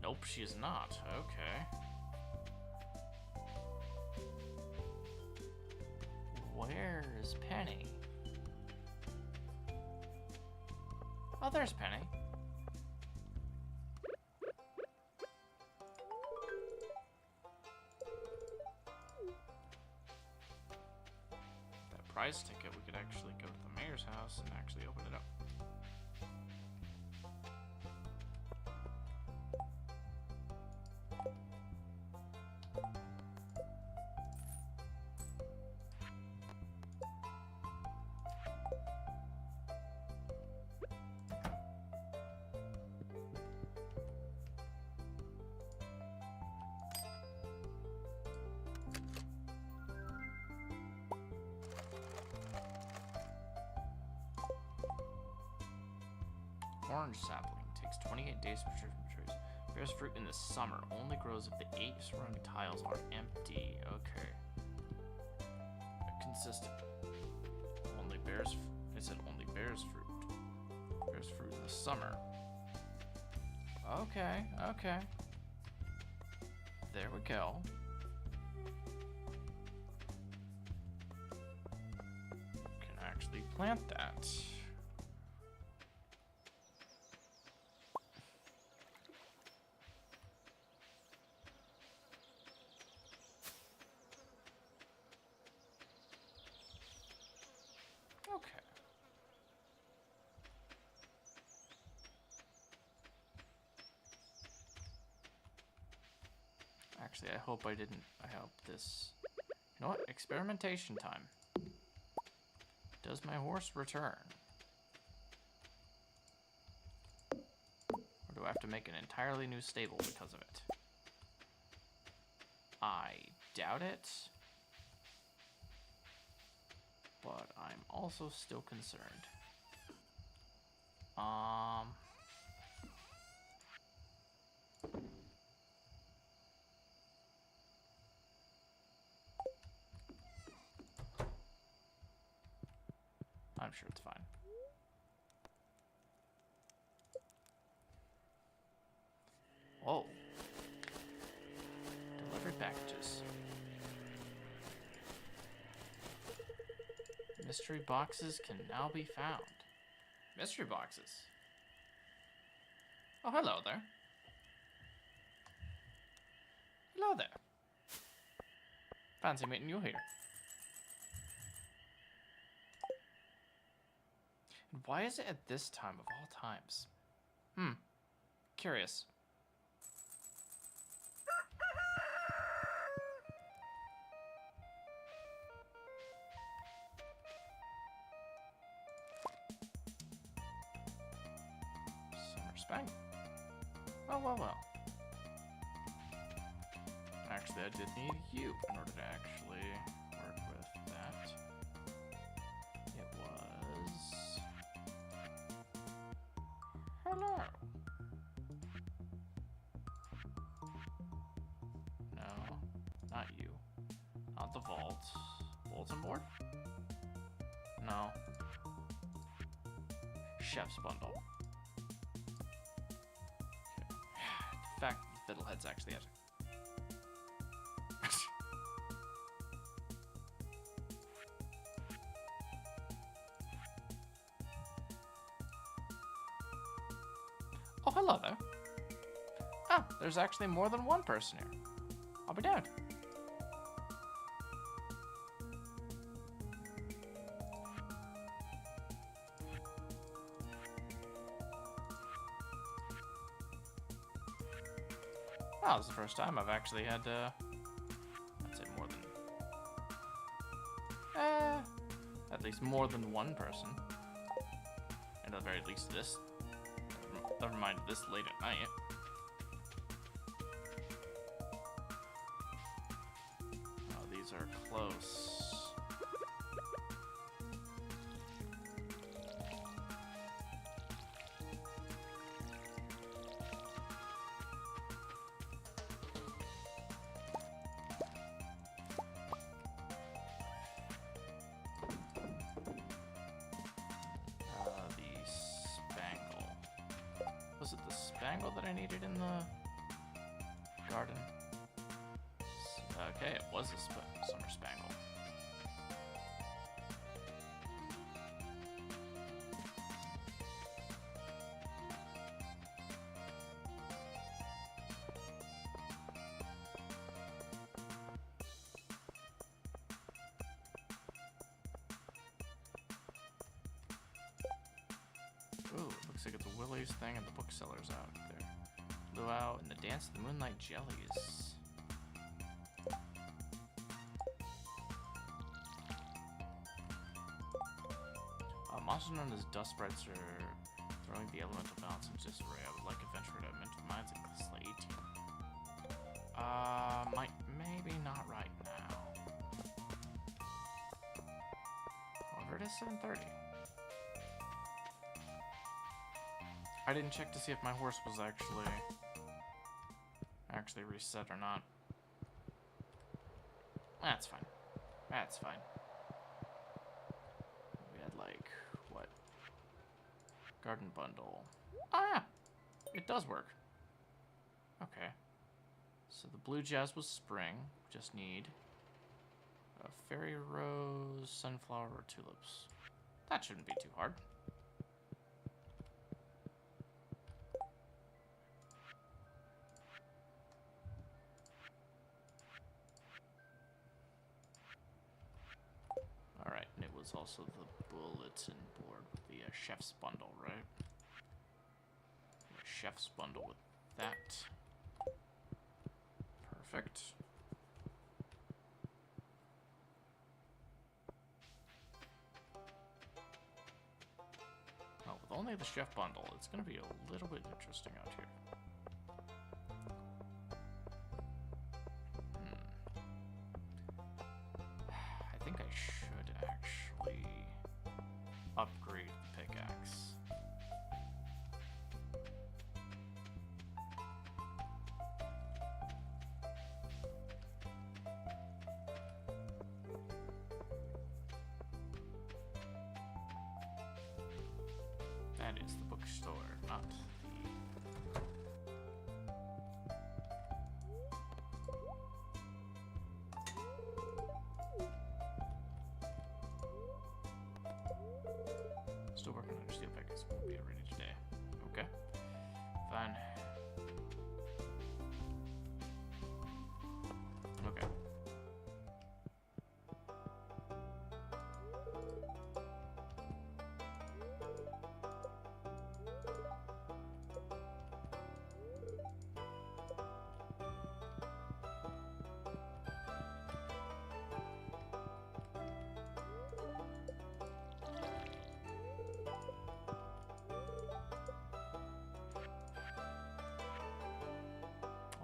Nope, she's not. Okay. Where is Penny? Oh, there's Penny. That prize ticket, we could actually go to the mayor's house and actually open it up. Orange sapling takes 28 days to mature from trees. Bears fruit in the summer. Only grows if the 8 surrounding tiles are empty. Okay. Consistent. Only bears. It said only bears fruit. Bears fruit in the summer. Okay, okay. There we go. Can actually plant that. Okay. Actually, I hope I didn't. I hope this. You know what? Experimentation time. Does my horse return? Or do I have to make an entirely new stable because of it? I doubt it. But I'm also still concerned. I'm sure it's fine. Whoa. Delivered packages. Mystery boxes can now be found. Mystery boxes? Oh, hello there. Hello there. Fancy meeting you here. And why is it at this time of all times? Curious. Summer Spangle. Well, well, well. Actually, I did need you in order to actually work with that. It was... Hello. No, not you. Not the vault. Bulletin board? No. Chef's bundle. Okay. The fact that Fiddlehead's actually at Oh, hello there. Ah, there's actually more than one person here. I'll be down. Wow, this is the first time I've actually had, I'd say more than, at least more than one person. And at the very least this, never mind this late at night. Oh, these are close. Was it the spangle that I needed in the garden? Okay, it was a summer spangle. Ooh, looks like it's a Willie's thing and the bookseller's out there. Luau and the Dance of the Moonlight Jellies. Monsters known as dust sprites are throwing the elemental balance into disarray. I would like adventure to Mint of Minds and Slay 18. Maybe not right now. However, it is 7:30. I didn't check to see if my horse was actually reset or not. That's fine. That's fine. We had like what? Garden bundle. Oh, yeah. It does work. Okay. So the blue jazz was spring. Just need a fairy rose, sunflower, or tulips. That shouldn't be too hard. Alright, and it was also the bulletin board with the chef's bundle, right? The chef's bundle with that. Perfect. Oh, with only the chef bundle, it's going to be a little bit interesting out here. I think I should actually upgrade the pickaxe. That is the bookstore, not the... Still working on your steel pickaxe. Won't be ready today. Okay. Fine. Okay.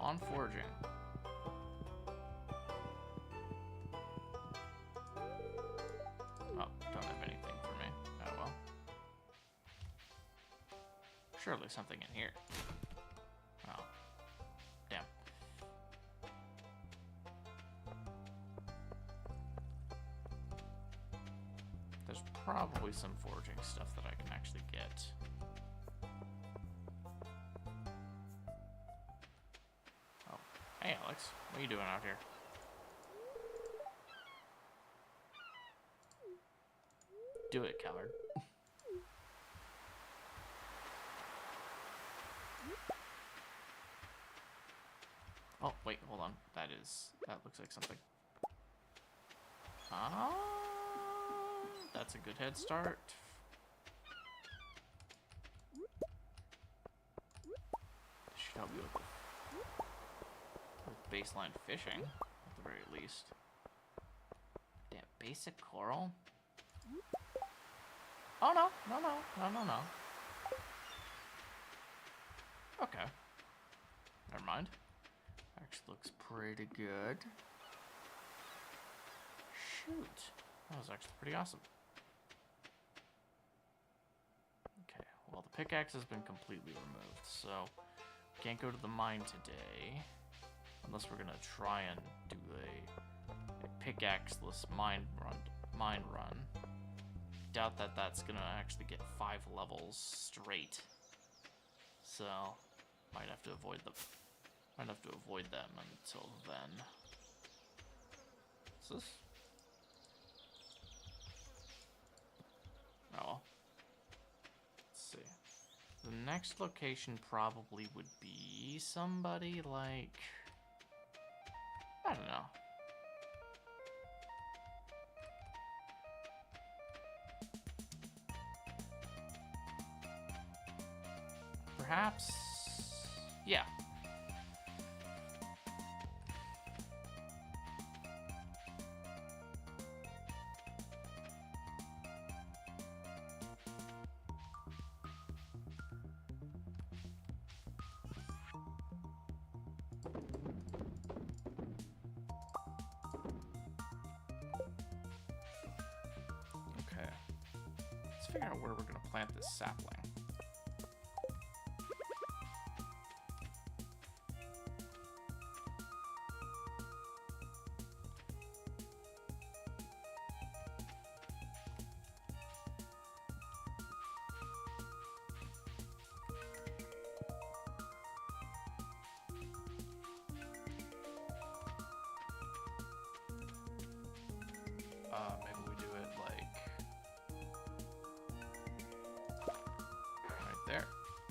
On foraging. Oh, don't have anything for me. Oh well. Surely something in here. Oh. Damn. There's probably some foraging stuff that I can actually get. Hey, Alex. What are you doing out here? Do it, coward. Oh, wait, hold on. That looks like something. Ah, that's a good head start. This should help you with baseline fishing, at the very least. Damn, basic coral? Oh, no. No. Okay. Never mind. Actually looks pretty good. Shoot. That was actually pretty awesome. Okay, well, the pickaxe has been completely removed, so can't go to the mine today. Unless we're gonna try and do a pickaxe-less mine run. Doubt that that's gonna actually get 5 levels straight. So might have to avoid them. Might have to avoid them until then. What's this? Oh well. Let's see. The next location probably would be somebody like... I don't know. Perhaps... yeah. Figure out where we're going to plant this sapling.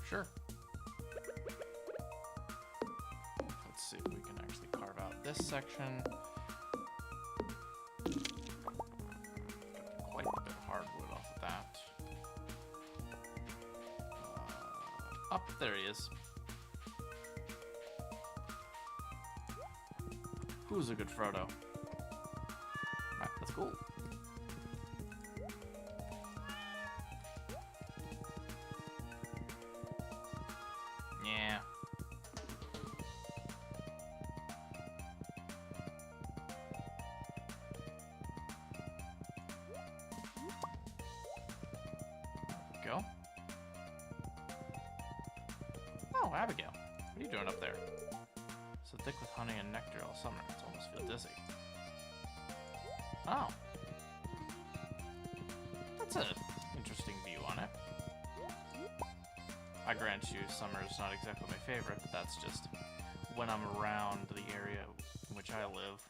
Sure. Let's see if we can actually carve out this section. Quite a bit of hardwood off of that. Up there he is. Who's a good Frodo? Alright, that's cool. Yeah. Go. Oh, Abigail. What are you doing up there? So thick with honey and nectar all summer. It's almost feel dizzy. Oh. That's an interesting view on it. I grant you, summer is not exactly my favorite, but that's just when I'm around the area in which I live.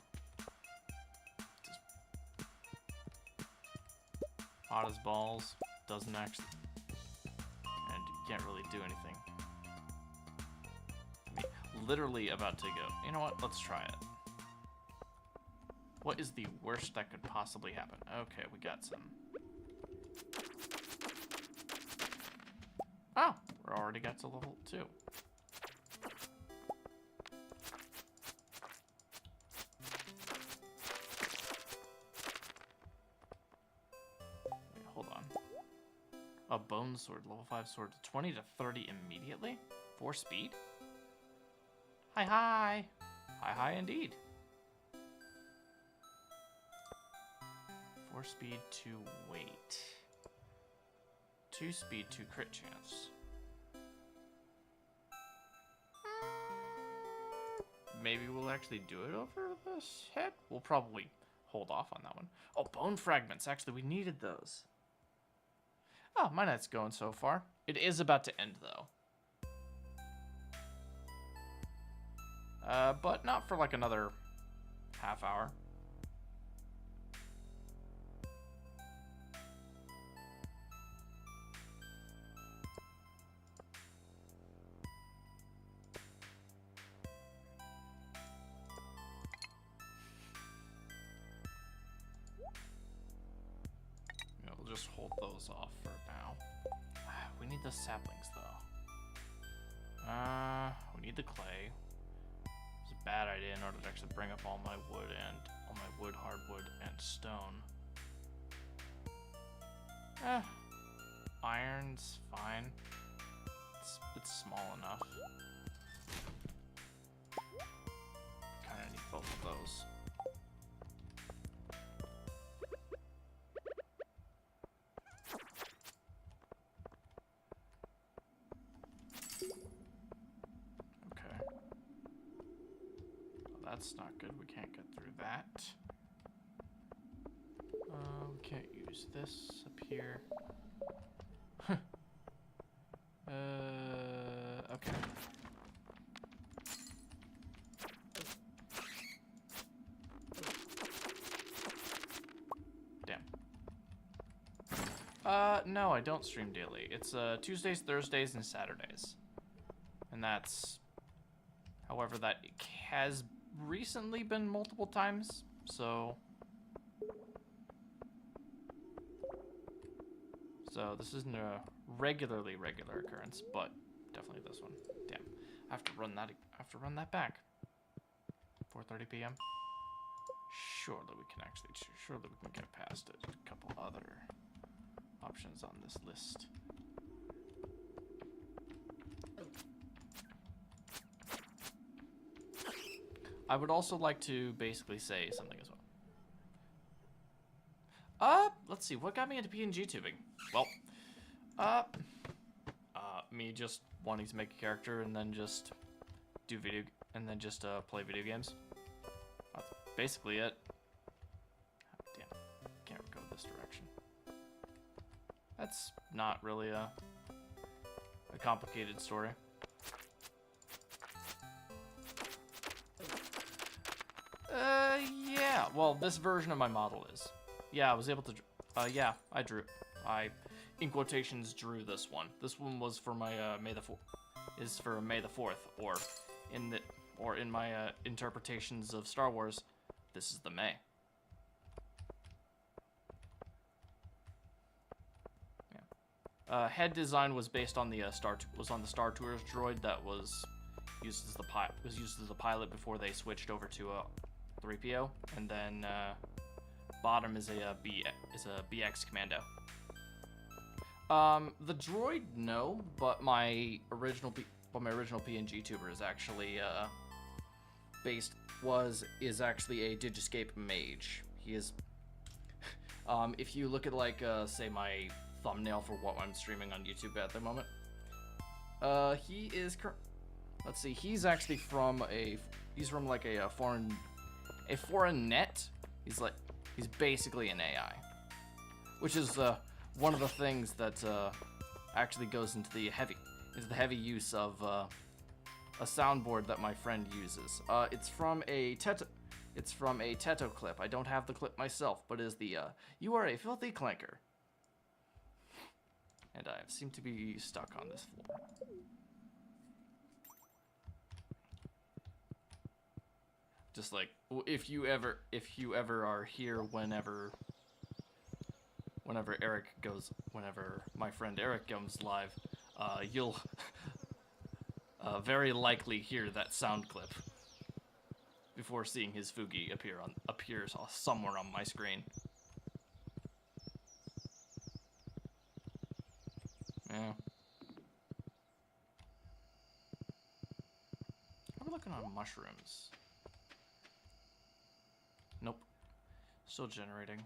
Just hot as balls, doesn't actually, and you can't really do anything. I mean, literally about to go, you know what, let's try it. What is the worst that could possibly happen? Okay, we got some. Oh, we're already got to level 2. Wait, hold on. A bone sword, level 5 sword, 20 to 30 immediately? 4 speed? Hi, hi. Hi, hi, indeed. 4 speed, 2 weight. 2 speed, 2 crit chance. Maybe we'll actually do it over this head? We'll probably hold off on that one. Oh, bone fragments. Actually, we needed those. Oh, my night's going so far. It is about to end, though. But not for like another half hour. Just hold those off for now. We need the saplings though. We need the clay. It's a bad idea in order to actually bring up all my wood and all my wood, hardwood, and stone. Iron's fine. It's small enough. Kind of need both of those. That's not good. We can't get through that. We can't use this up here. Okay. Damn. No, I don't stream daily. It's Tuesdays, Thursdays, and Saturdays. And that's, however, that has recently been multiple times, so this isn't a regular occurrence, but definitely this one. Damn, I have to run that back. 4:30 p.m. Surely we can get past it. A couple other options on this list. I would also like to basically say something as well. Let's see, what got me into PNG tubing? Well, me just wanting to make a character and then just play video games. That's basically it. Damn, can't go this direction. That's not really a complicated story. Yeah, well, this version of my model is. Yeah, I was able to, yeah, I drew. in quotations, drew this one. This one was for my May the 4th. Is for May the 4th, or in my interpretations of Star Wars, this is the May. Yeah. Head design was based on the Star Tours droid that was used as the pilot before they switched over to a 3PO, and then bottom is a BX commando. The droid, no, but my original PNG tuber is actually is actually a Digiscape mage. He is, if you look at like say my thumbnail for what I'm streaming on YouTube at the moment, he is let's see, he's actually from like a foreign net. He's basically an AI, which is one of the things that actually goes into the heavy use of a soundboard that my friend uses. It's from a Teto clip. I don't have the clip myself, but is the "You are a filthy clanker," and I seem to be stuck on this floor. Just like if you ever are here whenever my friend Eric comes live, you'll very likely hear that sound clip before seeing his Fugi appears somewhere on my screen. Yeah. How are we looking on mushrooms? Nope. Still generating.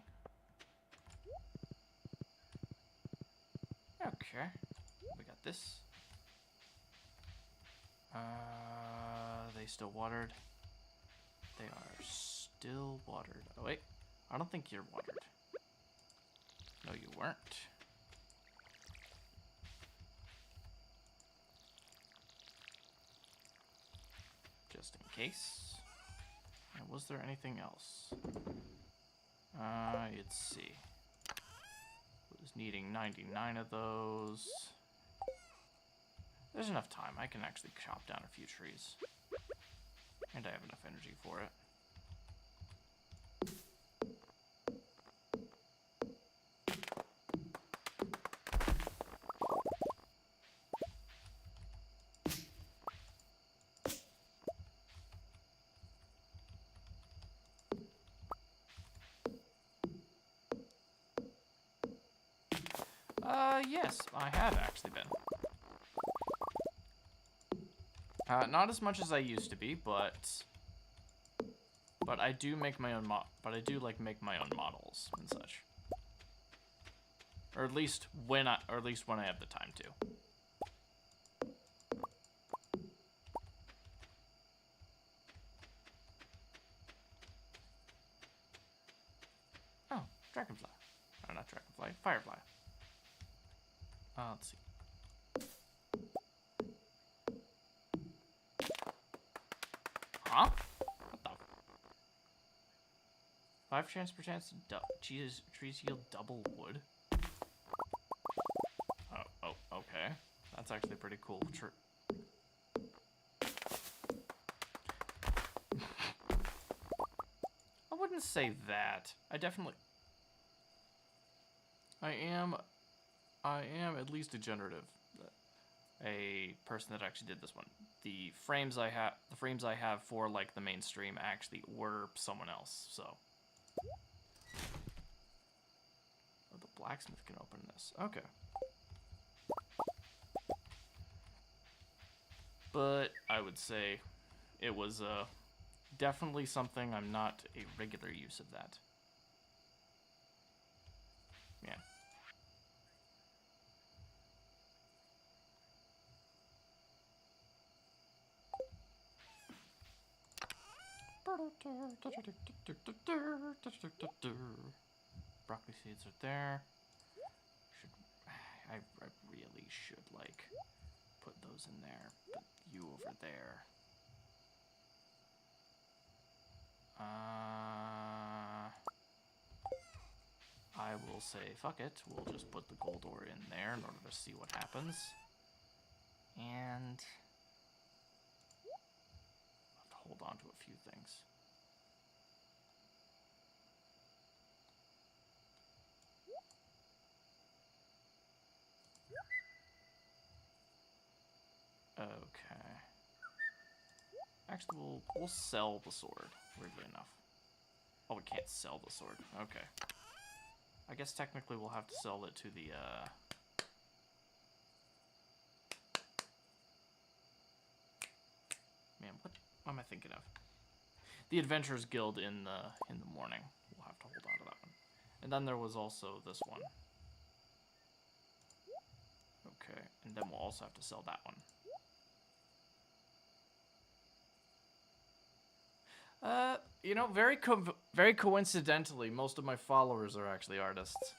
Okay. We got this. They still watered. They are still watered. Oh wait, I don't think you're watered. No, you weren't. Just in case. And was there anything else? Let's see. Was needing 99 of those. There's enough time. I can actually chop down a few trees. And I have enough energy for it. Yes, I have actually been. Not as much as I used to be, but I do make my own make my own models and such. Or at least when I have the time to. Oh, dragonfly. Oh, not dragonfly, firefly. Let's see. Huh? What the? 5 chance per chance to trees yield double wood. Oh, okay. That's actually pretty cool. I wouldn't say that. I am at least a generative. A person that actually did this one. The frames I have for like the mainstream actually were someone else, so. Oh, the blacksmith can open this. Okay. But I would say it was definitely something I'm not a regular use of that. Yeah. Broccoli seeds are there. I really should like put those in there. Put you over there. I will say, fuck it, we'll just put the gold ore in there in order to see what happens. And I'll have to hold on to a few things. Okay. Actually, we'll sell the sword, weirdly enough. Oh, we can't sell the sword. Okay. I guess technically we'll have to sell it to the, Man, what am I thinking of? The Adventurers Guild in the morning. We'll have to hold on to that one. And then there was also this one. Okay, and then we'll also have to sell that one. You know, very coincidentally, most of my followers are actually artists.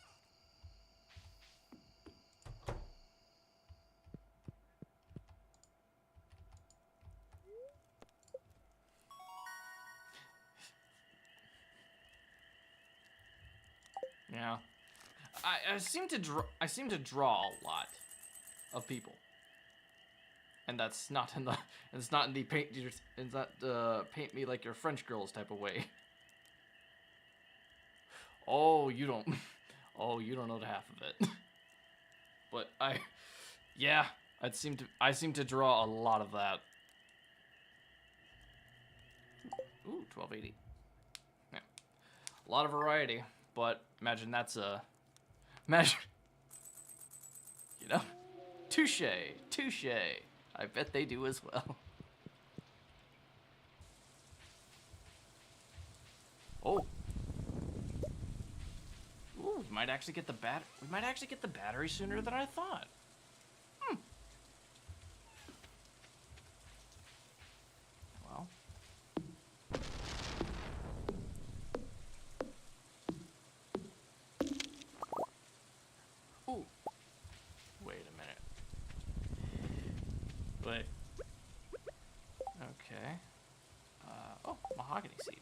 Yeah, I seem to draw a lot of people, and that's not in the paint me like your French girls type of way. Oh, you don't know the half of it. But yeah, I seem to draw a lot of that. Ooh, 1280. Yeah, a lot of variety. But imagine that's imagine, you know, touche. I bet they do as well. Oh. Ooh, we might actually get the battery sooner than I thought. Well. Ooh. Wait a minute. Wait. Okay. Oh, mahogany seed.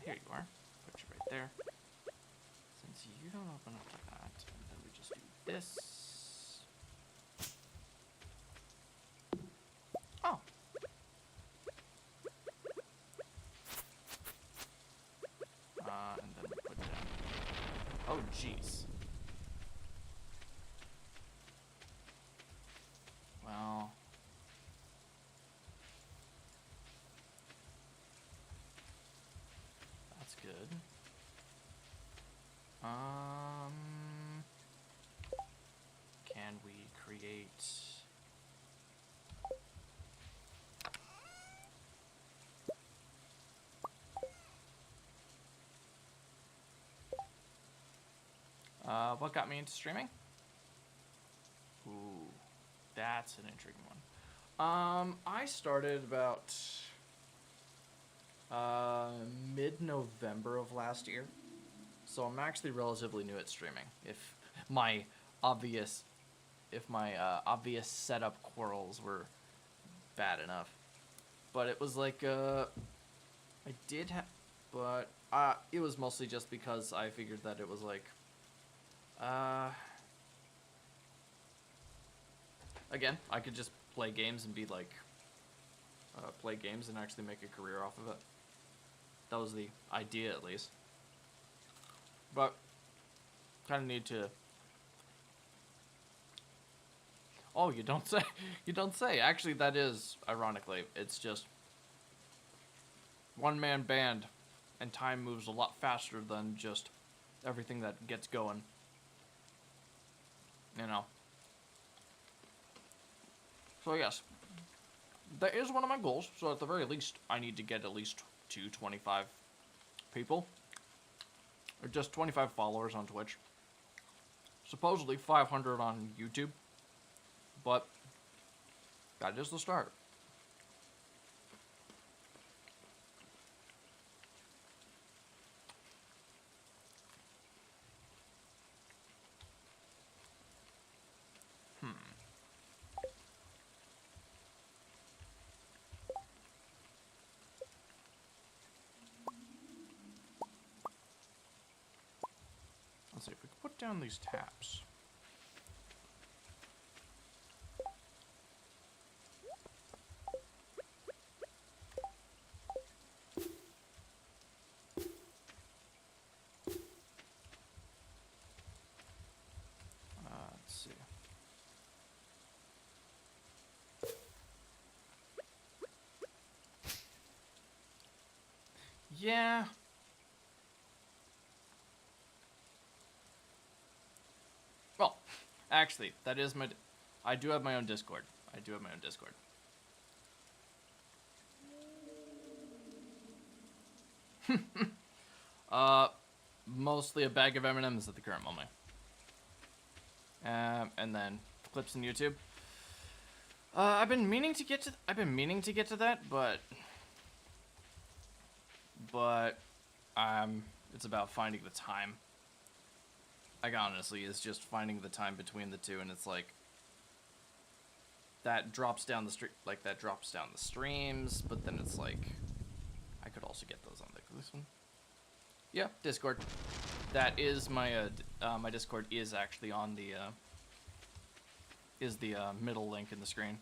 Here you are. Put you right there. Since you don't open up to that, and then we just do this. Oh. And then we put down. Oh, jeez. Well. That's good. Can we create... what got me into streaming? Ooh, that's an intriguing one. I started about mid-November of last year, so I'm actually relatively new at streaming. If my obvious setup quarrels were bad enough, but it was like I did have, but it was mostly just because I figured that it was like again, I could just play games and be like, play games and actually make a career off of it. That was the idea, at least. But, kind of need to... Oh, you don't say. You don't say. Actually, that is, ironically, it's just one-man band, and time moves a lot faster than just everything that gets going. You know. So yes, that is one of my goals. So at the very least, I need to get at least 225 people, or just 25 followers on Twitch. Supposedly 500 on YouTube, but that is the start. Let's see if we can put down these taps. Let's see. Yeah. Well, actually, that is my... I do have my own Discord. Mostly a bag of M&Ms at the current moment. And then clips on YouTube. I've been meaning to get to that, but it's about finding the time. Like, honestly, it's just finding the time between the two, and it's like that drops down the streams, but then it's like I could also get those on this one. Yeah, Discord. That is my my Discord is actually on the middle link in the screen.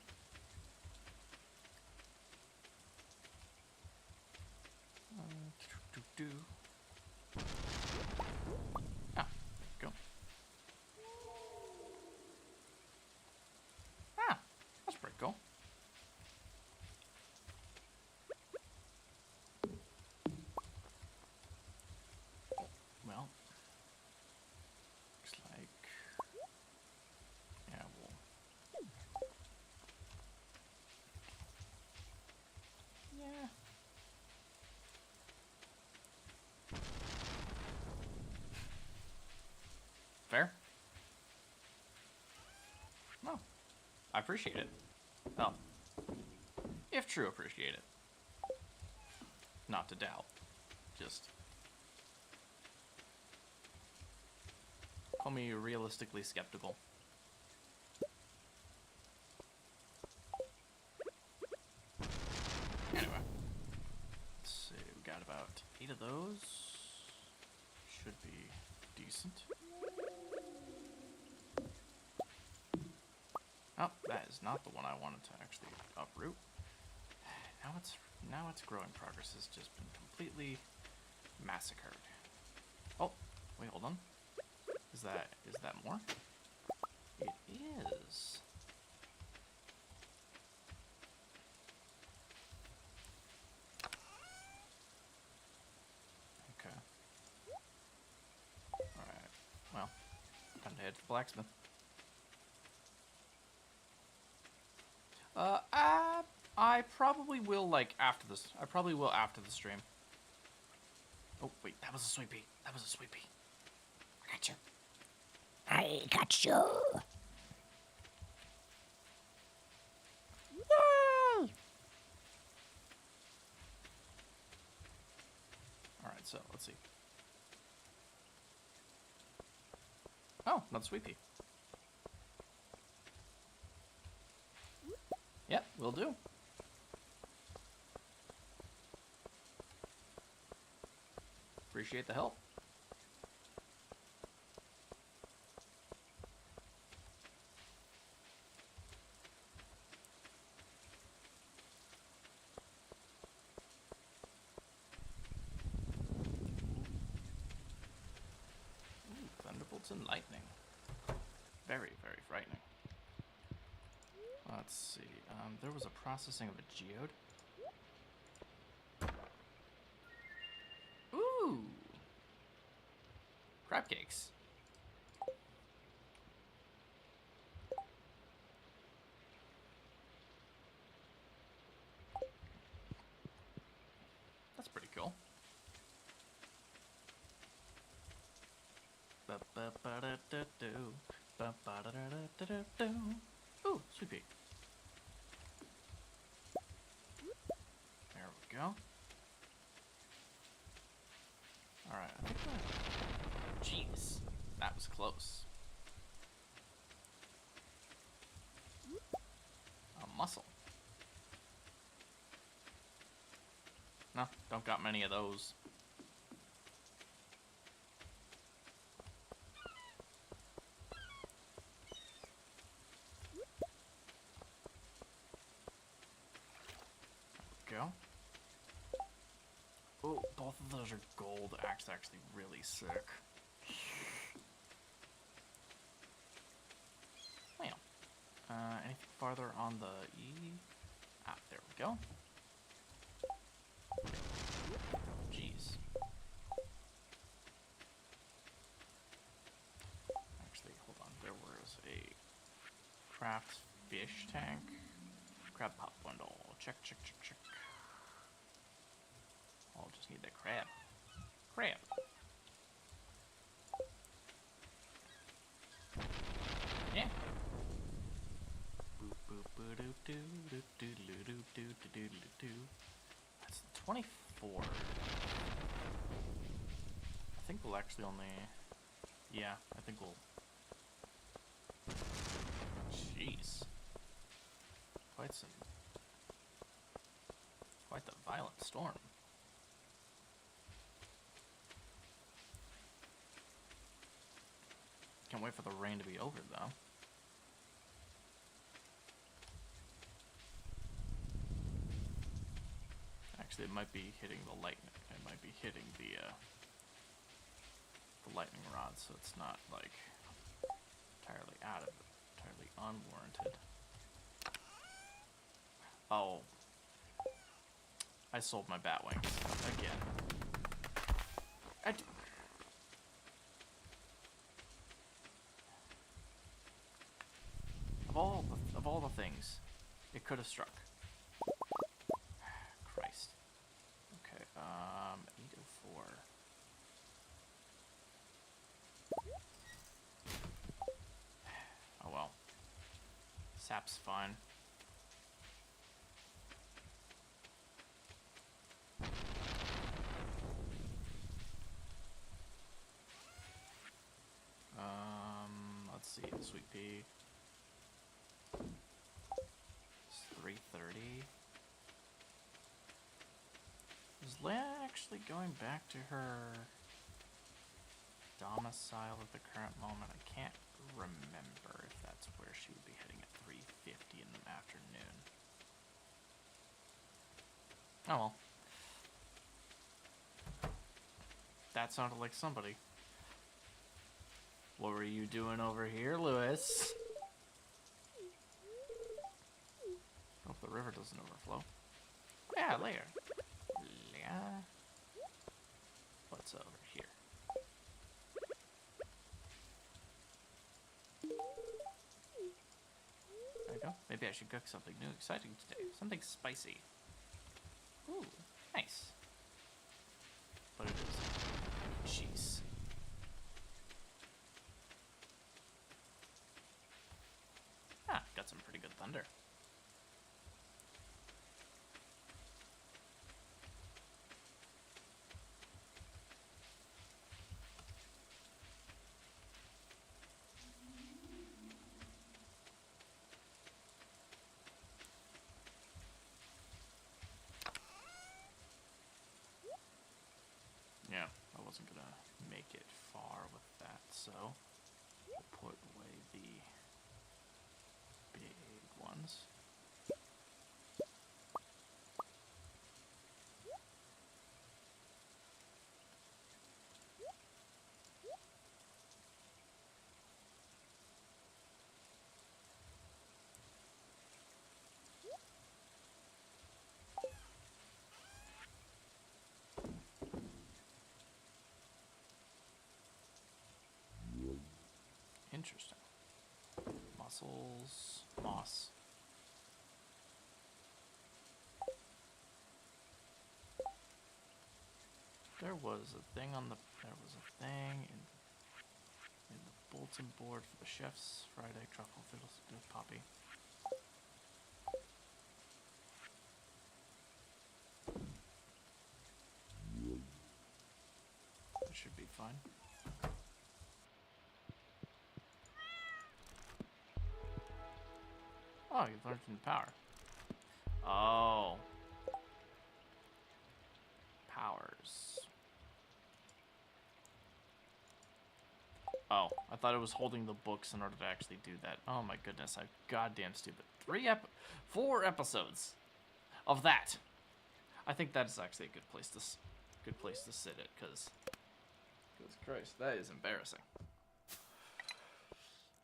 Ah, go. Ah, that's pretty cool. Well, looks like, yeah, yeah. Fair. Well, I appreciate it. Well, if true, appreciate it. Not to doubt. Just call me realistically skeptical. Anyway. Let's see, we got about 8 of those. Should be decent. Oh, that is not the one I wanted to actually uproot. Now its growing progress has just been completely massacred. Oh, wait, hold on. Is that more? It is. Okay. Alright. Well, time to head to the blacksmith. I probably will, like, after this. I probably will after the stream. Oh, wait, that was a sweet pea. I got you. I got you. Yay! Alright, so, let's see. Oh, not sweet pea. Yep, will do. Appreciate the help. Ooh, thunderbolts and lightning. Very, very frightening. Let's see. There was a processing of a geode. Ooh! Crab cakes. That's pretty cool. Ooh, sweet pea. There we go. Alright, I think that... Jeez, that was close. A mussel. No, don't got many of those. both of those are gold. That's actually really sick. Well, anything farther on the E? Ah, there we go. Jeez. Actually, hold on. There was a craft fish tank. Crab pop bundle. Check, check, check, check. I'll just need that crab. Crab. Yeah. That's 24. I think we'll actually only... Yeah, I think we'll... Jeez. Quite the violent storm. Can't wait for the rain to be over, though. Actually, it might be hitting the lightning. It might be hitting the lightning rod, so it's not, like, entirely out of it. Entirely unwarranted. Oh. I sold my bat wings. Again. Of all the things it could have struck. Christ. Okay, 804. Oh well. Sap's fine. Let's see, the sweet pea. It's 330. Is Leia actually going back to her domicile at the current moment? I can't remember if that's where she would be heading at 3:50 in the afternoon. Oh well. That sounded like somebody. What were you doing over here, Lewis? Hope the river doesn't overflow. Yeah, later. Yeah. What's over here? There you go. Maybe I should cook something new, exciting today. Something spicy. Ooh, nice. But it is cheese. Ah, got some pretty good thunder. Yeah, I wasn't gonna make it far with that, so we'll put away the big ones. Interesting. Mussels, moss. There was a thing in the bulletin board for the chef's fried egg truffle fiddles with poppy. That should be fine. Oh, you've learned from the power. Oh. Powers. Oh, I thought it was holding the books in order to actually do that. Oh my goodness, I'm goddamn stupid. 4 episodes of that. I think that is actually a good good place to sit it, because Christ, that is embarrassing.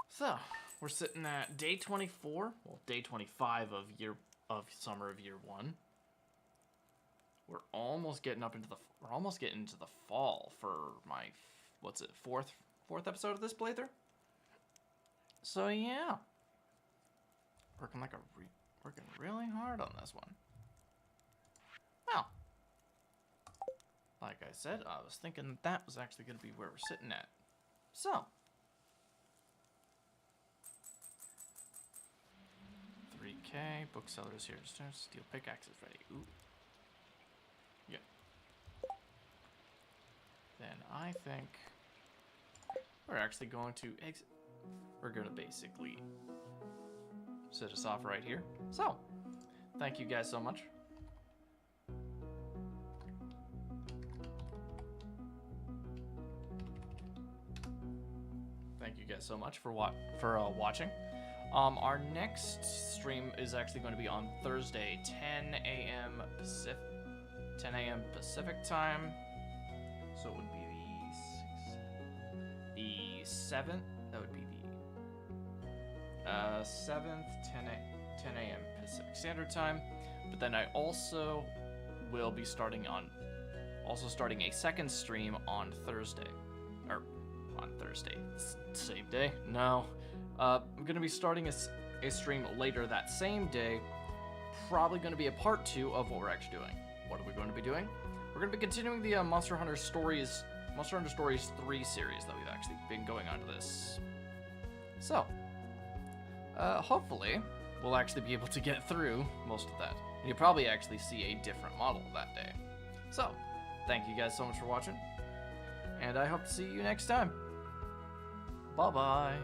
So, we're sitting at day 24, well, day 25 of summer of year 1. We're almost getting into the fall for my fourth episode of this playthrough. So yeah, working really hard on this one. Well, like I said, I was thinking that was actually going to be where we're sitting at. So, 3K, booksellers here. Steel pickaxe is ready. Ooh. Yeah. Then I think we're actually going to exit. We're going to basically set us off right here. So, thank you guys so much. Thank you guys so much for watching. Our next stream is actually going to be on Thursday, 10 a.m. Pacific time. So it would be the 7th. That would be the 7th, 10 a.m. Pacific Standard Time. But then I also will be starting a second stream on Thursday. Or on Thursday. Same day? No. I'm going to be starting a stream later that same day. Probably going to be a part 2 of what we're actually doing. What are we going to be doing? We're going to be continuing the Monster Hunter Stories 3 series that we've actually been going on to this. So, hopefully, we'll actually be able to get through most of that. And you'll probably actually see a different model that day. So, thank you guys so much for watching. And I hope to see you next time. Bye-bye.